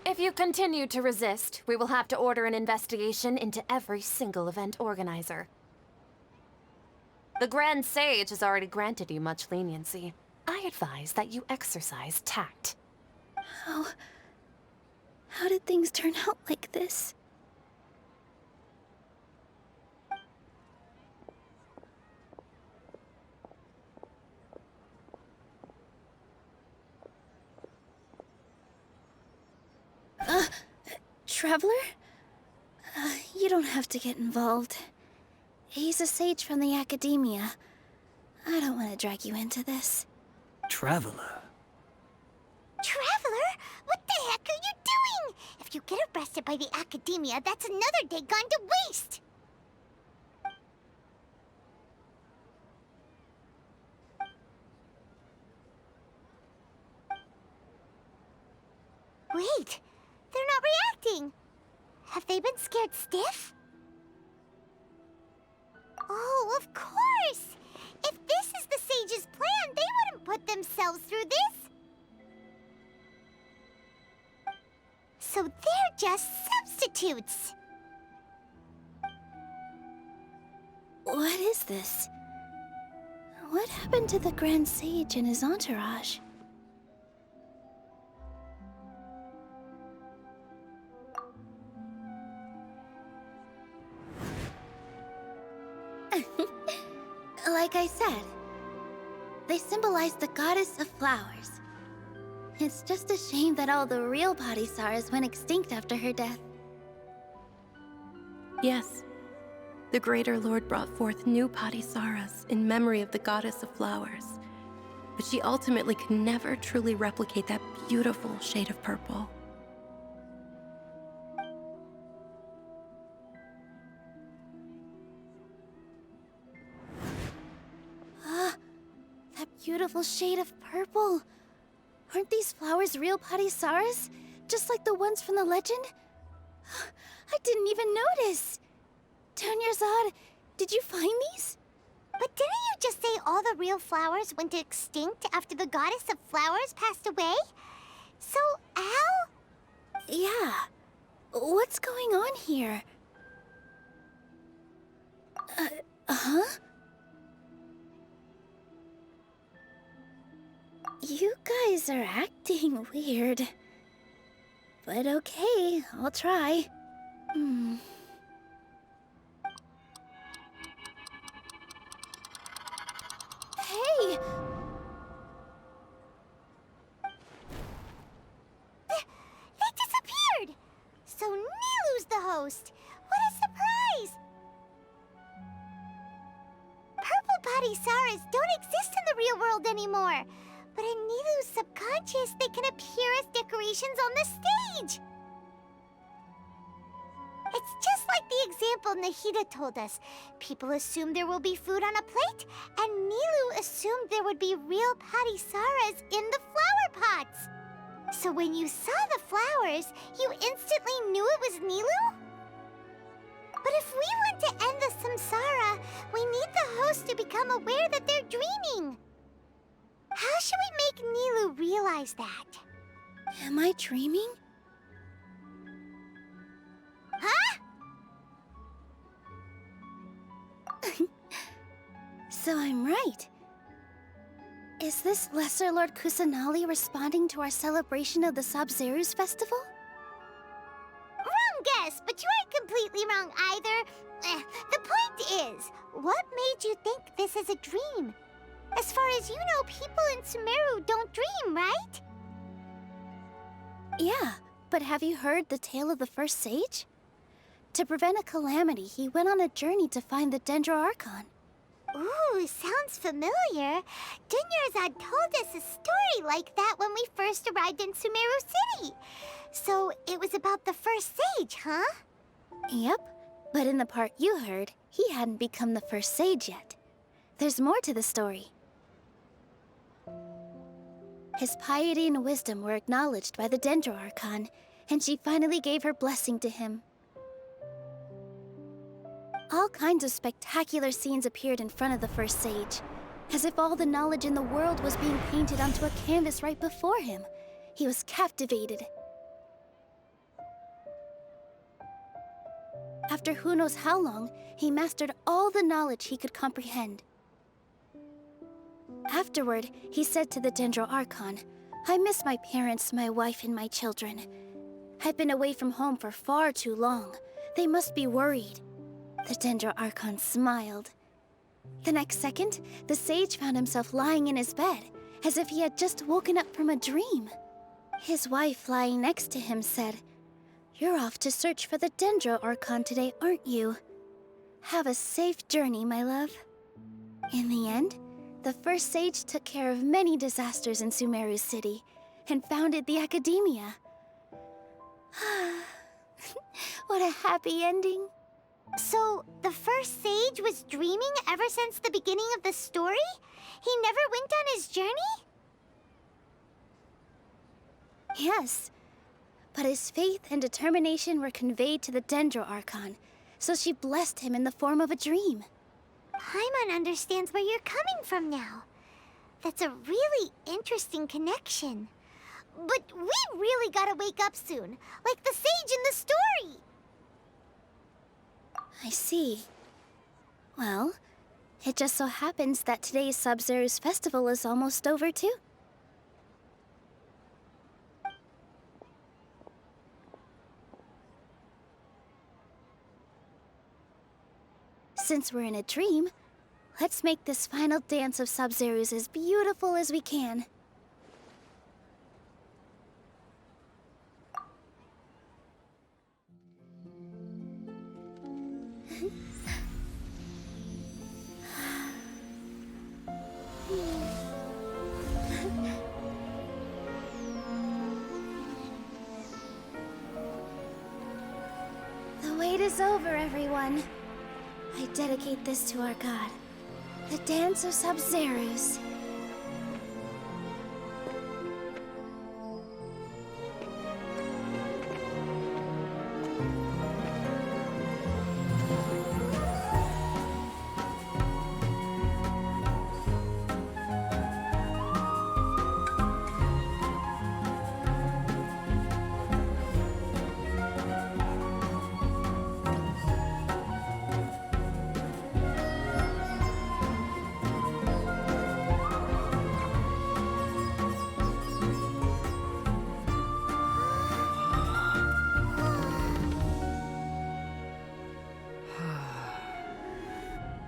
If you continue to resist, we will have to order an investigation into every single event organizer. The Grand Sage has already granted you much leniency. I advise that you exercise tact. How did things turn out like this? Traveler? You don't have to get involved. He's a sage from the academia. I don't want to drag you into this. Traveler. Traveler? What the heck are you doing? If you get arrested by the academia, that's another day gone to waste! Wait, they're not reacting. Have they been scared stiff? Oh, of course! If this is the sage's plan, they wouldn't put themselves through this. So they're just substitutes. What is this? What happened to the Grand Sage and his entourage? Like I said, they symbolize the goddess of flowers. It's just a shame that all the real Padisarahs went extinct after her death. Yes. The Greater Lord brought forth new Padisarahs in memory of the goddess of flowers. But she ultimately could never truly replicate that beautiful shade of purple. That beautiful shade of purple. Aren't these flowers real Padisarahs? Just like the ones from the legend? I didn't even notice. Dunyarzad, did you find these? But didn't you just say all the real flowers went extinct after the goddess of flowers passed away? So, how? Yeah. What's going on here? Huh? You guys are acting weird. But okay, I'll try. Hey! They disappeared! So Nilou's the host. What a surprise! Purple Padisarahs don't exist in the real world anymore. But in Nilou's subconscious, they can appear as decorations on the stage. It's just like the example nahida told us. People assume there will be food on a plate, and Nilou assumed there would be real Padisarahs in the flower pots. So when you saw the flowers, you instantly knew it was Nilou? But if we want to end the samsara, we need the host to become aware that they're dreaming. How should we make Nilou realize that? Am I dreaming? Huh? So I'm right. Is this Lesser Lord Kusanali responding to our celebration of the Sabzeruz Festival? Wrong guess, but you aren't completely wrong either. The point is, what made you think this is a dream? As far as you know, people in Sumeru don't dream, right? Yeah, but have you heard the tale of the first sage? To prevent a calamity, he went on a journey to find the Archon. Ooh, sounds familiar. Dunyarzad told us a story like that when we first arrived in Sumeru City. So it was about the first sage, huh? Yep, but in the part you heard, he hadn't become the first sage yet. There's more to the story. His piety and wisdom were acknowledged by the Archon, and she finally gave her blessing to him. All kinds of spectacular scenes appeared in front of the first sage, as if all the knowledge in the world was being painted onto a canvas right before him. He was captivated. After who knows how long, he mastered all the knowledge he could comprehend. Afterward, he said to the Archon, "I miss my parents, my wife, and my children. I've been away from home for far too long. They must be worried." The Archon smiled. The next second, the sage found himself lying in his bed, as if he had just woken up from a dream. His wife, lying next to him, said, "You're off to search for the Archon today, aren't you? Have a safe journey, my love." In the end, the first sage took care of many disasters in Sumeru City, and founded the Academia. What a happy ending. So, the first sage was dreaming ever since the beginning of the story? He never went on his journey? Yes, but his faith and determination were conveyed to the Archon, so she blessed him in the form of a dream. Paimon understands where you're coming from now. That's a really interesting connection. But we really gotta wake up soon, like the sage in the story! I see. Well, it just so happens that today's Sabzeruz Festival is almost over, too. Since we're in a dream, let's make this final dance of Sabzeruz as beautiful as we can. The wait is over, everyone. I dedicate this to our god, the dance of Sabzeruz.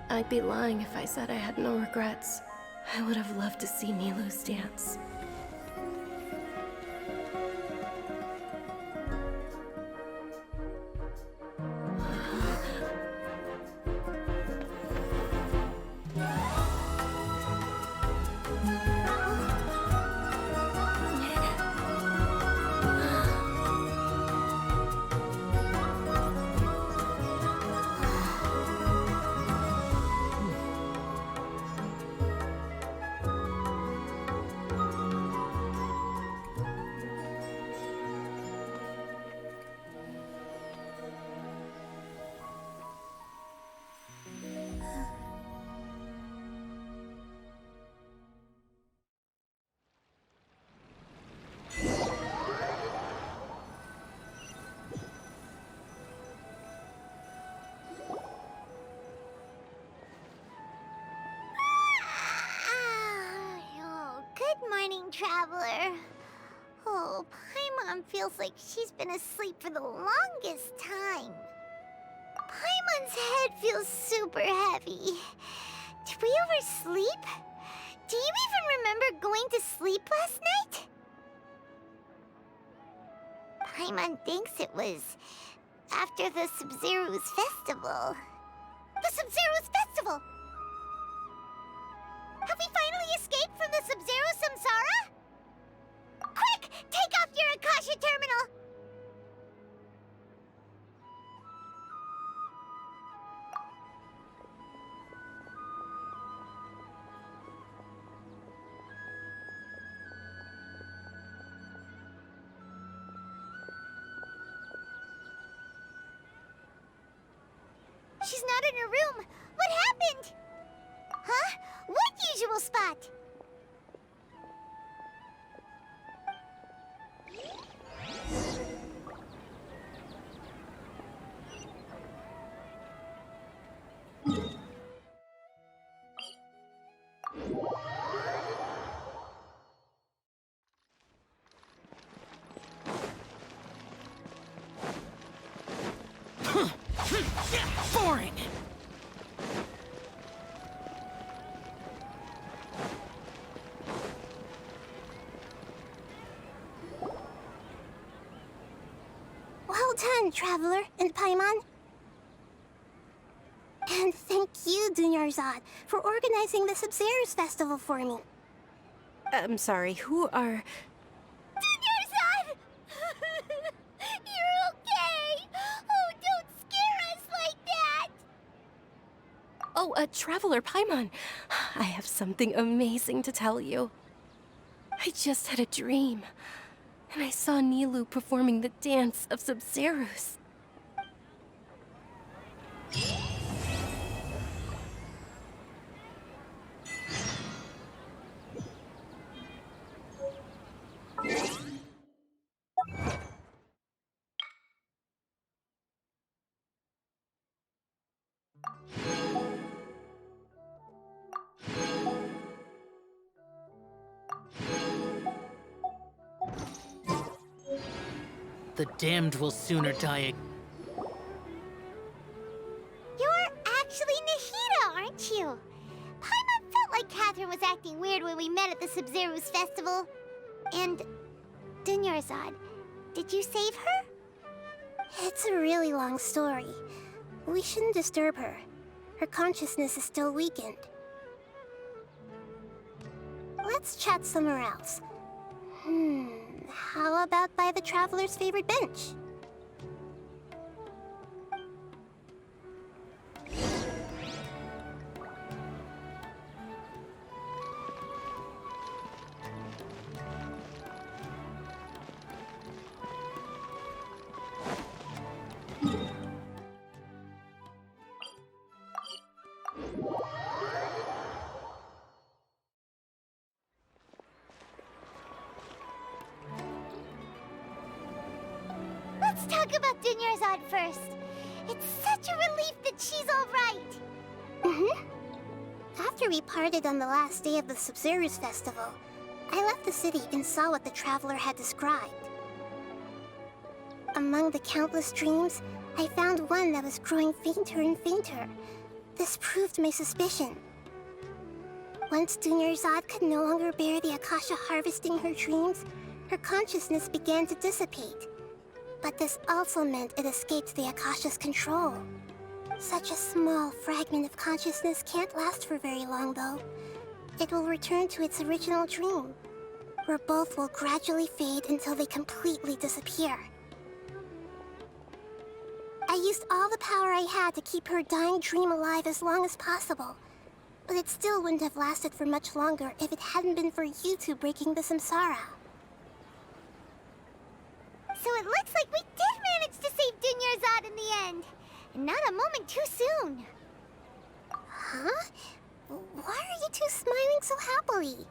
I'd be lying if I said I had no regrets. I would have loved to see Nilou's dance. Traveler. Oh, Paimon feels like she's been asleep for the longest time. Paimon's head feels super heavy. Did we oversleep? Do you even remember going to sleep last night? Paimon thinks it was after the Sabzeruz Festival. The Sabzeruz Festival! Have we finally escaped from the Sabzeruz Samsara? Quick! Take off your Akasha terminal! She's not in her room. What happened? Huh? What usual spot? Boring! Well done, Traveler and Paimon. And thank you, dunyarzad, for organizing the Sabzeruz Festival for me. I'm sorry, who are... Dunyarzad! You're okay! Oh, don't scare us like that! Oh, Traveler Paimon. I have something amazing to tell you. I just had a dream, and I saw Nilou performing the dance of Sabzeruz. The damned will sooner die. You're actually Nahida, aren't you? Paimon felt like Catherine was acting weird when we met at the Sabzeruz Festival. And... Dunyarzad, did you save her? It's a really long story. We shouldn't disturb her. Her consciousness is still weakened. Let's chat somewhere else. How about by the Traveler's favorite bench? Let's talk about Dunyarzad first. It's such a relief that she's all right. After we parted on the last day of the Sabzeruz Festival, I left the city and saw what the Traveler had described. Among the countless dreams, I found one that was growing fainter and fainter. This proved my suspicion. Once Dunyarzad could no longer bear the Akasha harvesting her dreams, her consciousness began to dissipate. But this also meant it escaped the Akasha's control. Such a small fragment of consciousness can't last for very long, though. It will return to its original dream, where both will gradually fade until they completely disappear. I used all the power I had to keep her dying dream alive as long as possible, but it still wouldn't have lasted for much longer if it hadn't been for you two breaking the samsara. So it looks like we did manage to save Dunyarzad in the end. And not a moment too soon. Huh? Why are you two smiling so happily?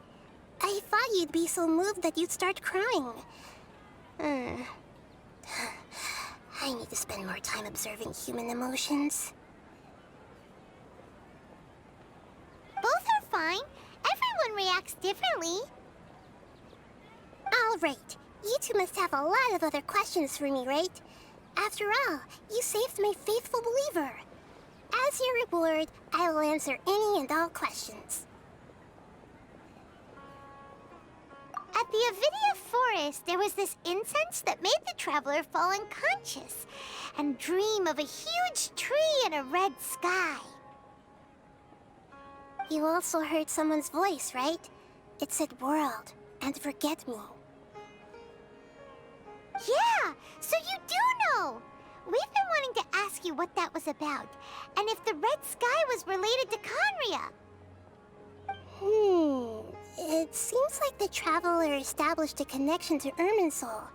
I thought you'd be so moved that you'd start crying. I need to spend more time observing human emotions. Both are fine. Everyone reacts differently. a lot of other questions for me, right? After all, you saved my faithful believer. As your reward, I will answer any and all questions. At the Avidia Forest, there was this incense that made the traveler fall unconscious and dream of a huge tree and a red sky. You also heard someone's voice, right? It said world and forget me. Yeah, so you do know! We've been wanting to ask you what that was about, and if the red sky was related to Conria. It seems like the Traveler established a connection to Irminsul.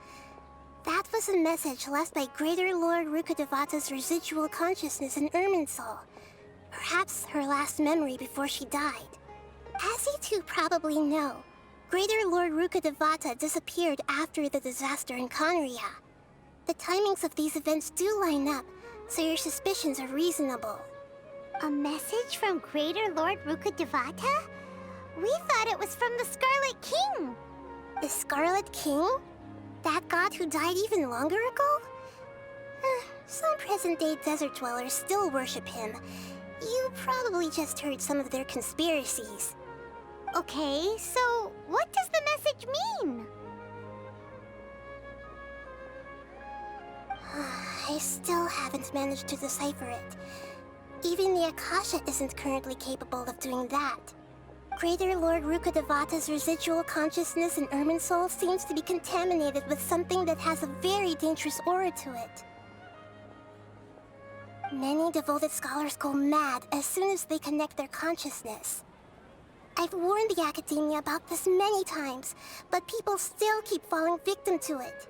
That was a message left by Greater Lord Rukkhadevata's residual consciousness in Irminsul. Perhaps her last memory before she died. As you two probably know, Greater Lord Rukkhadevata disappeared after the disaster in Conria. The timings of these events do line up, so your suspicions are reasonable. A message from Greater Lord Rukkhadevata? We thought it was from the Scarlet King. The Scarlet King? That god who died even longer ago? Some present-day desert dwellers still worship him. You probably just heard some of their conspiracies. Okay, so what does the message mean? I still haven't managed to decipher it. Even the Akasha isn't currently capable of doing that. Greater Lord Rukkhadevata's residual consciousness in Irminsul seems to be contaminated with something that has a very dangerous aura to it. Many devoted scholars go mad as soon as they connect their consciousness. I've warned the Academia about this many times, but people still keep falling victim to it.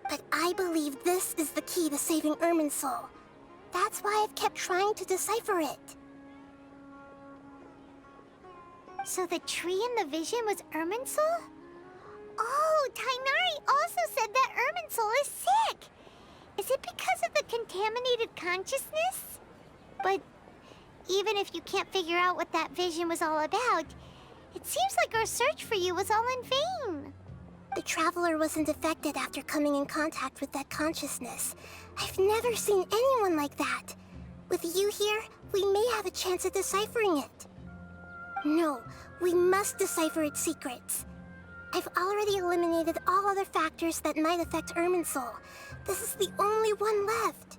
But I believe this is the key to saving Irminsul. That's why I've kept trying to decipher it. So the tree in the vision was Irminsul? Oh, Tighnari also said that Irminsul is sick! Is it because of the contaminated consciousness? But even if you can't figure out what that vision was all about, it seems like our search for you was all in vain. The Traveler wasn't affected after coming in contact with that consciousness. I've never seen anyone like that. With you here, we may have a chance at deciphering it. No, we must decipher its secrets. I've already eliminated all other factors that might affect Irminsul. This is the only one left.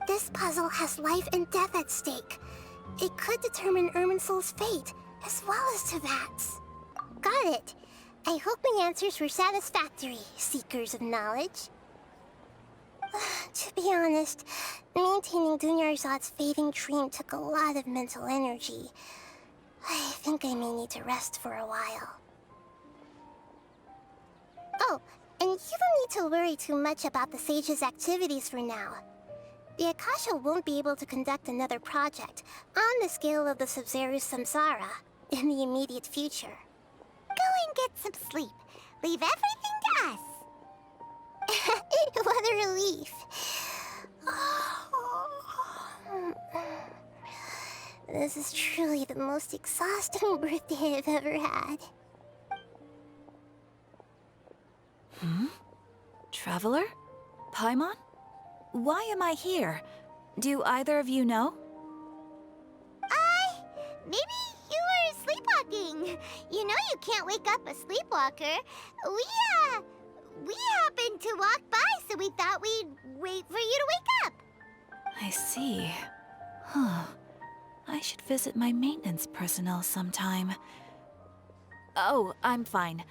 This puzzle has life and death at stake. It could determine Irminsul's fate, as well as Tevat's. Got it. I hope my answers were satisfactory, seekers of knowledge. To be honest, maintaining Dunyarzad's fading dream took a lot of mental energy. I think I may need to rest for a while. Oh, and you don't need to worry too much about the Sage's activities for now. The Akasha won't be able to conduct another project on the scale of the Sabzeruz Samsara in the immediate future. Go and get some sleep. Leave everything to us. What a relief. This is truly the most exhausting birthday I've ever had. Traveler? Paimon? Why am I here? Do either of you know? Maybe you were sleepwalking. You know you can't wake up a sleepwalker. We happened to walk by, so we thought we'd wait for you to wake up. I see. I should visit my maintenance personnel sometime. Oh, I'm fine.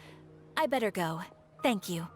I better go. Thank you.